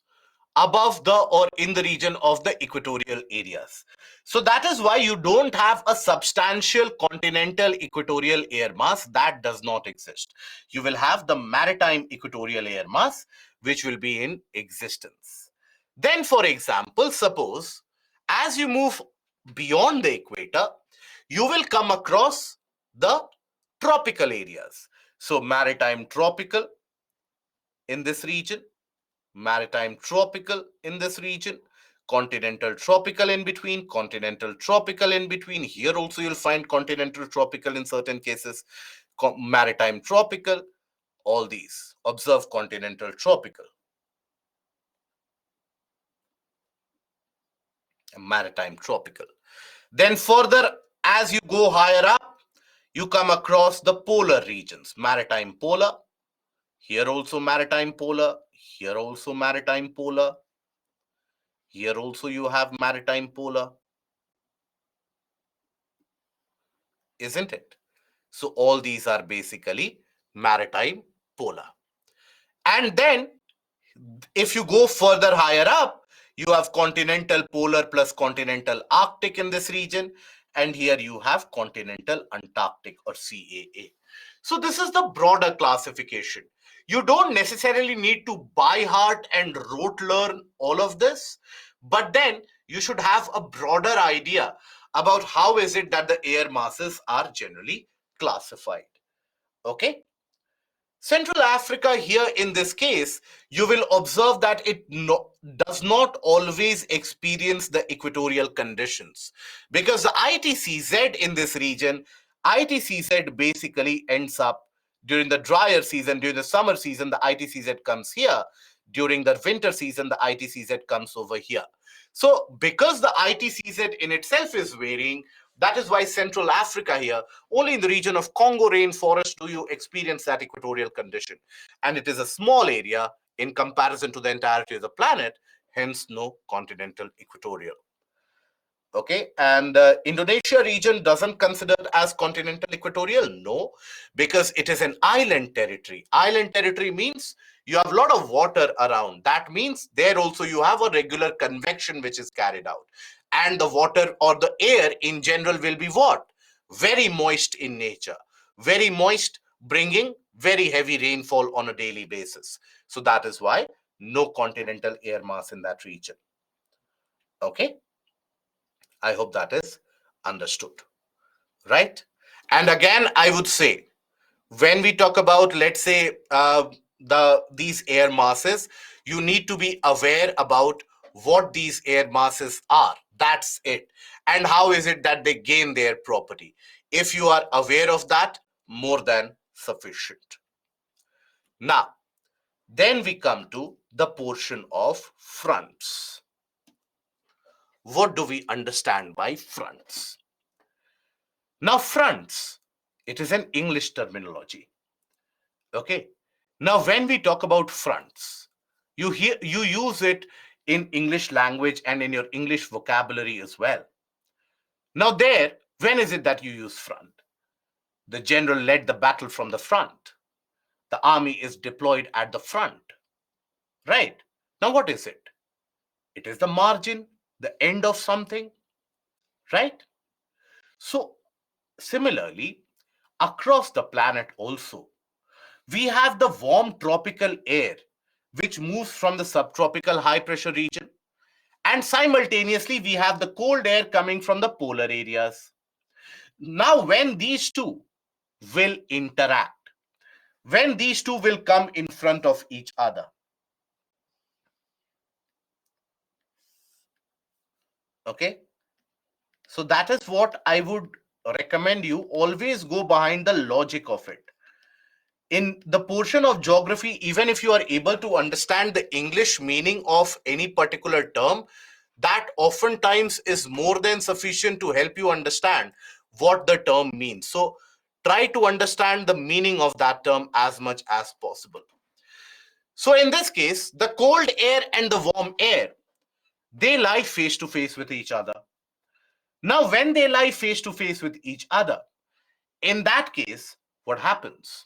above the or in the region of the equatorial areas. So that is why you don't have a substantial continental equatorial air mass. That does not exist. You will have the maritime equatorial air mass, which will be in existence. Then, for example, suppose as you move beyond the equator, you will come across the tropical areas. So maritime tropical in this region, maritime tropical in this region, continental tropical in between, continental tropical in between. Here also you'll find continental tropical in certain cases, maritime tropical, all these. Observe continental tropical, maritime tropical. Then further, as you go higher up, you come across the polar regions, maritime polar, here also maritime polar, here also maritime polar, here also you have maritime polar, isn't it? So all these are basically maritime polar. And then if you go further higher up, you have continental polar plus continental Arctic in this region. And here you have continental Antarctic or CAA. So this is the broader classification. You don't necessarily need to by heart and rote learn all of this, but then you should have a broader idea about how is it that the air masses are generally classified. Okay. Central Africa here in this case, you will observe that it does not always experience the equatorial conditions, because the ITCZ in this region, ITCZ basically ends up during the drier season, during the summer season, the ITCZ comes here. During the winter season, the ITCZ comes over here. So because the ITCZ in itself is varying, that is why Central Africa here, only in the region of Congo rainforest do you experience that equatorial condition. And it is a small area in comparison to the entirety of the planet, hence no continental equatorial. Okay, and Indonesia region doesn't consider as continental equatorial, no, because it is an island territory. Island territory means You have a lot of water around. That means there also you have a regular convection which is carried out. And the water or the air in general will be what? Very moist in nature. Very moist, bringing very heavy rainfall on a daily basis. So that is why no continental air mass in that region. Okay? I hope that is understood. Right? And again, I would say, when we talk about, let's say, these air masses, you need to be aware about what these air masses are. That's it. And how is it that they gain their property? If you are aware of that, more than sufficient. Now, then we come to the portion of fronts. What do we understand by fronts? Now, fronts, it is an English terminology. Okay. Now, when we talk about fronts, you use it in English language and in your English vocabulary as well. Now, there, when is it that you use front? The general led the battle from the front. The army is deployed at the front. Right. Now, what is it? It is the margin, the end of something. Right. So, similarly, across the planet also, we have the warm tropical air which moves from the subtropical high pressure region, and simultaneously we have the cold air coming from the polar areas. Now, when these two will interact, when these two will come in front of each other, okay, so that is what I would recommend you always go behind the logic of it. In the portion of geography, even if you are able to understand the English meaning of any particular term, that oftentimes is more than sufficient to help you understand what the term means. So try to understand the meaning of that term as much as possible. So in this case, the cold air and the warm air, they lie face to face with each other. Now, when they lie face to face with each other, in that case, what happens?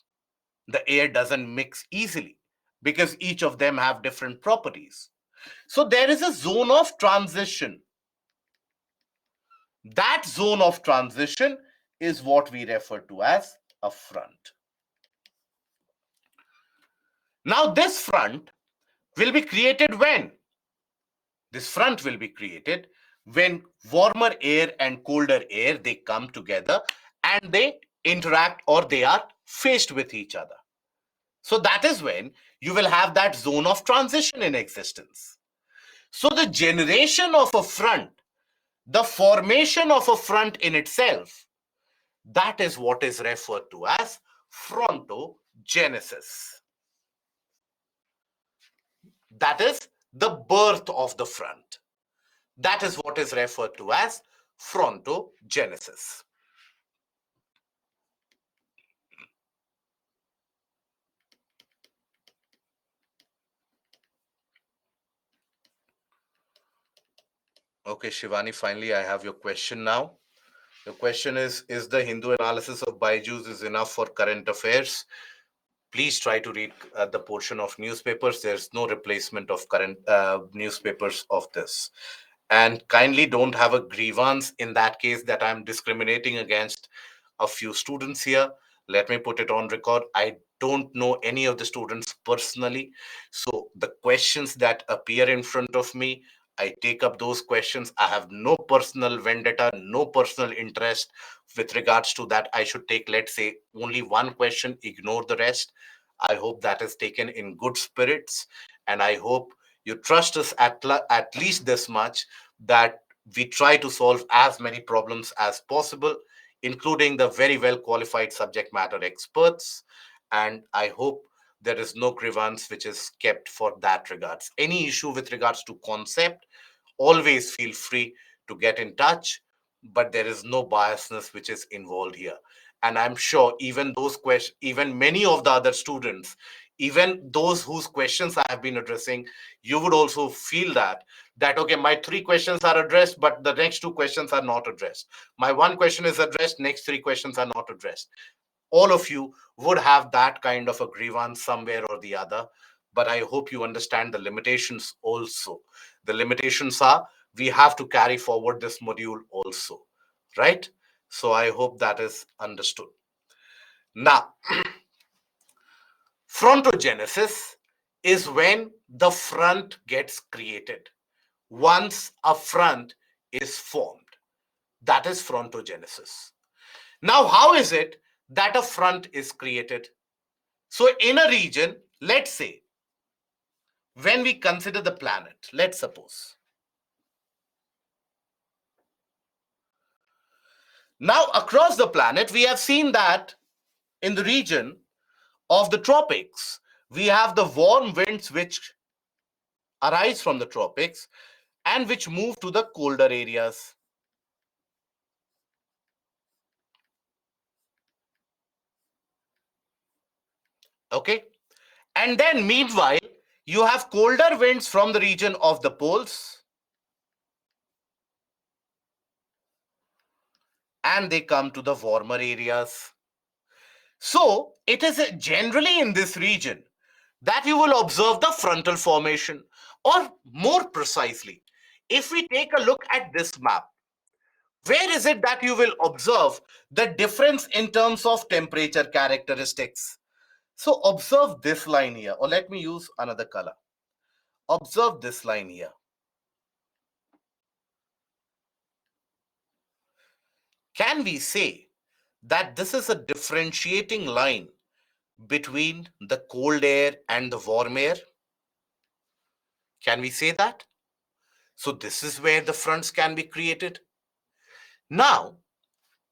The air doesn't mix easily because each of them have different properties. So there is a zone of transition. That zone of transition is what we refer to as a front. Now, this front will be created when? This front will be created when warmer air and colder air, they come together and they interact, or they are faced with each other. So that is when you will have that zone of transition in existence. So the generation of a front, the formation of a front in itself, that is what is referred to as frontogenesis. That is the birth of the front. That is what is referred to as frontogenesis. Okay, Shivani, finally I have your question now. The question is the Hindu analysis of Byju's is enough for current affairs? Please try to read the portion of newspapers. There's no replacement of current newspapers of this. And kindly don't have a grievance in that case that I'm discriminating against a few students here. Let me put it on record. I don't know any of the students personally. So the questions that appear in front of me, I take up those questions. I have no personal vendetta, no personal interest with regards to that. I should take, let's say, only one question, ignore the rest. I hope that is taken in good spirits. And I hope you trust us at least this much, that we try to solve as many problems as possible, including the very well qualified subject matter experts. And I hope there is no grievance which is kept for that regards. Any issue with regards to concept, always feel free to get in touch, but there is no biasness which is involved here. And I'm sure even those questions, even many of the other students, even those whose questions I have been addressing, you would also feel that okay, my three questions are addressed, but the next two questions are not addressed. My one question is addressed, next three questions are not addressed. All of you would have that kind of a grievance somewhere or the other. but I hope you understand the limitations also. The limitations are we have to carry forward this module also, right? So I hope that is understood. Now, frontogenesis is when the front gets created. Once a front is formed, that is frontogenesis. Now, how is it that a front is created? So, in a region, let's say, when we consider the planet, let's suppose. Now, across the planet, we have seen that in the region of the tropics, we have the warm winds which arise from the tropics and which move to the colder areas. Okay. And then, meanwhile, you have colder winds from the region of the poles and they come to the warmer areas. So, it is generally in this region that you will observe the frontal formation, or more precisely, if we take a look at this map, where is it that you will observe the difference in terms of temperature characteristics? So, observe this line here, or let me use another color. Observe this line here. Can we say that this is a differentiating line between the cold air and the warm air? Can we say that? So this is where the fronts can be created. Now,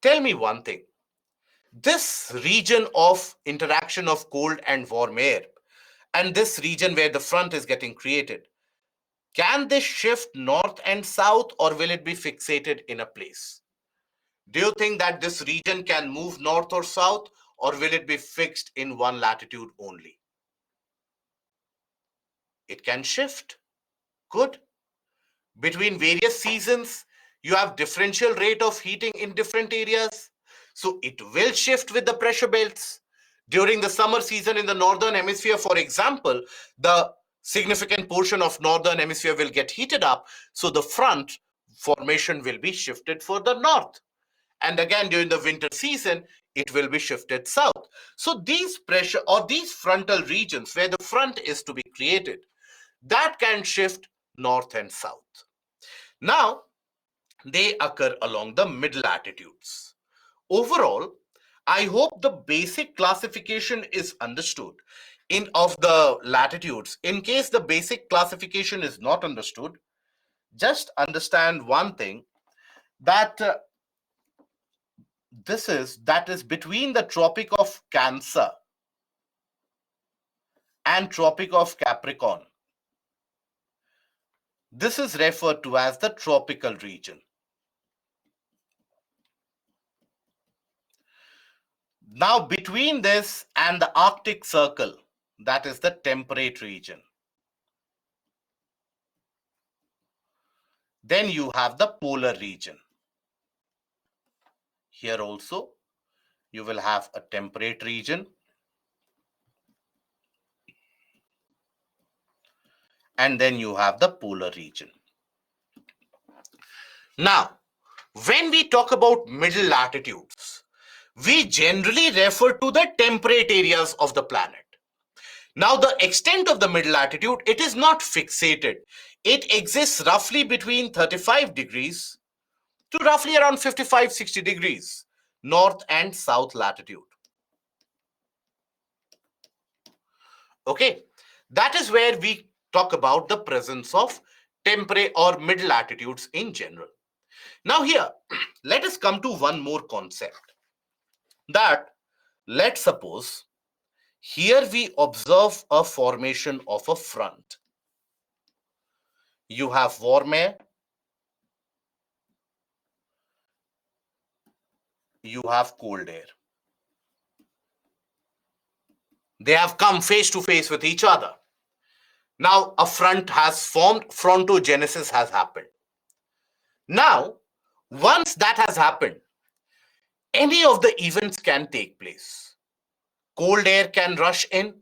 tell me one thing. This region of interaction of cold and warm air and this region where the front is getting created, can this shift north and south, or will it be fixated in a place? Do you think that this region can move north or south, or will it be fixed in one latitude only? It can shift. Good. Between various seasons, you have differential rate of heating in different areas. So it will shift with the pressure belts. During the summer season in the northern hemisphere, for example, the significant portion of northern hemisphere will get heated up. So the front formation will be shifted for the north. And again, during the winter season, it will be shifted south. So these pressure or these frontal regions where the front is to be created, that can shift north and south. Now, they occur along the mid latitudes. Overall, I hope the basic classification is understood in of the latitudes. In case the basic classification is not understood, just understand one thing, that that is between the Tropic of Cancer and Tropic of Capricorn. This is referred to as the tropical region. Now, between this and the Arctic Circle, that is the temperate region. Then you have the polar region. Here also, you will have a temperate region. And then you have the polar region. Now, when we talk about middle latitudes, we generally refer to the temperate areas of the planet. Now, the extent of the middle latitude, it is not fixated. It exists roughly between 35 degrees to roughly around 55-60 degrees, north and south latitude. Okay, that is where we talk about the presence of temperate or middle latitudes in general. Now here, let us come to one more concept, that let's suppose here we observe a formation of a front. You have warm air, you have cold air. They have come face to face with each other. Now a front has formed, frontogenesis has happened. Now, once that has happened, any of the events can take place. Cold air can rush in.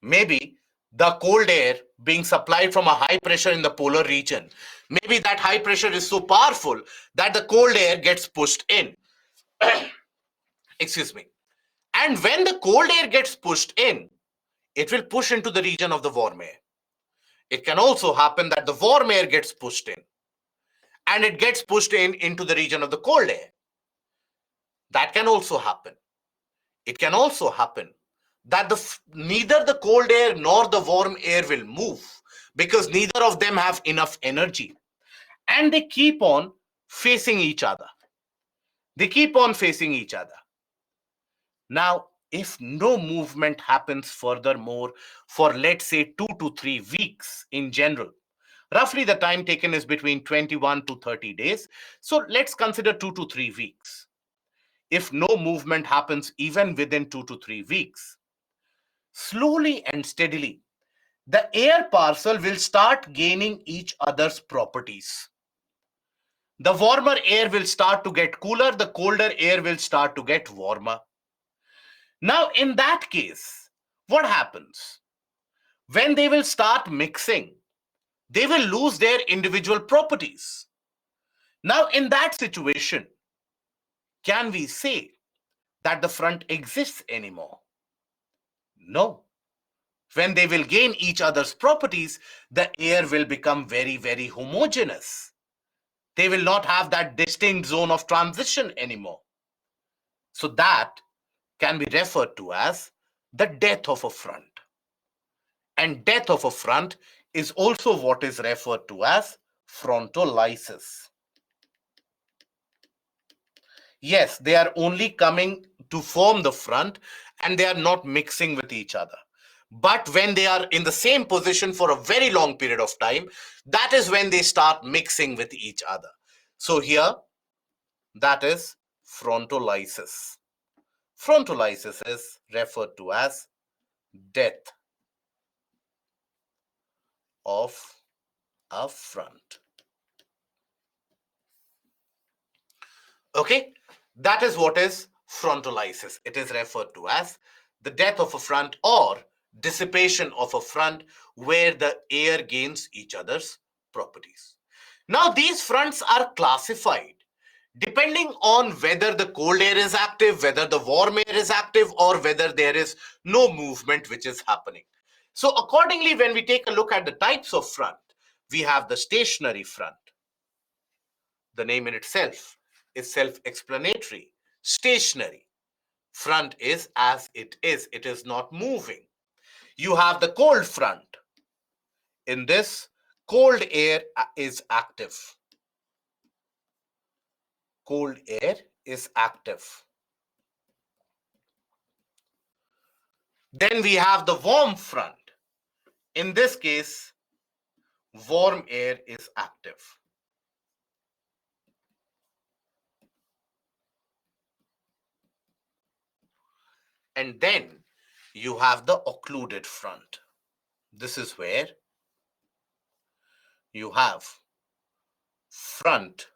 Maybe the cold air being supplied from a high pressure in the polar region. Maybe that high pressure is so powerful that the cold air gets pushed in. Excuse me. And when the cold air gets pushed in, it will push into the region of the warm air. It can also happen that the warm air gets pushed in and it gets pushed in into the region of the cold air. That can also happen. It can also happen that neither the cold air nor the warm air will move because neither of them have enough energy and they keep on facing each other. They keep on facing each other. Now, if no movement happens furthermore for, let's say, 2 to 3 weeks in general, roughly the time taken is between 21 to 30 days. So let's consider 2 to 3 weeks. If no movement happens even within 2 to 3 weeks, slowly and steadily, the air parcel will start gaining each other's properties. The warmer air will start to get cooler, the colder air will start to get warmer. Now, in that case, what happens? When they will start mixing, they will lose their individual properties. Now, in that situation, can we say that the front exists anymore? No. When they will gain each other's properties, the air will become very, very homogeneous. They will not have that distinct zone of transition anymore. So that can be referred to as the death of a front. And death of a front is also what is referred to as frontolysis. Yes, they are only coming to form the front and they are not mixing with each other. But when they are in the same position for a very long period of time, that is when they start mixing with each other. So here, that is frontolysis. Frontolysis is referred to as death of a front. Okay, that is what is frontolysis. It is referred to as the death of a front or dissipation of a front where the air gains each other's properties. Now, these fronts are classified depending on whether the cold air is active, whether the warm air is active, or whether there is no movement which is happening. So accordingly, when we take a look at the types of front, we have the stationary front. The name in itself is self-explanatory. Stationary. Front is as it is not moving. You have the cold front. In this, cold air is active. Cold air is active. Then we have the warm front. In this case, warm air is active. And then you have the occluded front. This is where you have front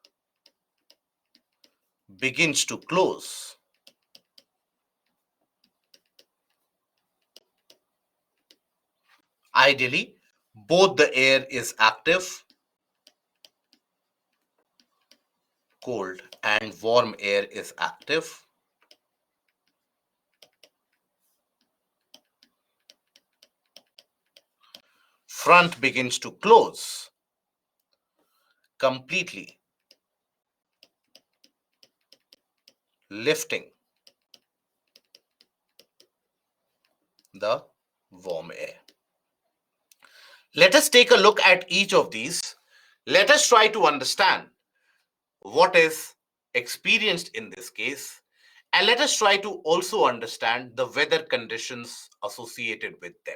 begins to close. Ideally, both the air is active, cold and warm air is active. Front begins to close completely, lifting the warm air. Let us take a look at each of these. Let us try to understand what is experienced in this case, and let us try to also understand the weather conditions associated with them.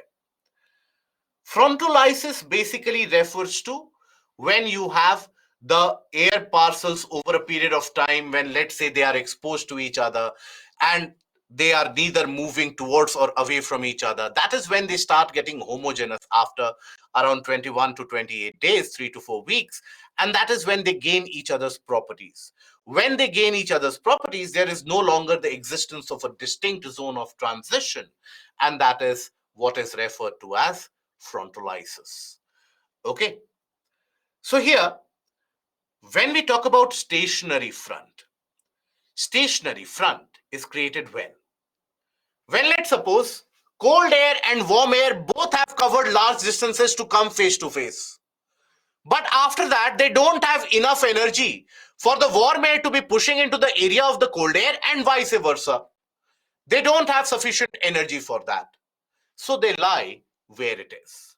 Frontolysis basically refers to when you have the air parcels over a period of time when, let's say, they are exposed to each other and they are neither moving towards or away from each other. That is when they start getting homogeneous after around 21 to 28 days, 3 to 4 weeks. And that is when they gain each other's properties. When they gain each other's properties, there is no longer the existence of a distinct zone of transition. And that is what is referred to as frontolysis. Okay. So here, when we talk about stationary front is created when? When let's suppose cold air and warm air both have covered large distances to come face to face. But after that, they don't have enough energy for the warm air to be pushing into the area of the cold air and vice versa. They don't have sufficient energy for that. So they lie where it is,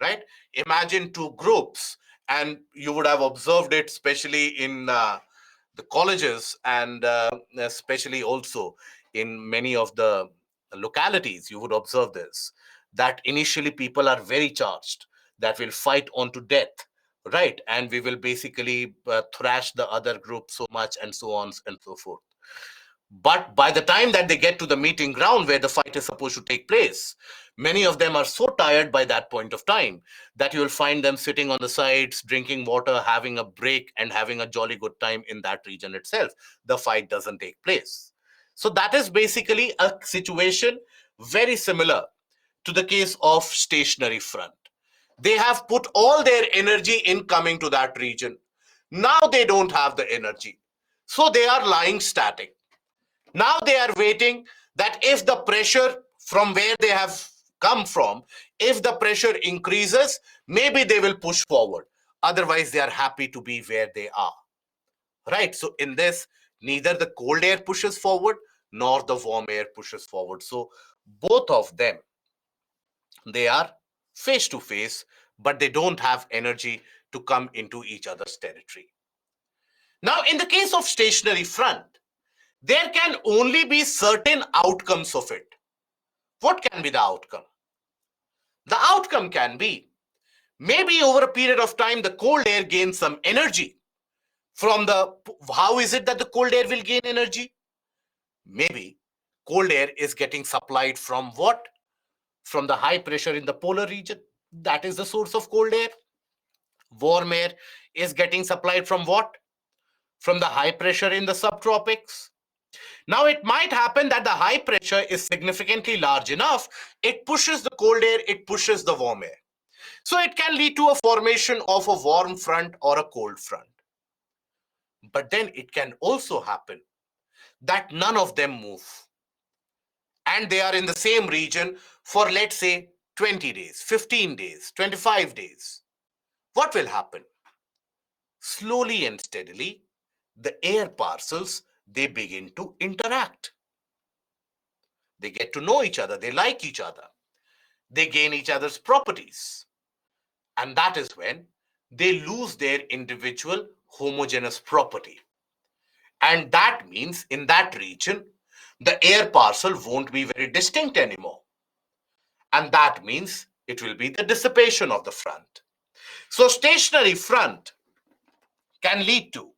right? Imagine two groups, and you would have observed it, especially in the colleges and especially also in many of the localities. You would observe this, that initially people are very charged, that will fight on to death, right? And we will basically thrash the other group so much and so on and so forth. But by the time that they get to the meeting ground where the fight is supposed to take place, many of them are so tired by that point of time that you will find them sitting on the sides, drinking water, having a break, and having a jolly good time in that region itself. The fight doesn't take place. So that is basically a situation very similar to the case of stationary front. They have put all their energy in coming to that region. Now they don't have the energy. So they are lying static. Now they are waiting that if the pressure from where they have come from, if the pressure increases, maybe they will push forward. Otherwise, they are happy to be where they are. Right? So in this, neither the cold air pushes forward nor the warm air pushes forward. So both of them, they are face to face, but they don't have energy to come into each other's territory. Now, in the case of stationary front, there can only be certain outcomes of it. What can be the outcome? The outcome can be maybe over a period of time, the cold air gains some energy from the. How is it that the cold air will gain energy? Maybe cold air is getting supplied from what? From the high pressure in the polar region. That is the source of cold air. Warm air is getting supplied from what? From the high pressure in the subtropics. Now, it might happen that the high pressure is significantly large enough, it pushes the cold air, it pushes the warm air. So, it can lead to a formation of a warm front or a cold front. But then it can also happen that none of them move and they are in the same region for, let's say, 20 days, 15 days, 25 days. What will happen? Slowly and steadily, the air parcels, they begin to interact. They get to know each other, they like each other, they gain each other's properties. And that is when they lose their individual homogeneous property. And that means in that region, the air parcel won't be very distinct anymore. And that means it will be the dissipation of the front. So stationary front can lead to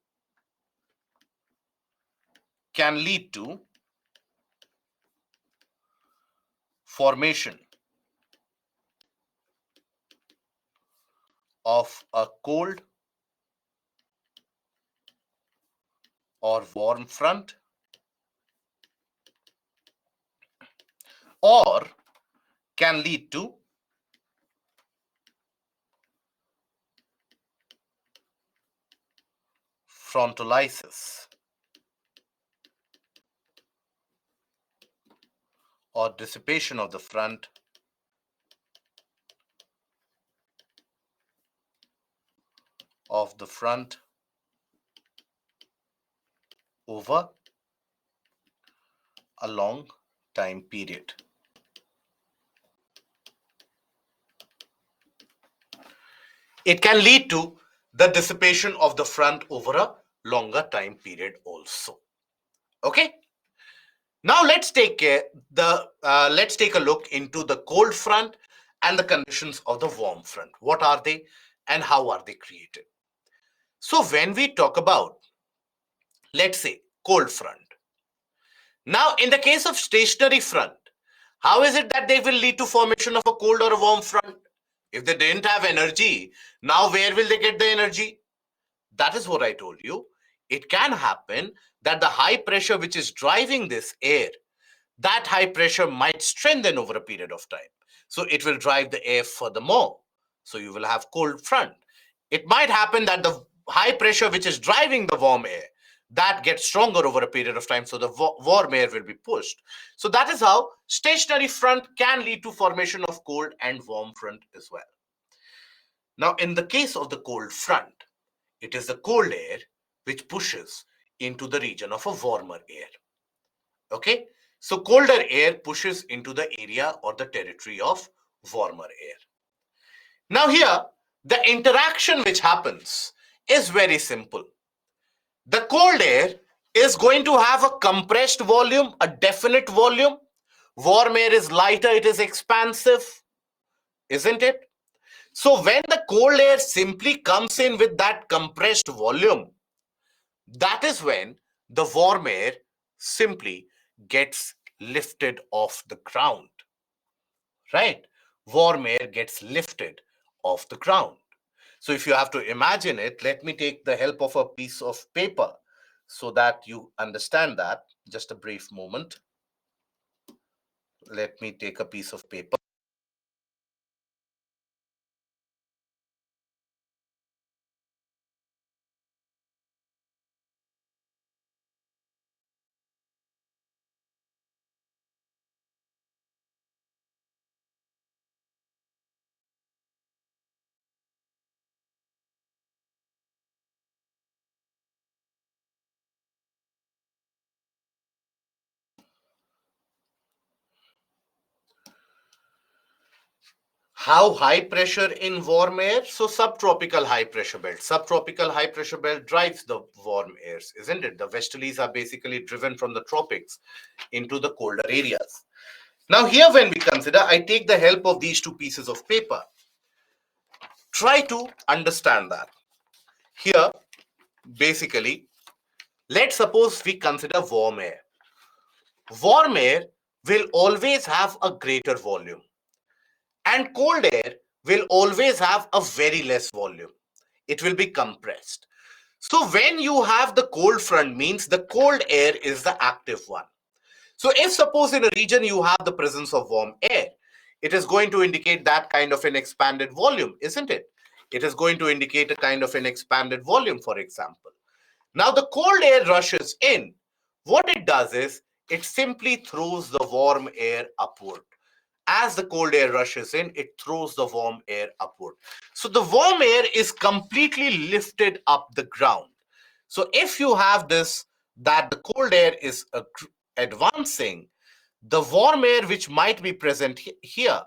formation of a cold or warm front, or can lead to frontolysis or dissipation of the front over a long time period. It can lead to the dissipation of the front over a longer time period also. Okay. Now let's take a look into the cold front and the conditions of the warm front. What are they and how are they created? So when we talk about, let's say, cold front. Now in the case of stationary front, how is it that they will lead to formation of a cold or a warm front? If they didn't have energy, now where will they get the energy? That is what I told you. It can happen that the high pressure which is driving this air, that high pressure might strengthen over a period of time. So it will drive the air furthermore. So you will have cold front. It might happen that the high pressure which is driving the warm air, that gets stronger over a period of time, so the warm air will be pushed. So that is how stationary front can lead to formation of cold and warm front as well. Now, in the case of the cold front, it is the cold air which pushes into the region of a warmer air. Okay, so colder air pushes into the area or the territory of warmer air. Now, here, the interaction which happens is very simple. The cold air is going to have a compressed volume, a definite volume. Warm air is lighter, it is expansive, isn't it? So when the cold air simply comes in with that compressed volume, that is when the warm air simply gets lifted off the ground, right? Warm air gets lifted off the ground. So if you have to imagine it, let me take the help of a piece of paper so that you understand that. Just a brief moment. Let me take a piece of paper. How high pressure in warm air? So subtropical high pressure belt. Subtropical high pressure belt drives the warm airs, isn't it? The westerlies are basically driven from the tropics into the colder areas. Now here when we consider, I take the help of these two pieces of paper. Try to understand that. Here, basically, let's suppose we consider warm air. Warm air will always have a greater volume, and cold air will always have a very less volume. It will be compressed. So when you have the cold front, means the cold air is the active one. So if suppose in a region you have the presence of warm air, it is going to indicate that kind of an expanded volume, isn't it? It is going to indicate a kind of an expanded volume, for example. Now the cold air rushes in. What it does is it simply throws the warm air upward. As the cold air rushes in, it throws the warm air upward. So the warm air is completely lifted up the ground. So if you have this, that the cold air is advancing, the warm air which might be present here,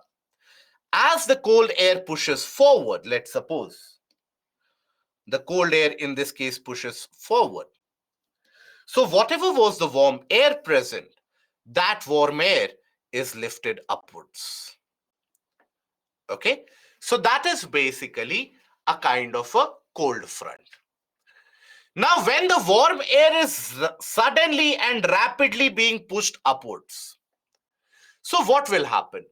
as the cold air pushes forward, let's suppose, the cold air in this case pushes forward. So whatever was the warm air present, that warm air is lifted upwards. Okay, so that is basically a kind of a cold front. Now, when the warm air is suddenly and rapidly being pushed upwards, so what will happen?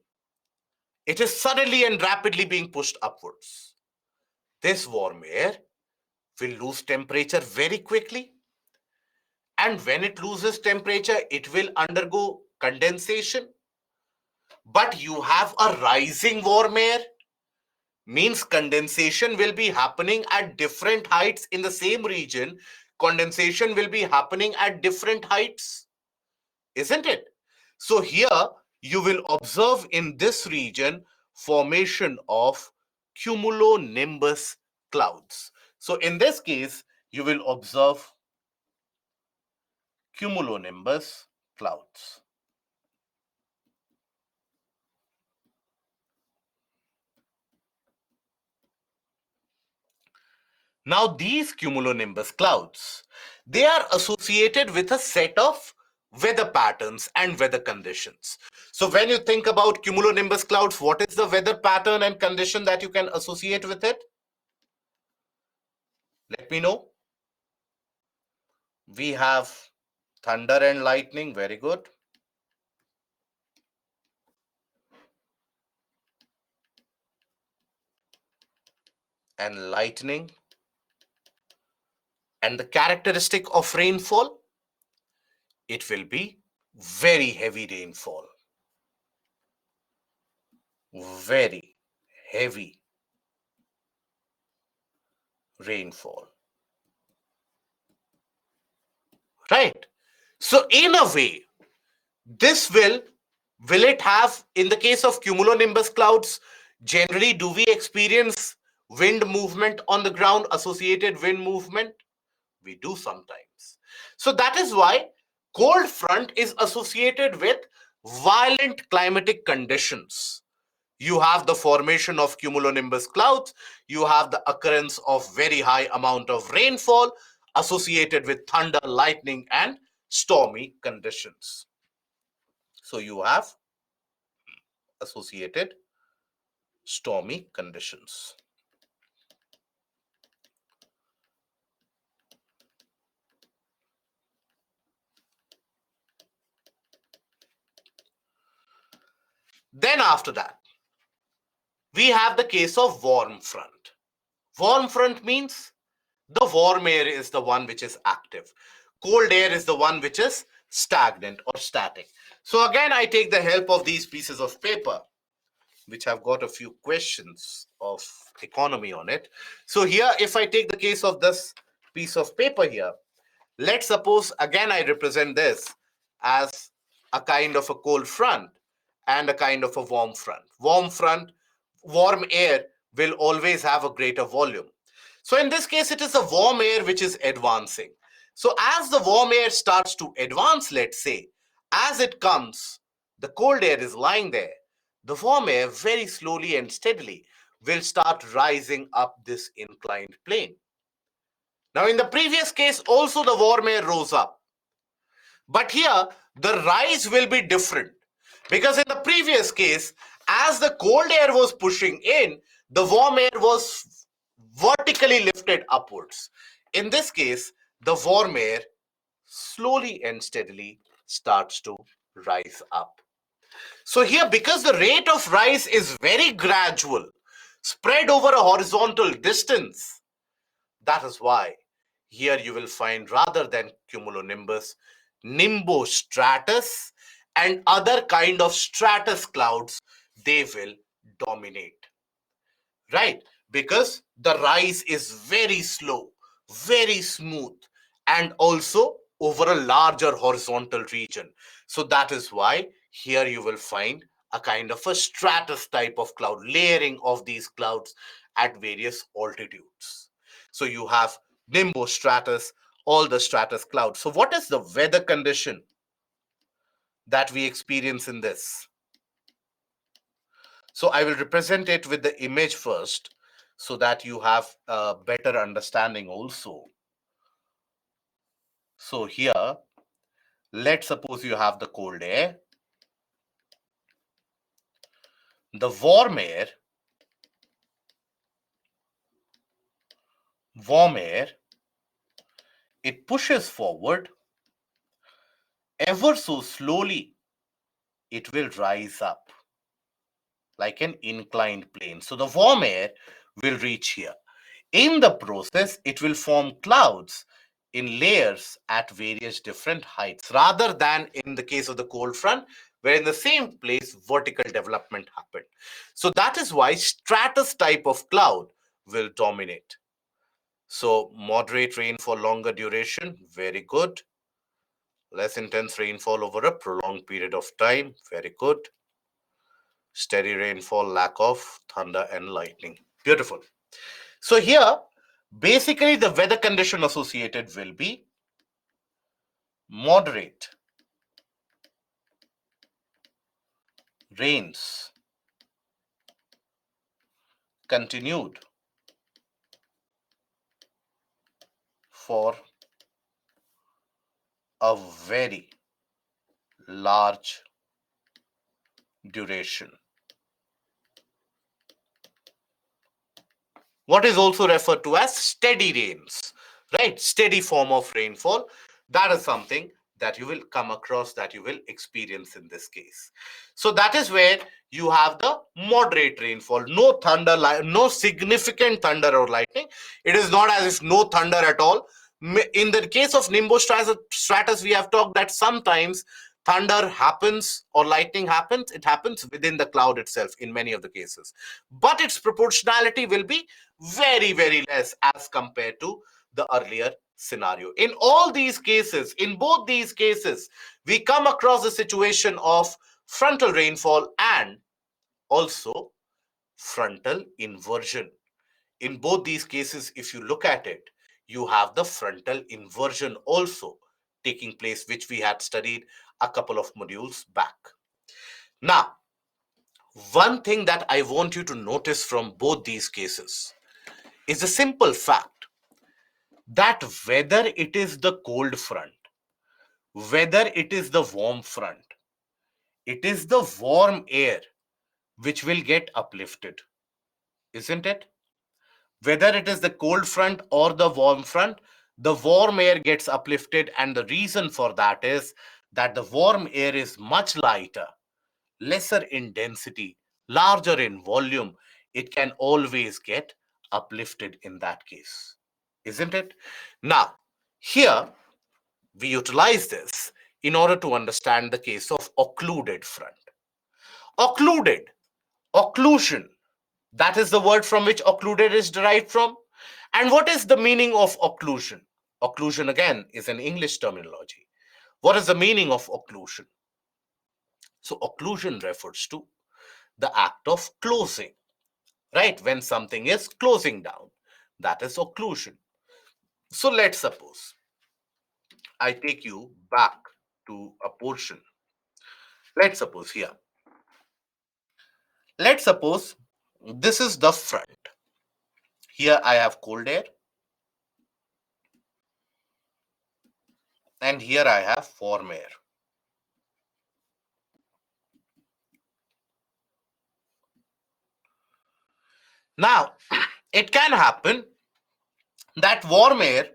It is suddenly and rapidly being pushed upwards. This warm air will lose temperature very quickly. And when it loses temperature, it will undergo condensation. But you have a rising warm air, means condensation will be happening at different heights in the same region. Condensation will be happening at different heights, isn't it? So here you will observe in this region formation of cumulonimbus clouds. So in this case, you will observe cumulonimbus clouds. Now, these cumulonimbus clouds, they are associated with a set of weather patterns and weather conditions. So when you think about cumulonimbus clouds, what is the weather pattern and condition that you can associate with it? Let me know. We have thunder and lightning. Very good. And lightning. And the characteristic of rainfall, it will be very heavy rainfall. very heavy rainfall. Right? So, in a way, this will it have, in the case of cumulonimbus clouds, generally do we experience wind movement on the ground, associated wind movement? We do sometimes. So that is why cold front is associated with violent climatic conditions. You have the formation of cumulonimbus clouds, you have the occurrence of very high amount of rainfall associated with thunder, lightning, and stormy conditions. So you have associated stormy conditions. Then after that, we have the case of warm front. Warm front means the warm air is the one which is active. Cold air is the one which is stagnant or static. So again, I take the help of these pieces of paper, which have got a few questions of economy on it. So here, if I take the case of this piece of paper here, let's suppose again I represent this as a kind of a cold front and a kind of a warm front. Warm air will always have a greater volume. So in this case, it is the warm air which is advancing. So as the warm air starts to advance, let's say, as it comes, the cold air is lying there. The warm air very slowly and steadily will start rising up this inclined plane. Now, in the previous case, also the warm air rose up. But here, the rise will be different. Because in the previous case, as the cold air was pushing in, the warm air was vertically lifted upwards. In this case, the warm air slowly and steadily starts to rise up. So here, because the rate of rise is very gradual, spread over a horizontal distance, that is why here you will find, rather than cumulonimbus, nimbostratus and other kind of stratus clouds, they will dominate. Right? Because the rise is very slow, very smooth, and also over a larger horizontal region. So that is why here you will find a kind of a stratus type of cloud, layering of these clouds at various altitudes. So you have nimbostratus, all the stratus clouds. So what is the weather condition that we experience in this? So I will represent it with the image first so that you have a better understanding also. So here, let's suppose you have the cold air, the warm air, it pushes forward ever so slowly, it will rise up like an inclined plane. So the warm air will reach here. In the process, it will form clouds in layers at various different heights, rather than in the case of the cold front, where in the same place vertical development happened. So that is why stratus type of cloud will dominate. So moderate rain for longer duration, very good. Less intense rainfall over a prolonged period of time, very good. Steady rainfall, lack of thunder and lightning, beautiful. So here, basically the weather condition associated will be moderate rains continued for a very large duration. What is also referred to as steady rains, right? Steady form of rainfall. That is something that you will come across, that you will experience in this case. So that is where you have the moderate rainfall, no thunder, no significant thunder or lightning. It is not as if no thunder at all. In the case of nimbostratus, we have talked that sometimes thunder happens or lightning happens, it happens within the cloud itself in many of the cases. But its proportionality will be very, very less as compared to the earlier scenario. In all these cases, in both these cases, we come across a situation of frontal rainfall and also frontal inversion. In both these cases, if you look at it, you have the frontal inversion also taking place, which we had studied a couple of modules back. Now, one thing that I want you to notice from both these cases is a simple fact that whether it is the cold front, whether it is the warm front, it is the warm air which will get uplifted, isn't it? Whether it is the cold front or the warm air gets uplifted. And the reason for that is that the warm air is much lighter, lesser in density, larger in volume. It can always get uplifted in that case, isn't it? Now, here we utilize this in order to understand the case of occluded front. Occluded, occlusion, that is the word from which occluded is derived from. And what is the meaning of occlusion? Occlusion, again, is an English terminology. What is the meaning of occlusion? So, occlusion refers to the act of closing, right? When something is closing down, that is occlusion. So, let's suppose I take you back to a portion. Let's suppose here. Let's suppose this is the front. Here I have cold air, and here I have warm air. Now, it can happen that warm air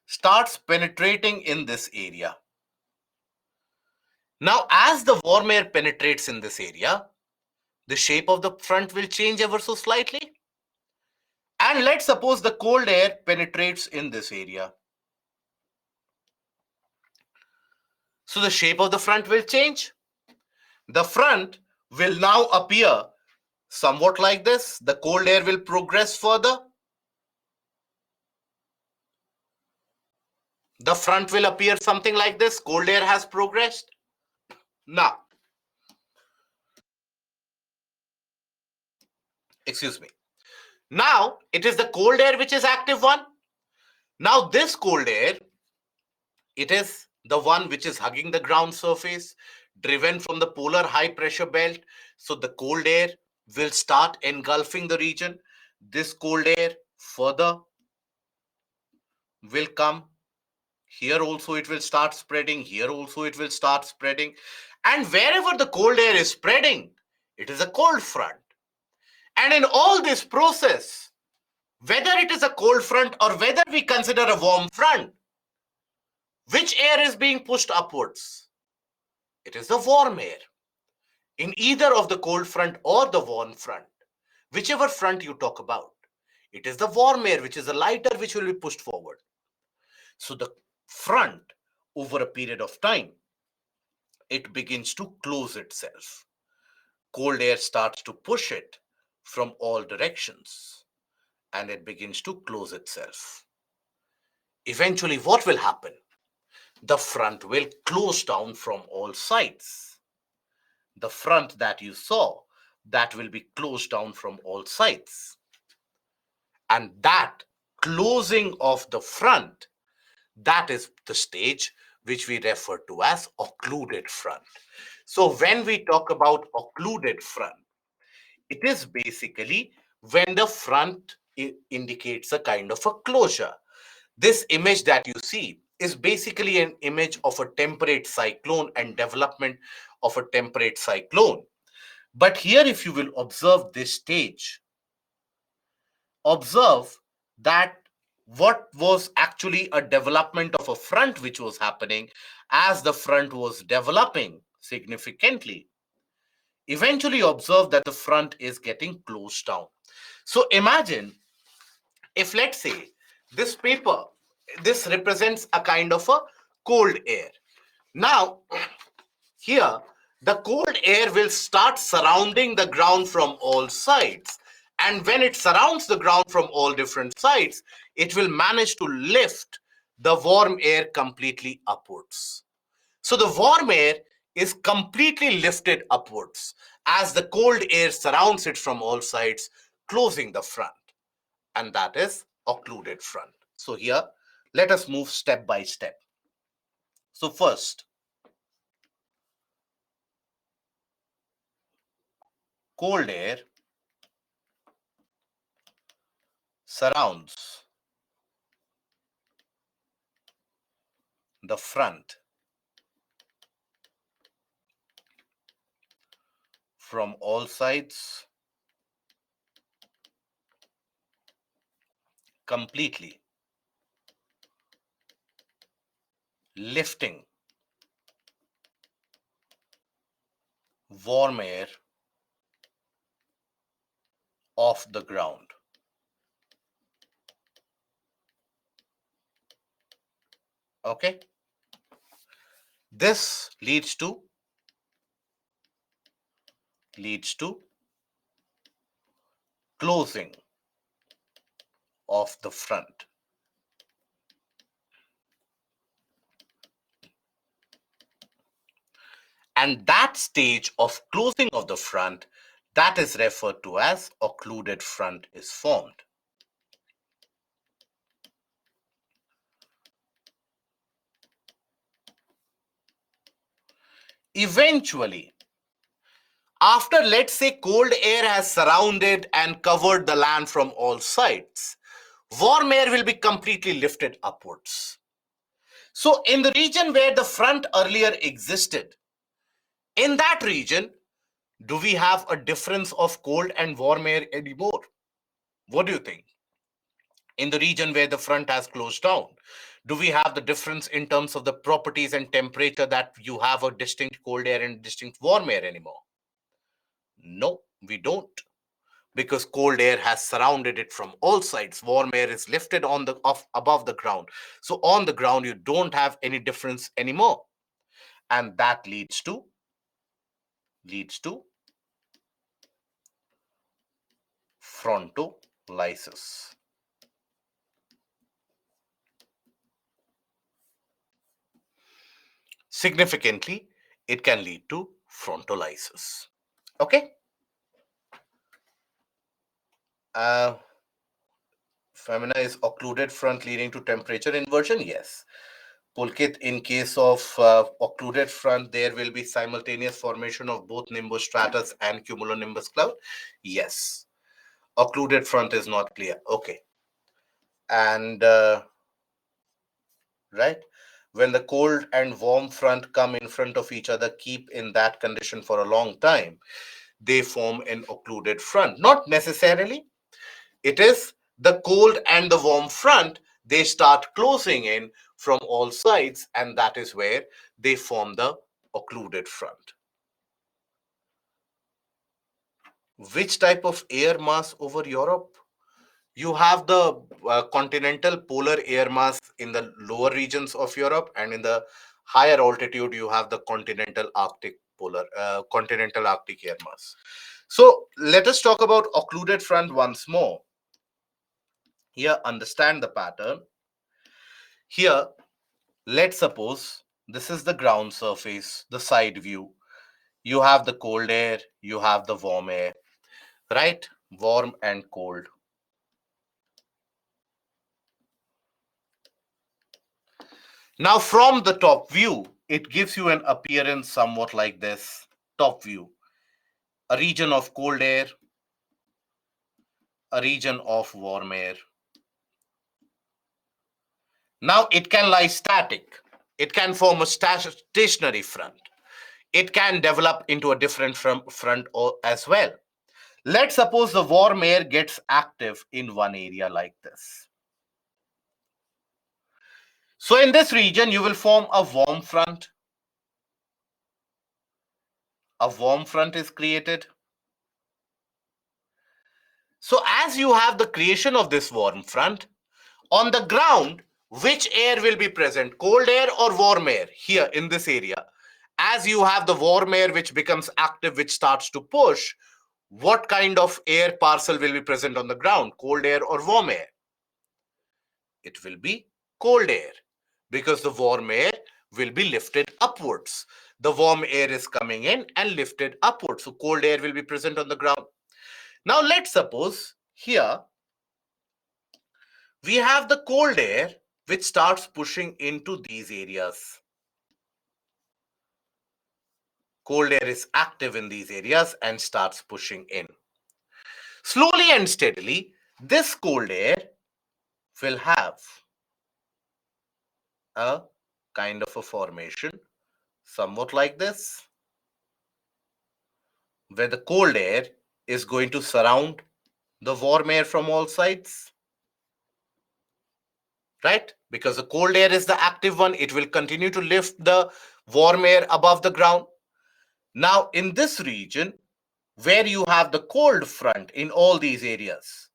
starts penetrating in this area. Now, as the warm air penetrates in this area, the shape of the front will change ever so slightly. And let's suppose the cold air penetrates in this area. So the shape of the front will change. The front will now appear somewhat like this. The cold air will progress further. The front will appear something like this. Cold air has progressed. Now, excuse me. Now, it is the cold air which is active one. Now, this cold air, it is the one which is hugging the ground surface, driven from the polar high pressure belt. So, the cold air will start engulfing the region. This cold air further will come. Here also it will start spreading. Here also it will start spreading. And wherever the cold air is spreading, it is a cold front. And in all this process, whether it is a cold front or whether we consider a warm front, which air is being pushed upwards? It is the warm air. In either of the cold front or the warm front, whichever front you talk about, it is the warm air, which is a lighter, which will be pushed forward. So the front, over a period of time, it begins to close itself. Cold air starts to push it from all directions, and it begins to close itself. Eventually, what will happen? The front will close down from all sides. The front that you saw, that will be closed down from all sides. And that closing of the front, that is the stage which we refer to as occluded front. So when we talk about occluded front, it is basically when the front indicates a kind of a closure. This image that you see is basically an image of a temperate cyclone and development of a temperate cyclone. But here, if you will observe this stage, observe that what was actually a development of a front which was happening as the front was developing significantly. Eventually observe that the front is getting closed down. So imagine if, let's say, this paper, this represents a kind of a cold air. Now, Here, the cold air will start surrounding the ground from all sides. And when it surrounds the ground from all different sides, it will manage to lift the warm air completely upwards. So the warm air is completely lifted upwards as the cold air surrounds it from all sides, closing the front. And that is occluded front. So here, let us move step by step. So first, cold air surrounds the front from all sides completely, lifting warm air off the ground. Okay? This leads to closing of the front. And that stage of closing of the front, that is referred to as occluded front is formed. Eventually, after, let's say, cold air has surrounded and covered the land from all sides, warm air will be completely lifted upwards. So in the region where the front earlier existed, in that region, do we have a difference of cold and warm air anymore? What do you think? In the region where the front has closed down, do we have the difference in terms of the properties and temperature, that you have a distinct cold air and distinct warm air anymore? No, we don't, because cold air has surrounded it from all sides. Warm air is lifted on the off above the ground. So on the ground, you don't have any difference anymore. And that leads to frontolysis. Significantly, it can lead to frontolysis. Okay? Uh, Femina is occluded front leading to temperature inversion? Yes. Pulkit, in case of occluded front, there will be simultaneous formation of both nimbostratus and cumulonimbus cloud? Yes. Occluded front is not clear. Okay. And right, when the cold and warm front come in front of each other, keep in that condition for a long time, they form an occluded front. Not necessarily. It is the cold and the warm front, they start closing in from all sides, and that is where they form the occluded front. Which type of air mass over Europe? You have the continental polar air mass in the lower regions of Europe, and in the higher altitude, you have the continental Arctic air mass. So let us talk about occluded front once more. Here, understand the pattern. Here, let's suppose this is the ground surface, the side view. You have the cold air, you have the warm air, right? Warm and cold. Now, from the top view, it gives you an appearance somewhat like this. Top view, a region of cold air, a region of warm air. Now, it can lie static. It can form a stationary front. It can develop into a different front as well. Let's suppose the warm air gets active in one area like this. So in this region, you will form a warm front. A warm front is created. So as you have the creation of this warm front, on the ground, which air will be present? Cold air or warm air here in this area? as you have the warm air which becomes active, which starts to push, what kind of air parcel will be present on the ground? Cold air or warm air? It will be cold air, because the warm air will be lifted upwards. The warm air is coming in and lifted upwards. So cold air will be present on the ground. Now let's suppose here we have the cold air which starts pushing into these areas. Cold air is active in these areas and starts pushing in. Slowly and steadily, this cold air will have a kind of a formation, somewhat like this, where the cold air is going to surround the warm air from all sides, right? Because the cold air is the active one, it will continue to lift the warm air above the ground. Now, in this region, where you have the cold front in all these areas,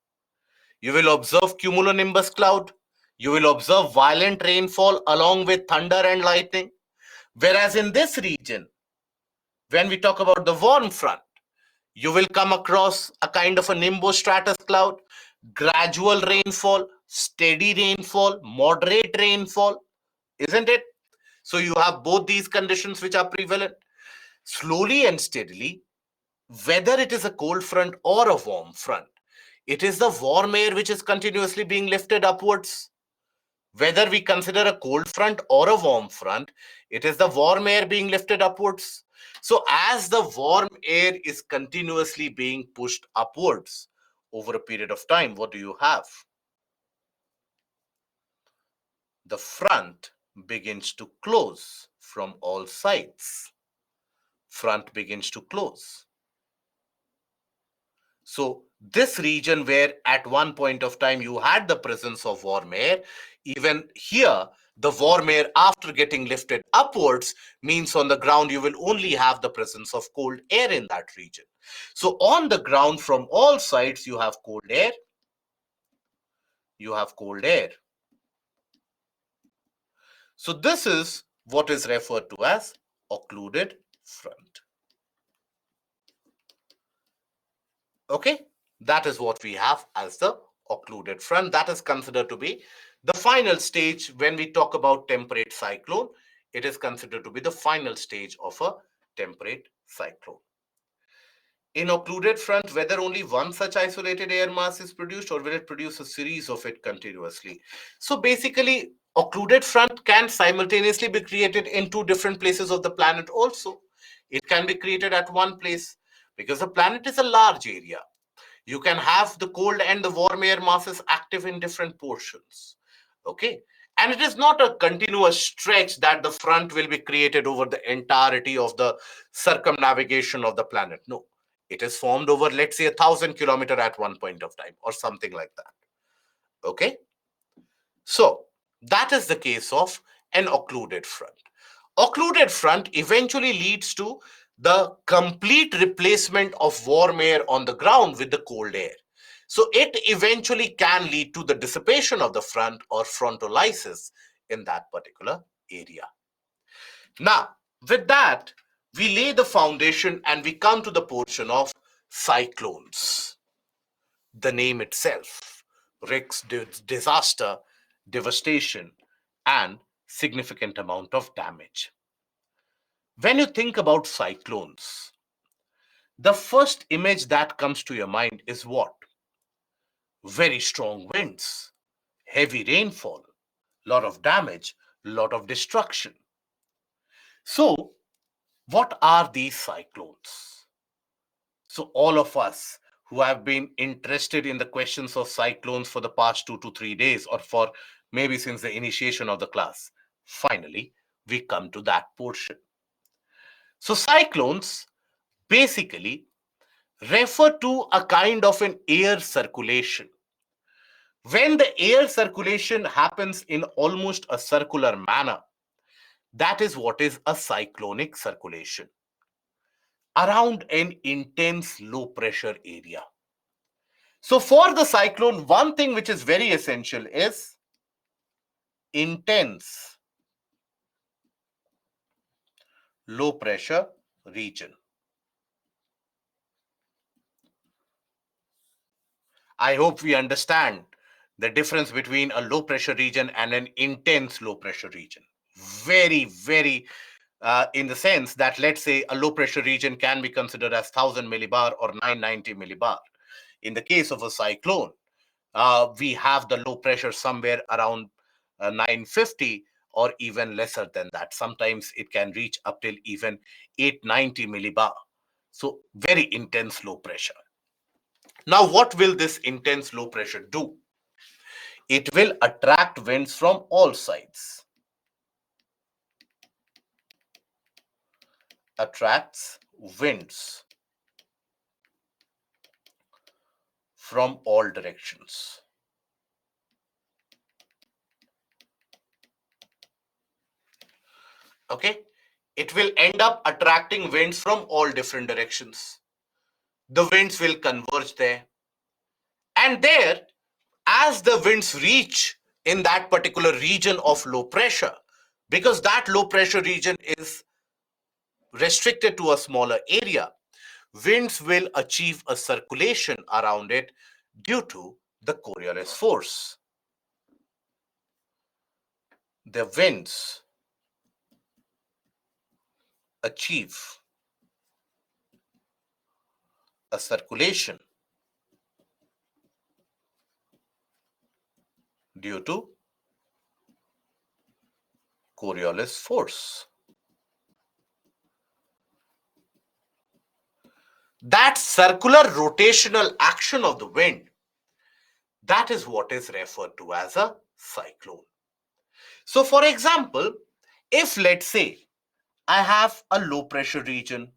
you will observe cumulonimbus cloud. You will observe violent rainfall along with thunder and lightning. Whereas in this region, when we talk about the warm front, you will come across a kind of a nimbostratus cloud, gradual rainfall, steady rainfall, moderate rainfall, isn't it? So you have both these conditions which are prevalent. Slowly and steadily, whether it is a cold front or a warm front, it is the warm air which is continuously being lifted upwards. Whether we consider a cold front or a warm front, it is the warm air being lifted upwards. So as the warm air is continuously being pushed upwards over a period of time, what do you have? The front begins to close from all sides. Front begins to close. So this region where at one point of time you had the presence of warm air, even here, the warm air after getting lifted upwards means on the ground you will only have the presence of cold air in that region. So on the ground from all sides you have cold air. You have cold air. So this is what is referred to as occluded front. Okay, that is what we have as the occluded front. That is considered to be the final stage when we talk about temperate cyclone. It is considered to be the final stage of a temperate cyclone. In occluded front, whether only one such isolated air mass is produced or will it produce a series of it continuously? So basically, occluded front can simultaneously be created in two different places of the planet also. It can be created at one place because the planet is a large area. You can have the cold and the warm air masses active in different portions. Okay. And it is not a continuous stretch that the front will be created over the entirety of the circumnavigation of the planet. No, it is formed over, let's say, 1,000 kilometers at one point of time or something like that. Okay. So that is the case of an occluded front. Occluded front eventually leads to the complete replacement of warm air on the ground with the cold air. So it eventually can lead to the dissipation of the front or frontolysis in that particular area. Now, with that, we lay the foundation and we come to the portion of cyclones. The name itself risks disaster, devastation, and significant amount of damage. When you think about cyclones, the first image that comes to your mind is what? Very strong winds, heavy rainfall, lot of damage, lot of destruction. So, what are these cyclones? So, all of us who have been interested in the questions of cyclones for the past 2 to 3 days, or for maybe since the initiation of the class, finally, we come to that portion. So, cyclones basically refer to a kind of an air circulation. When the air circulation happens in almost a circular manner, that is what is a cyclonic circulation around an intense low pressure area. So for the cyclone, one thing which is very essential is intense low pressure region. I hope we understand the difference between a low pressure region and an intense low pressure region. Very, very, in the sense that, let's say, a low pressure region can be considered as 1000 millibar or 990 millibar. In the case of a cyclone, we have the low pressure somewhere around 950 or even lesser than that. Sometimes it can reach up till even 890 millibar. So, very intense low pressure. Now, what will this intense low pressure do? It will attract winds from all sides. Attracts winds from all directions. Okay? It will end up attracting winds from all different directions. The winds will converge there. And there, as the winds reach in that particular region of low pressure, because that low pressure region is restricted to a smaller area, winds will achieve a circulation around it due to the Coriolis force. The winds achieve a circulation due to Coriolis force. That circular rotational action of the wind, that is what is referred to as a cyclone. So, for example, if let's say I have a low pressure region,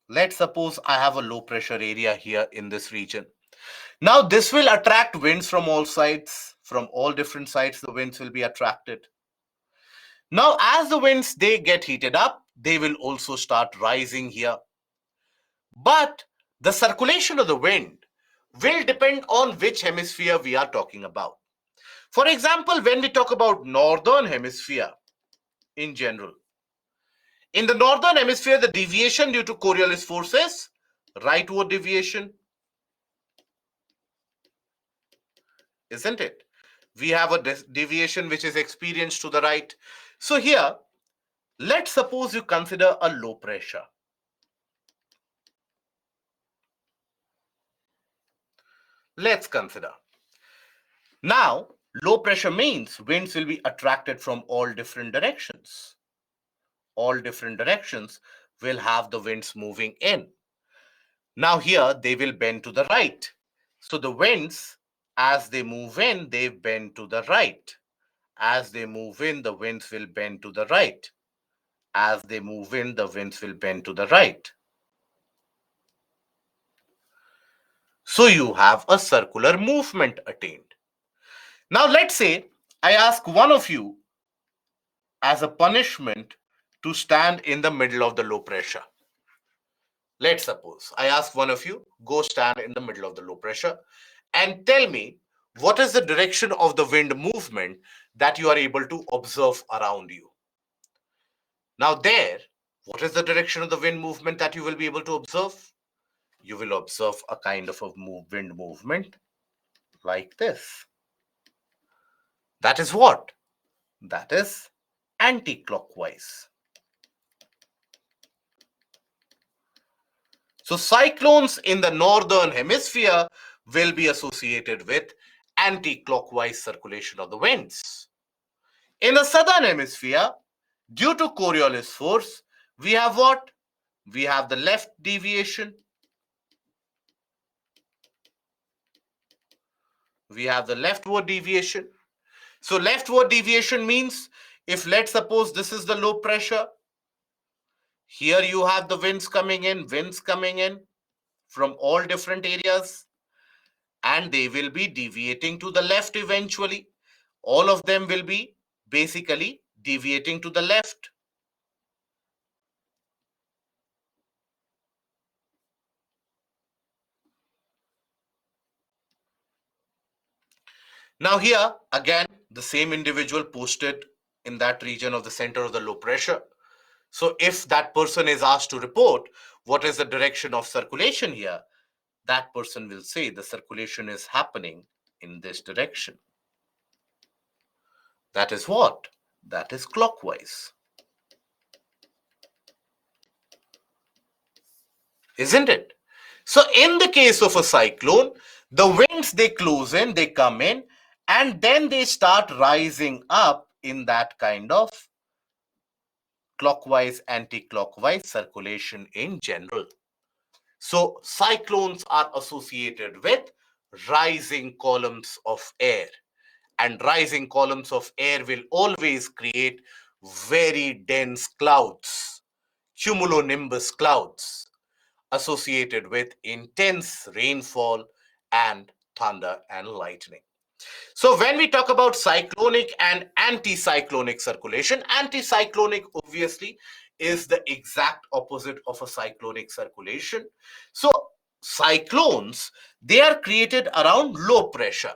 let's suppose I have a low pressure area here in this region. Now, this will attract winds from all sides, from all different sides, the winds will be attracted. Now, as the winds, they get heated up, they will also start rising here. But the circulation of the wind will depend on which hemisphere we are talking about. For example, when we talk about northern hemisphere in general, in the northern hemisphere, the deviation due to Coriolis forces, rightward deviation, isn't it? We have a deviation which is experienced to the right. So here, let's suppose you consider a low pressure. Let's consider. Now, low pressure means winds will be attracted from all different directions. All different directions will have the winds moving in. Now here, they will bend to the right. So the winds, as they move in, they bend to the right. As they move in, the winds will bend to the right. As they move in, the winds will bend to the right. So you have a circular movement attained. Now let's say I ask one of you as a punishment to stand in the middle of the low pressure. Let's suppose I ask one of you, go stand in the middle of the low pressure and tell me what is the direction of the wind movement that you are able to observe around you. Now there, what is the direction of the wind movement that you will be able to observe? You will observe a kind of a wind movement like this. That is what? That is anti-clockwise. So cyclones in the northern hemisphere will be associated with anti-clockwise circulation of the winds. In the southern hemisphere, due to Coriolis force, we have what? We have the left deviation. We have the leftward deviation. So leftward deviation means if let's suppose this is the low pressure, here you have the winds coming in from all different areas, and they will be deviating to the left eventually. All of them will be basically deviating to the left. Now here again, the same individual posted in that region of the center of the low pressure. So if that person is asked to report what is the direction of circulation here, that person will say the circulation is happening in this direction. That is what? That is clockwise. Isn't it? So in the case of a cyclone, the winds, they close in, they come in, and then they start rising up in that kind of clockwise, anti-clockwise circulation in general. So cyclones are associated with rising columns of air, and rising columns of air will always create very dense clouds, cumulonimbus clouds, associated with intense rainfall and thunder and lightning. So when we talk about cyclonic and anticyclonic circulation, anticyclonic obviously is the exact opposite of a cyclonic circulation. So cyclones, they are created around low pressure.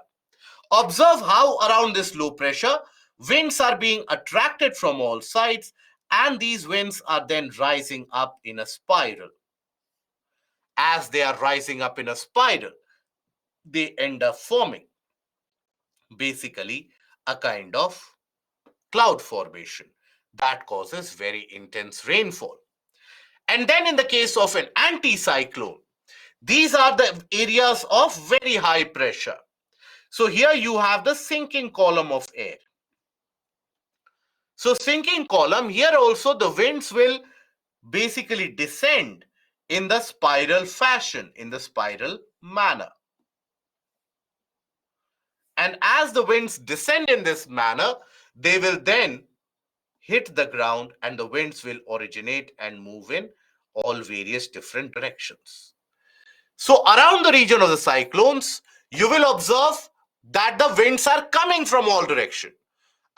Observe how around this low pressure, winds are being attracted from all sides, and these winds are then rising up in a spiral. As they are rising up in a spiral, they end up forming basically a kind of cloud formation that causes very intense rainfall. And then in the case of an anticyclone, these are the areas of very high pressure. So here you have the sinking column of air. So sinking column, here also the winds will basically descend in the spiral fashion, in the spiral manner. And as the winds descend in this manner, they will then hit the ground, and the winds will originate and move in all various different directions. So around the region of the cyclones, you will observe that the winds are coming from all directions.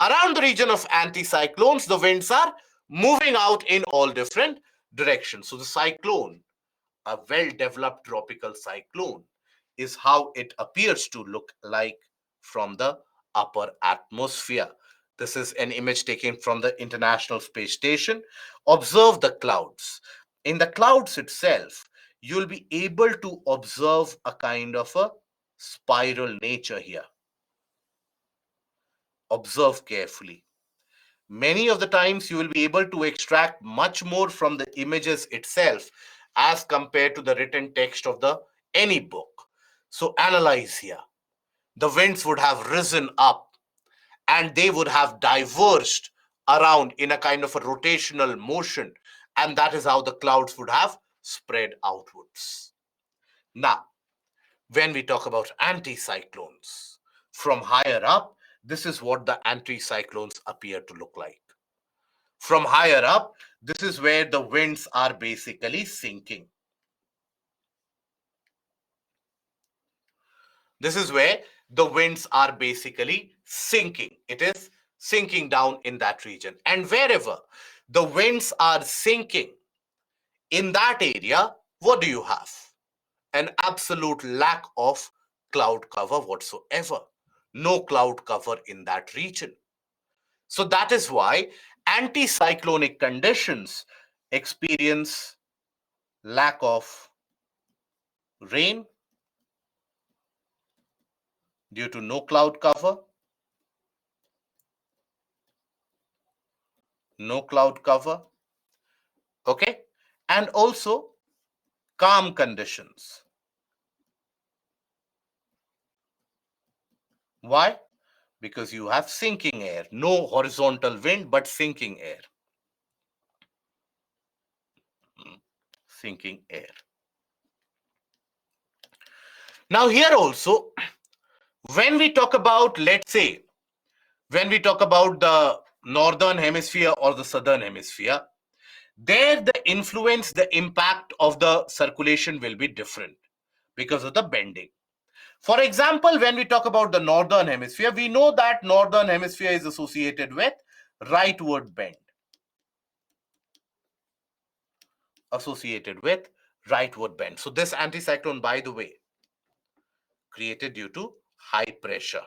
Around the region of anticyclones, the winds are moving out in all different directions. So the cyclone, a well-developed tropical cyclone, is how it appears to look like from the upper atmosphere. This is an image taken from the International Space Station. Observe the clouds. In the clouds itself, you'll be able to observe a kind of a spiral nature here. Observe carefully. Many of the times you will be able to extract much more from the images itself as compared to the written text of the any book. So analyze here. The winds would have risen up and they would have diverged around in a kind of a rotational motion, and that is how the clouds would have spread outwards. Now, when we talk about anticyclones, from higher up, this is what the anticyclones appear to look like. From higher up, this is where the winds are basically sinking. This is where the winds are basically sinking. It is sinking down in that region. And wherever the winds are sinking in that area, what do you have? An absolute lack of cloud cover whatsoever. No cloud cover in that region. So that is why anticyclonic conditions experience lack of rain due to no cloud cover, no cloud cover, okay, and also calm conditions. Why? Because you have sinking air, no horizontal wind, but sinking air. Sinking air. Now, here also, when we talk about, let's say, when we talk about the northern hemisphere or the southern hemisphere, there the influence, the impact of the circulation will be different because of the bending. For example, when we talk about the northern hemisphere, we know that northern hemisphere is associated with rightward bend. Associated with rightward bend. So this anticyclone, by the way, created due to high pressure.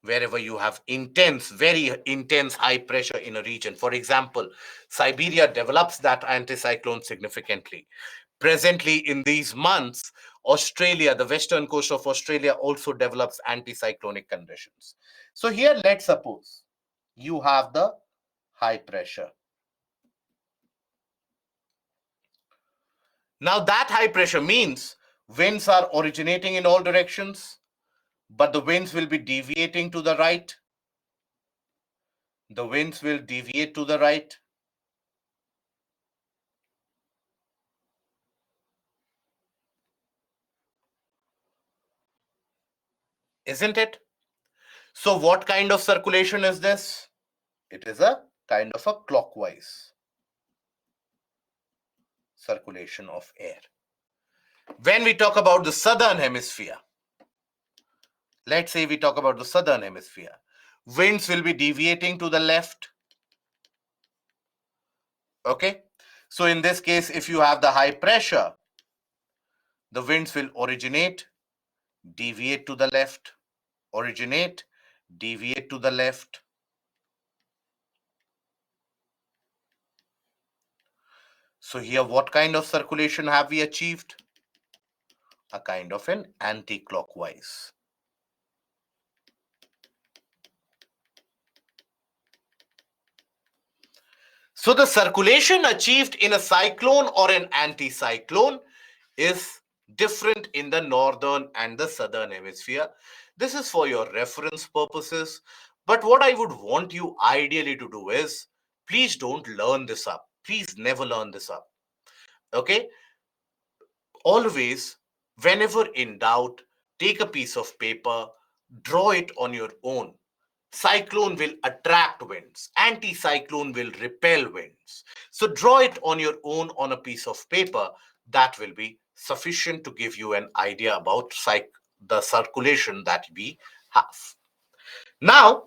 wherever you have intense, very intense high pressure in a region. For example, Siberia develops that anticyclone significantly. Presently, in these months, Australia, the western coast of Australia, also develops anticyclonic conditions. So, here, let's suppose you have the high pressure. Now, that high pressure means winds are originating in all directions, but the winds will be deviating to the right. The winds will deviate to the right. Isn't it? So, what kind of circulation is this? It is a kind of a clockwise circulation of air. When we talk about the southern hemisphere, let's say we talk about the southern hemisphere, winds will be deviating to the left. Okay. So, in this case, if you have the high pressure, the winds will originate, deviate to the left, originate, deviate to the left. So, here, what kind of circulation have we achieved? A kind of an anti-clockwise. So the circulation achieved in a cyclone or an anticyclone is different in the northern and the southern hemisphere. This is for your reference purposes. But what I would want you ideally to do is, please don't learn this up. Please never learn this up. Okay? Always, whenever in doubt, take a piece of paper, draw it on your own. Cyclone will attract winds, anticyclone will repel winds. So draw it on your own on a piece of paper. That will be sufficient to give you an idea about the circulation that we have. Now,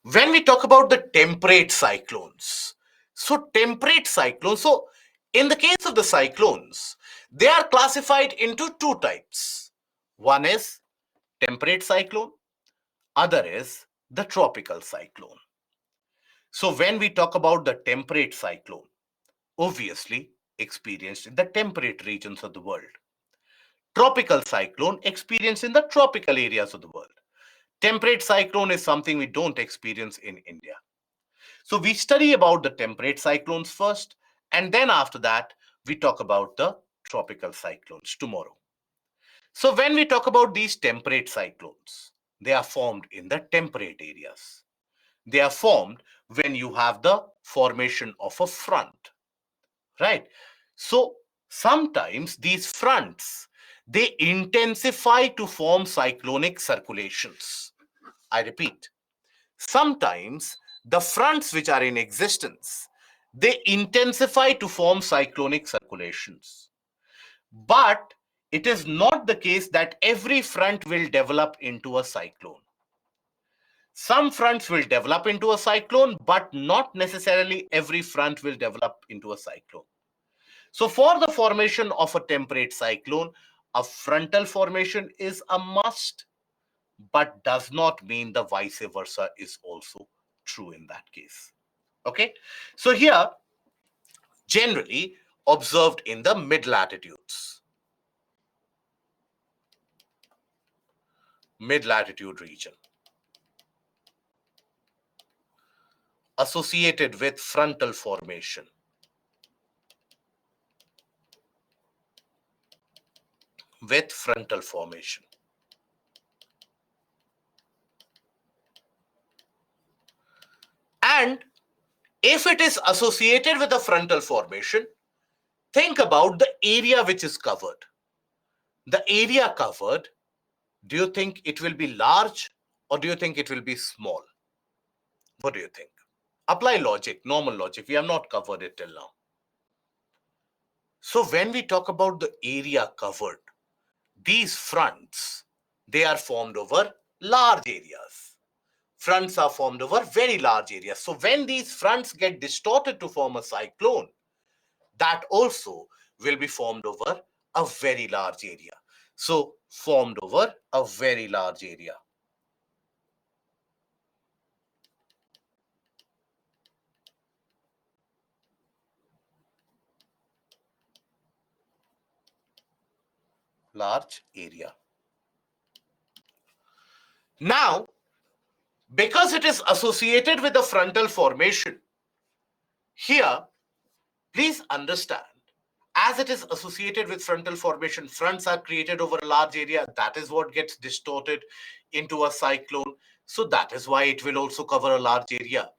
when we talk about the temperate cyclones, so in the case of the cyclones, they are classified into two types. One is temperate cyclone, other is the tropical cyclone. So when we talk about the temperate cyclone, obviously experienced in the temperate regions of the world. Tropical cyclone experienced in the tropical areas of the world. Temperate cyclone is something we don't experience in India. So we study about the temperate cyclones first, and then after that, we talk about the tropical cyclones tomorrow. So when we talk about these temperate cyclones, they are formed in the temperate areas. They are formed when you have the formation of a front, right? So sometimes these fronts, they intensify to form cyclonic circulations. I repeat, sometimes the fronts which are in existence, they intensify to form cyclonic circulations. But it is not the case that every front will develop into a cyclone. Some fronts will develop into a cyclone, but not necessarily every front will develop into a cyclone. So for the formation of a temperate cyclone, a frontal formation is a must, but does not mean the vice versa is also true in that case. Okay. So here, generally observed in the mid latitudes, mid latitude region, associated with frontal formation. With frontal formation. And if it is associated with a frontal formation, think about the area which is covered. The area covered, do you think it will be large or do you think it will be small? What do you think? Apply logic, normal logic. We have not covered it till now. So when we talk about the area covered, these fronts, they are formed over large areas. Fronts are formed over very large areas. So when these fronts get distorted to form a cyclone, that also will be formed over a very large area. So formed over a very large area. large area. Now, because it is associated with the frontal formation, here, please understand, as it is associated with frontal formation, fronts are created over a large area. That is what gets distorted into a cyclone. So that is why it will also cover a large area.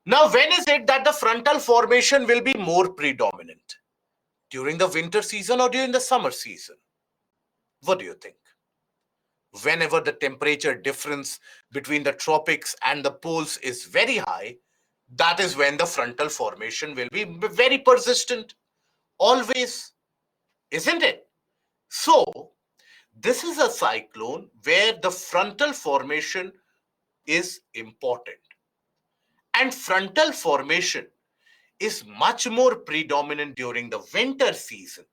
Now, when is it that the frontal formation will be more predominant? During the winter season or during the summer season? What do you think? Whenever the temperature difference between the tropics and the poles is very high, that is when the frontal formation will be very persistent. Always, isn't it? So, this is a cyclone where the frontal formation is important. And frontal formation is much more predominant during the winter season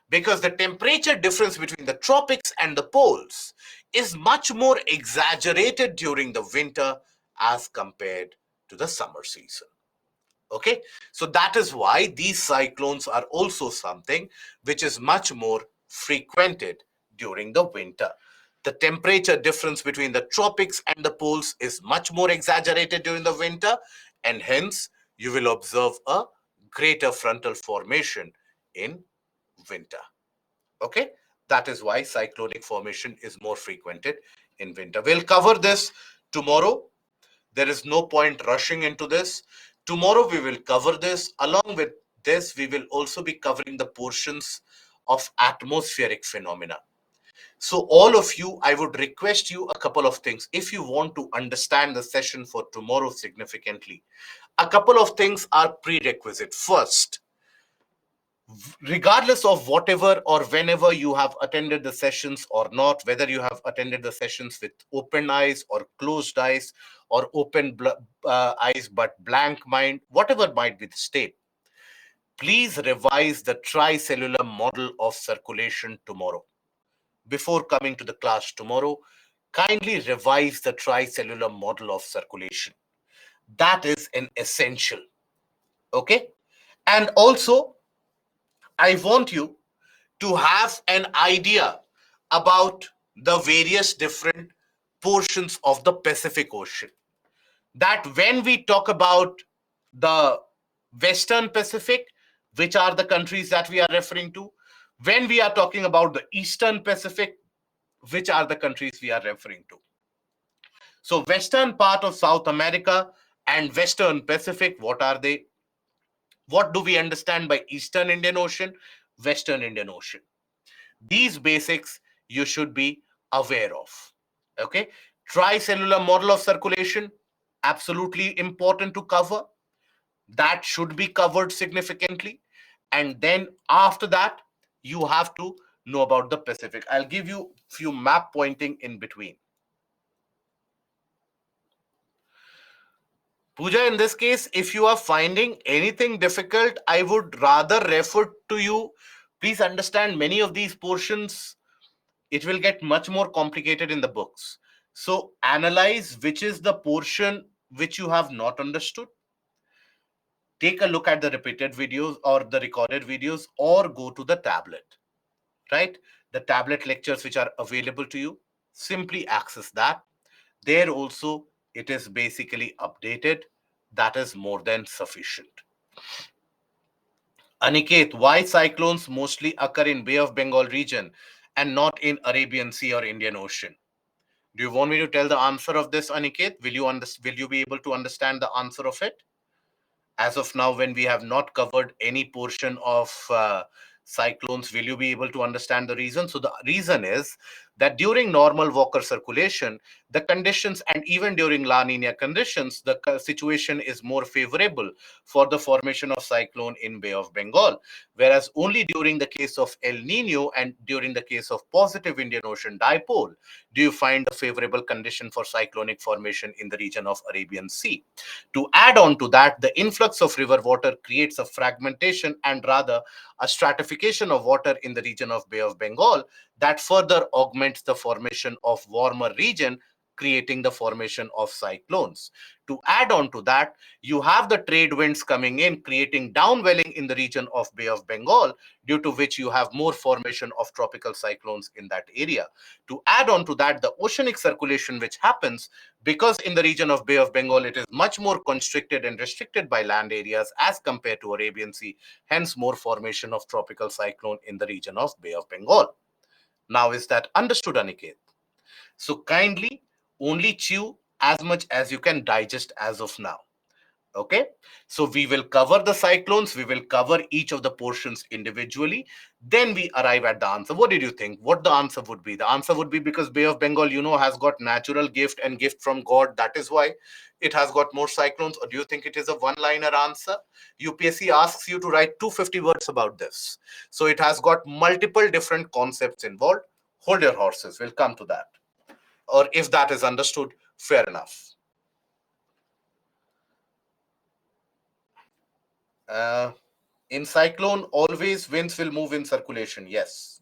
because the temperature difference between the tropics and the poles is much more exaggerated during the winter as compared to the summer season. Okay, so that is why these cyclones are also something which is much more frequented during the winter. The temperature difference between the tropics and the poles is much more exaggerated during the winter, and hence you will observe a greater frontal formation in winter. Okay, that is why cyclonic formation is more frequented in winter. We'll cover this tomorrow. There is no point rushing into this. Tomorrow we will cover this. Along with this, we will also be covering the portions of atmospheric phenomena. So all of you, I would request you a couple of things. If you want to understand the session for tomorrow significantly, a couple of things are prerequisite. First, regardless of whatever or whenever you have attended the sessions or not, whether you have attended the sessions with open eyes or closed eyes or open eyes but blank mind, whatever might be the state, please revise the tricellular model of circulation tomorrow. Before coming to the class tomorrow, kindly revise the tricellular model of circulation. That is an essential. Okay? And also, I want you to have an idea about the various different portions of the Pacific Ocean. That when we talk about the Western Pacific, which are the countries that we are referring to, when we are talking about the Eastern Pacific, which are the countries we are referring to. So, Western part of South America and Western Pacific, what are they? What do we understand by Eastern Indian Ocean, Western Indian Ocean? These basics you should be aware of. Okay, tricellular model of circulation, absolutely important to cover. That should be covered significantly. And then after that, you have to know about the Pacific. I'll give you few map pointing in between. Pooja, in this case, if you are finding anything difficult, I would rather refer to you. Please understand many of these portions, it will get much more complicated in the books. So analyze which is the portion which you have not understood. Take a look at the repeated videos or the recorded videos, or go to the tablet, right? The tablet lectures which are available to you, simply access that. There also, it is basically updated. That is more than sufficient. Aniket, why cyclones mostly occur in Bay of Bengal region and not in Arabian Sea or Indian Ocean? Do you want me to tell the answer of this, Aniket? Will you be able to understand the answer of it? As of now, when we have not covered any portion of cyclones, will you be able to understand the reason? So the reason is that during normal Walker circulation, the conditions, and even during La Nina conditions, the situation is more favorable for the formation of cyclone in Bay of Bengal. Whereas only during the case of El Nino and during the case of positive Indian Ocean dipole, do you find a favorable condition for cyclonic formation in the region of Arabian Sea. To add on to that, the influx of river water creates a fragmentation and rather a stratification of water in the region of Bay of Bengal that further augments the formation of warmer region creating the formation of cyclones. To add on to that, you have the trade winds coming in, creating downwelling in the region of Bay of Bengal, due to which you have more formation of tropical cyclones in that area. To add on to that, the oceanic circulation which happens, because in the region of Bay of Bengal it is much more constricted and restricted by land areas as compared to Arabian Sea, hence more formation of tropical cyclone in the region of Bay of Bengal. Now, is that understood, Aniket? So kindly only chew as much as you can digest as of now. Okay, so we will cover the cyclones, we will cover each of the portions individually, then we arrive at the answer. What did you think? What the answer would be? The answer would be, because Bay of Bengal, has got natural gift and gift from God. That is why it has got more cyclones. Or do you think it is a one-liner answer? UPSC asks you to write 250 words about this. So it has got multiple different concepts involved. Hold your horses. We'll come to that. Or if that is understood, fair enough. Uh, in cyclone, always winds will move in circulation. Yes.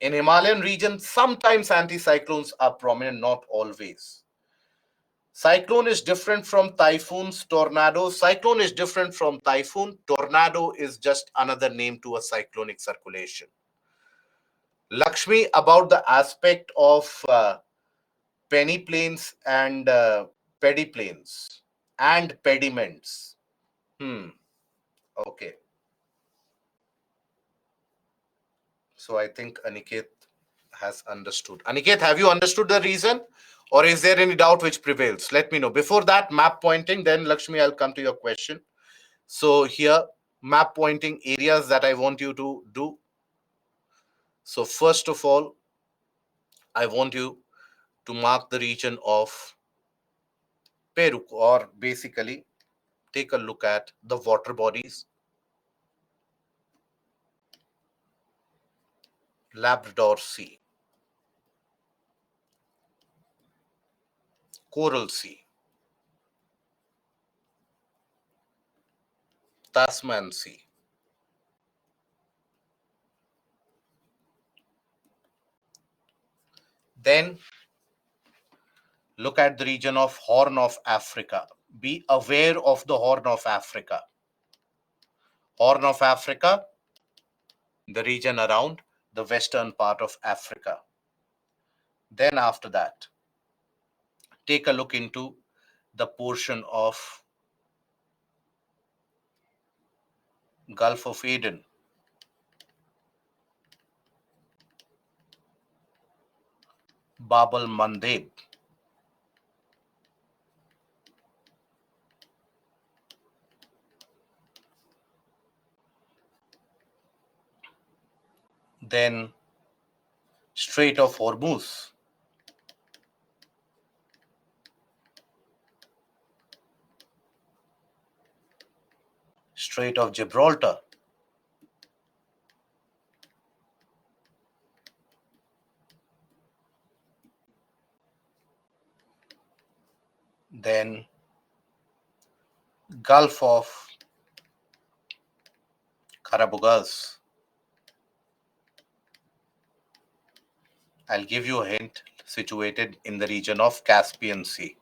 In Himalayan region, sometimes anticyclones are prominent, not always. Cyclone is different from typhoons, tornadoes. Cyclone is different from typhoon. Tornado is just another name to a cyclonic circulation. Lakshmi, about the aspect of penny plains and pediplanes and pediments. Okay. So I think Aniket has understood. Aniket, have you understood the reason? Or is there any doubt which prevails? Let me know. Before that, map pointing, then Lakshmi, I'll come to your question. So here, map pointing areas that I want you to do. So first of all, I want you to mark the region of Peru, or basically take a look at the water bodies. Labrador Sea, Coral Sea, Tasman Sea. Then look at the region of Horn of Africa. Be aware of the Horn of Africa. Horn of Africa, the region around the western part of Africa. Then after that, take a look into the portion of Gulf of Aden. Bab el Mandeb. Then Strait of Hormuz. Strait of Gibraltar. Then Gulf of Karabugaz. I'll give you a hint, situated in the region of Caspian Sea.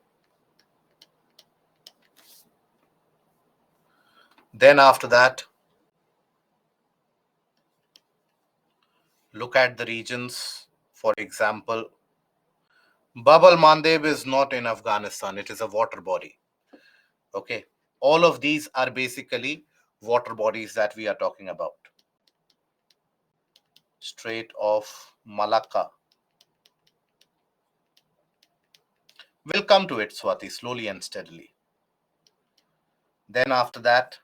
Then after that, look at the regions. For example, Bab el Mandeb is not in Afghanistan. It is a water body. Okay. All of these are basically water bodies that we are talking about. Strait of Malacca. We'll come to it, Swati, slowly and steadily. Then after that,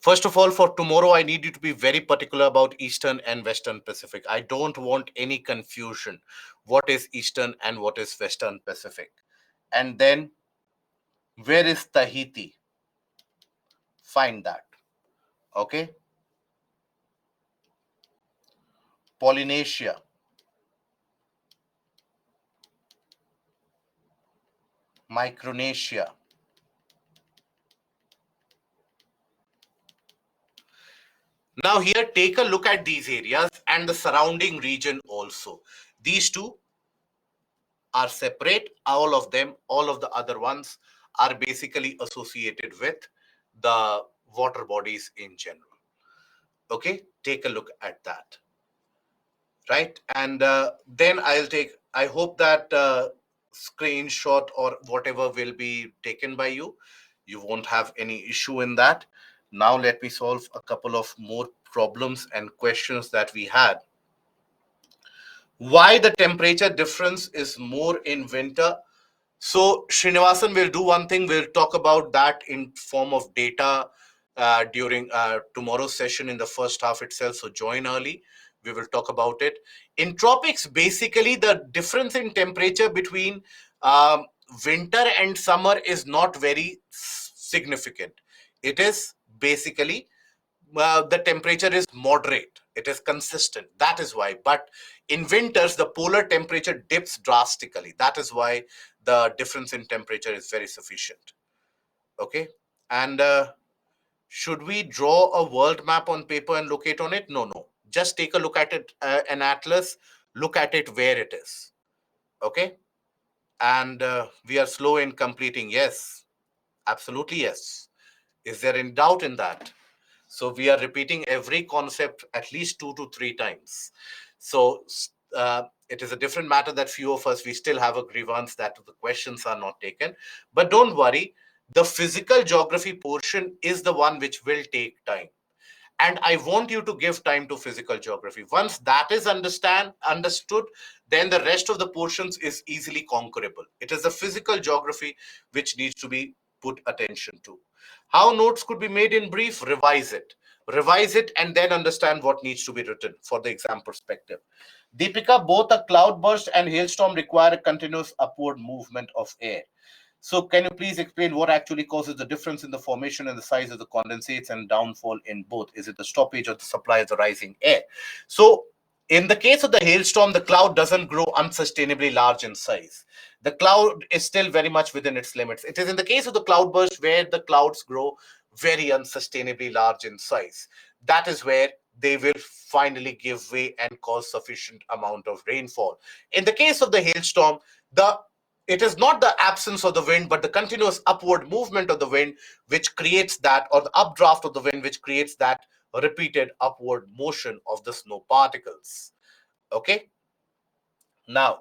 first of all, for tomorrow, I need you to be very particular about Eastern and Western Pacific. I don't want any confusion. What is Eastern and what is Western Pacific? And then, where is Tahiti? Find that. Okay. Polynesia. Micronesia. Now here, take a look at these areas and the surrounding region also. These two are separate. All of them, all of the other ones are basically associated with the water bodies in general. Okay, take a look at that. Right, and then I hope that screenshot or whatever will be taken by you. You won't have any issue in that. Now let me solve a couple of more problems and questions that we had. Why the temperature difference is more in winter? So Srinivasan will do one thing. We'll talk about that in form of data during tomorrow's session in the first half itself. So join early. We will talk about it. In tropics, basically the difference in temperature between winter and summer is not very significant. It is basically the temperature is moderate, it is consistent, that is why. But in winters the polar temperature dips drastically, that is why the difference in temperature is very sufficient. Okay, and should we draw a world map on paper and locate on it? No, no, just take a look at it, an atlas, look at it where it is. Okay, and we are slow in completing. Yes, absolutely, yes. Is there any doubt in that? So we are repeating every concept at least 2 to 3 times. So it is a different matter that few of us, we still have a grievance that the questions are not taken. But don't worry, the physical geography portion is the one which will take time. And I want you to give time to physical geography. Once that is understood, then the rest of the portions is easily conquerable. It is the physical geography which needs to be put attention to. How notes could be made in brief? Revise it and then understand what needs to be written for the exam perspective. Deepika, both a cloudburst and hailstorm require a continuous upward movement of air. So can you please explain what actually causes the difference in the formation and the size of the condensates and downfall in both? Is it the stoppage or the supply of the rising air? So in the case of the hailstorm, the cloud doesn't grow unsustainably large in size. The cloud is still very much within its limits. It is in the case of the cloudburst where the clouds grow very unsustainably large in size. That is where they will finally give way and cause sufficient amount of rainfall. In the case of the hailstorm, the it is not the absence of the wind, but the continuous upward movement of the wind which creates that, or the updraft of the wind which creates that repeated upward motion of the snow particles. Okay. Now,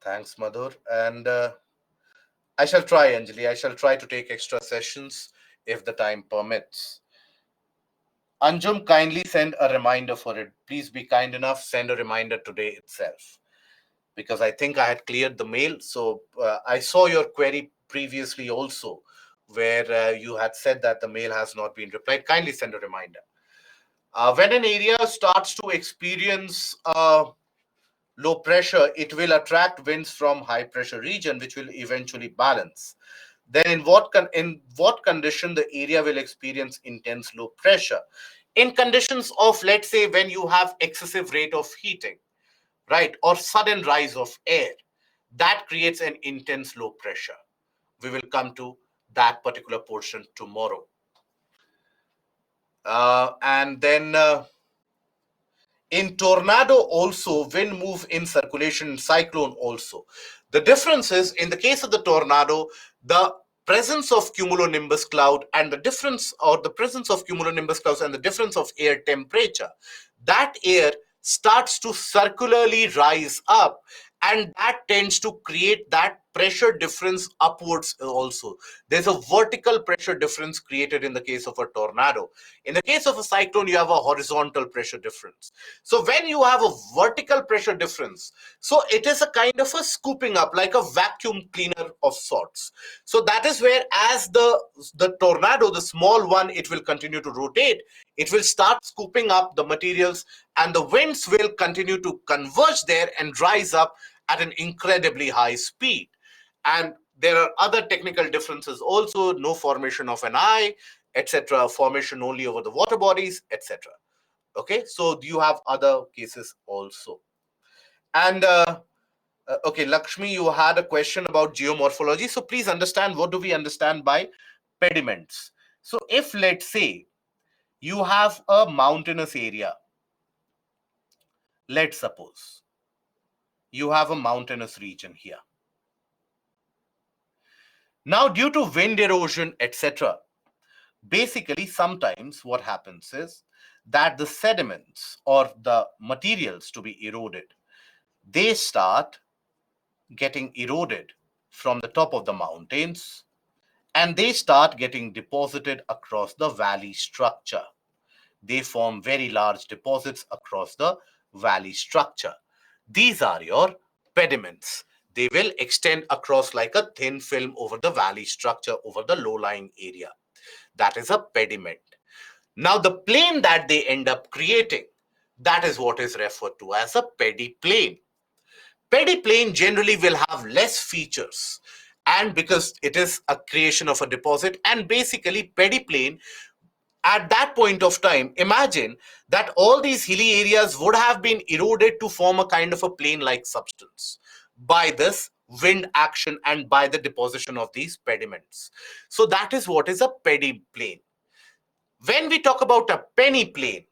thanks, Madhur. And I shall try, Anjali. I shall try to take extra sessions if the time permits. Anjum, kindly send a reminder for it. Please be kind enough, send a reminder today itself, because I think I had cleared the mail. So I saw your query previously also, where you had said that the mail has not been replied. Kindly send a reminder. When an area starts to experience low pressure, it will attract winds from high pressure region, which will eventually balance. Then in what condition the area will experience intense low pressure? In conditions of, let's say, when you have excessive rate of heating, right, or sudden rise of air, that creates an intense low pressure. We will come to that particular portion tomorrow. And then in tornado also, wind move in circulation, in cyclone also. The difference is, in the case of the tornado, the presence of cumulonimbus cloud and the difference, or the presence of cumulonimbus clouds and the difference of air temperature, that air starts to circularly rise up, and that tends to create that pressure difference upwards also. There's a vertical pressure difference created in the case of a tornado. In the case of a cyclone, you have a horizontal pressure difference. So when you have a vertical pressure difference, so it is a kind of a scooping up, like a vacuum cleaner of sorts. So that is where, as the tornado, the small one, it will continue to rotate, it will start scooping up the materials, and the winds will continue to converge there and rise up at an incredibly high speed. And there are other technical differences also: no formation of an eye, etc., formation only over the water bodies, etc. Okay, so you have other cases also. And okay, Lakshmi, you had a question about geomorphology. So please understand, what do we understand by pediments? So if, let's say, you have a mountainous area, let's suppose, you have a mountainous region here. Now, due to wind erosion, etc., basically sometimes what happens is that the sediments or the materials to be eroded, they start getting eroded from the top of the mountains and they start getting deposited across the valley structure. They form very large deposits across the valley structure. These are your pediments. They will extend across like a thin film over the valley structure, over the low-lying area. That is a pediment. Now, the plane that they end up creating, that is what is referred to as a pediplane. Pediplane generally will have less features, and because it is a creation of a deposit, and basically pediplane at that point of time, imagine that all these hilly areas would have been eroded to form a kind of a plain-like substance by this wind action and by the deposition of these pediments. So that is what is a pediplane. When we talk about a peneplain,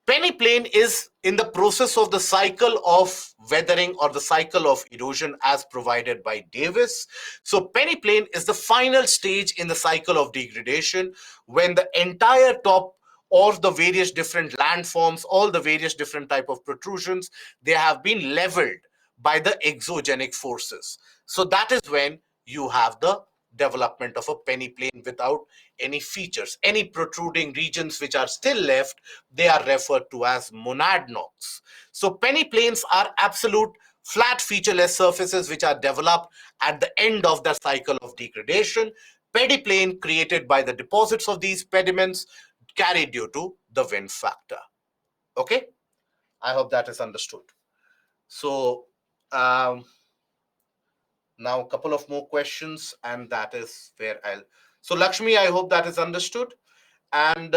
peneplain is in the process of the cycle of weathering or the cycle of erosion as provided by Davis. So peneplain is the final stage in the cycle of degradation when the entire top or the various different landforms, all the various different type of protrusions, they have been leveled by the exogenic forces. So that is when you have the development of a peneplain without any features. Any protruding regions which are still left, they are referred to as monadnocks. So peneplains are absolute flat featureless surfaces which are developed at the end of the cycle of degradation. Pediplane created by the deposits of these pediments carried due to the wind factor. Okay, I hope that is understood. So now a couple of more questions, and that is where I'll. So Lakshmi, I hope that is understood. And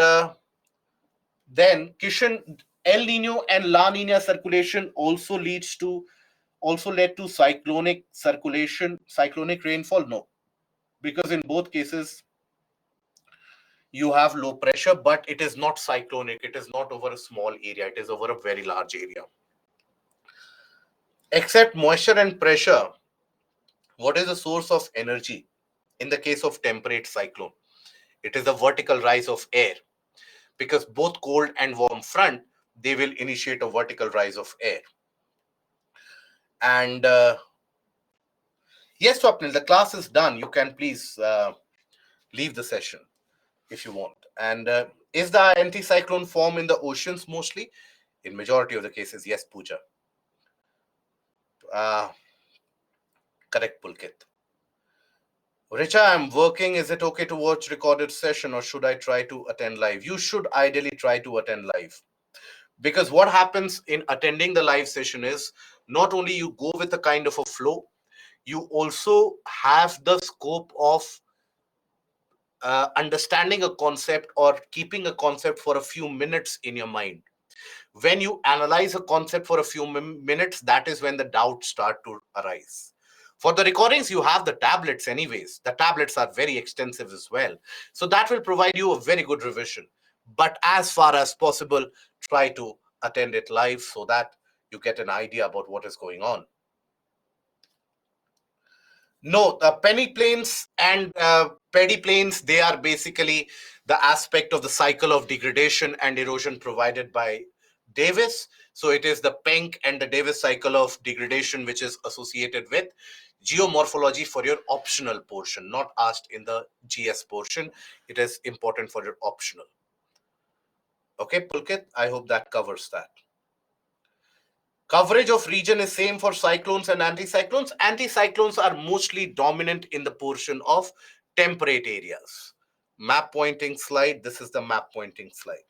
then Kishan, El Nino and La Nina circulation also led to cyclonic circulation, cyclonic rainfall. No, because in both cases you have low pressure, but it is not cyclonic. It is not over a small area. It is over a very large area. Except moisture and pressure, what is the source of energy in the case of temperate cyclone? It is the vertical rise of air, because both cold and warm front, they will initiate a vertical rise of air. And yes, Swapnil, the class is done. You can please leave the session if you want. And is the anticyclone form in the oceans mostly? In majority of the cases, yes, Pooja. Correct, Pulkit. Richa, I'm working. Is it okay to watch recorded session or should I try to attend live? You should ideally try to attend live. Because what happens in attending the live session is not only you go with a kind of a flow, you also have the scope of understanding a concept or keeping a concept for a few minutes in your mind. When you analyze a concept for a few minutes, that is when the doubts start to arise. For the recordings, you have the tablets anyways. The tablets are very extensive as well. So that will provide you a very good revision. But as far as possible, try to attend it live so that you get an idea about what is going on. No, the peneplains and pediplanes, they are basically the aspect of the cycle of degradation and erosion provided by Davis. So it is the Penck and the Davis cycle of degradation which is associated with geomorphology for your optional portion, not asked in the GS portion. It is important for your optional. Okay, Pulkit, I hope that covers that. Coverage of region is same for cyclones and anticyclones. Anticyclones are mostly dominant in the portion of temperate areas. Map pointing slide. This is the map pointing slide.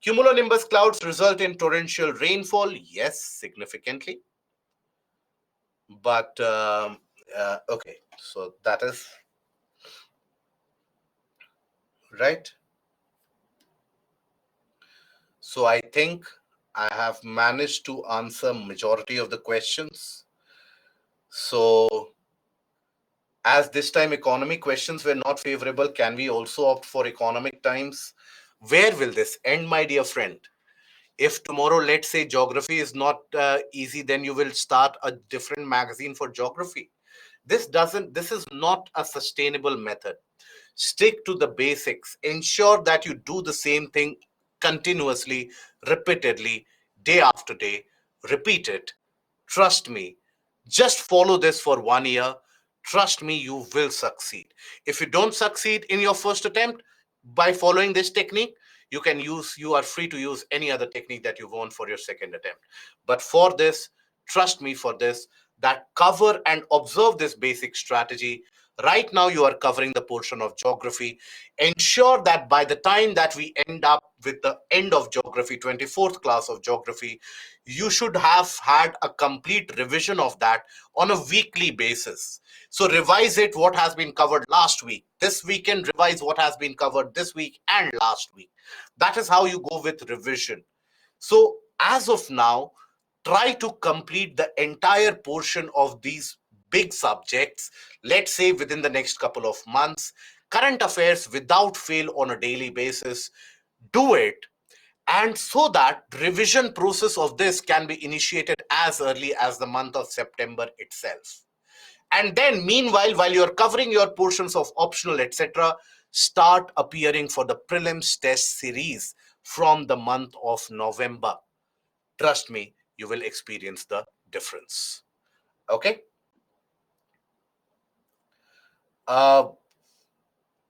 Cumulonimbus clouds result in torrential rainfall. Yes, significantly. But okay, so that is right. So I think I have managed to answer majority of the questions. So as this time economic questions were not favorable, can we also opt for economic times? Where will this end, my dear friend? If tomorrow, let's say, geography is not easy, then you will start a different magazine for geography. This is not a sustainable method. Stick to the basics. Ensure that you do the same thing continuously, repeatedly, day after day. Repeat it. Trust me. Just follow this for 1 year. Trust me, you will succeed. If you don't succeed in your first attempt by following this technique, you are free to use any other technique that you want for your second attempt. But for this, trust me, for this, that cover and observe this basic strategy. Right now, you are covering the portion of geography. Ensure that by the time that we end up with the end of geography, 24th class of geography, you should have had a complete revision of that on a weekly basis. So revise it what has been covered last week. This weekend, revise what has been covered this week and last week. That is how you go with revision. So as of now, try to complete the entire portion of these big subjects, let's say within the next couple of months. Current affairs without fail on a daily basis. Do it, and so that revision process of this can be initiated as early as the month of September itself. And then meanwhile, while you're covering your portions of optional, etc., start appearing for the prelims test series from the month of November. Trust me, you will experience the difference. Okay. uh,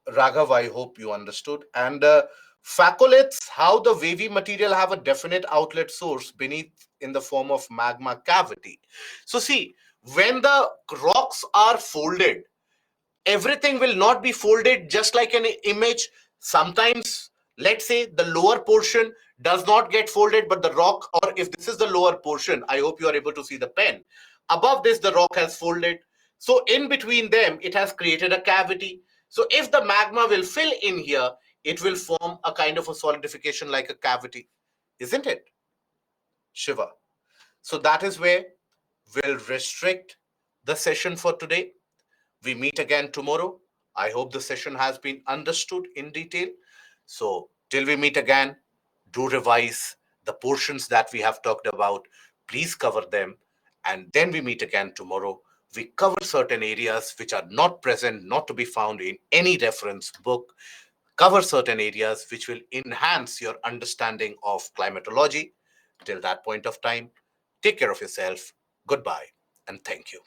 Raghav, I hope you understood. And Facolates, how the wavy material have a definite outlet source beneath in the form of magma cavity. So see, when the rocks are folded, everything will not be folded just like an image. Sometimes, let's say the lower portion does not get folded, but the rock, or if this is the lower portion, I hope you are able to see the pen. Above this, the rock has folded. So in between them, it has created a cavity. So if the magma will fill in here, it will form a kind of a solidification like a cavity, isn't it, Shiva? So that is where we'll restrict the session for today. We meet again tomorrow. I hope the session has been understood in detail. So, till we meet again, do revise the portions that we have talked about. Please cover them. And then we meet again tomorrow. We cover certain areas which are not present, not to be found in any reference book. Cover certain areas which will enhance your understanding of climatology. Till that point of time, take care of yourself. Goodbye and thank you.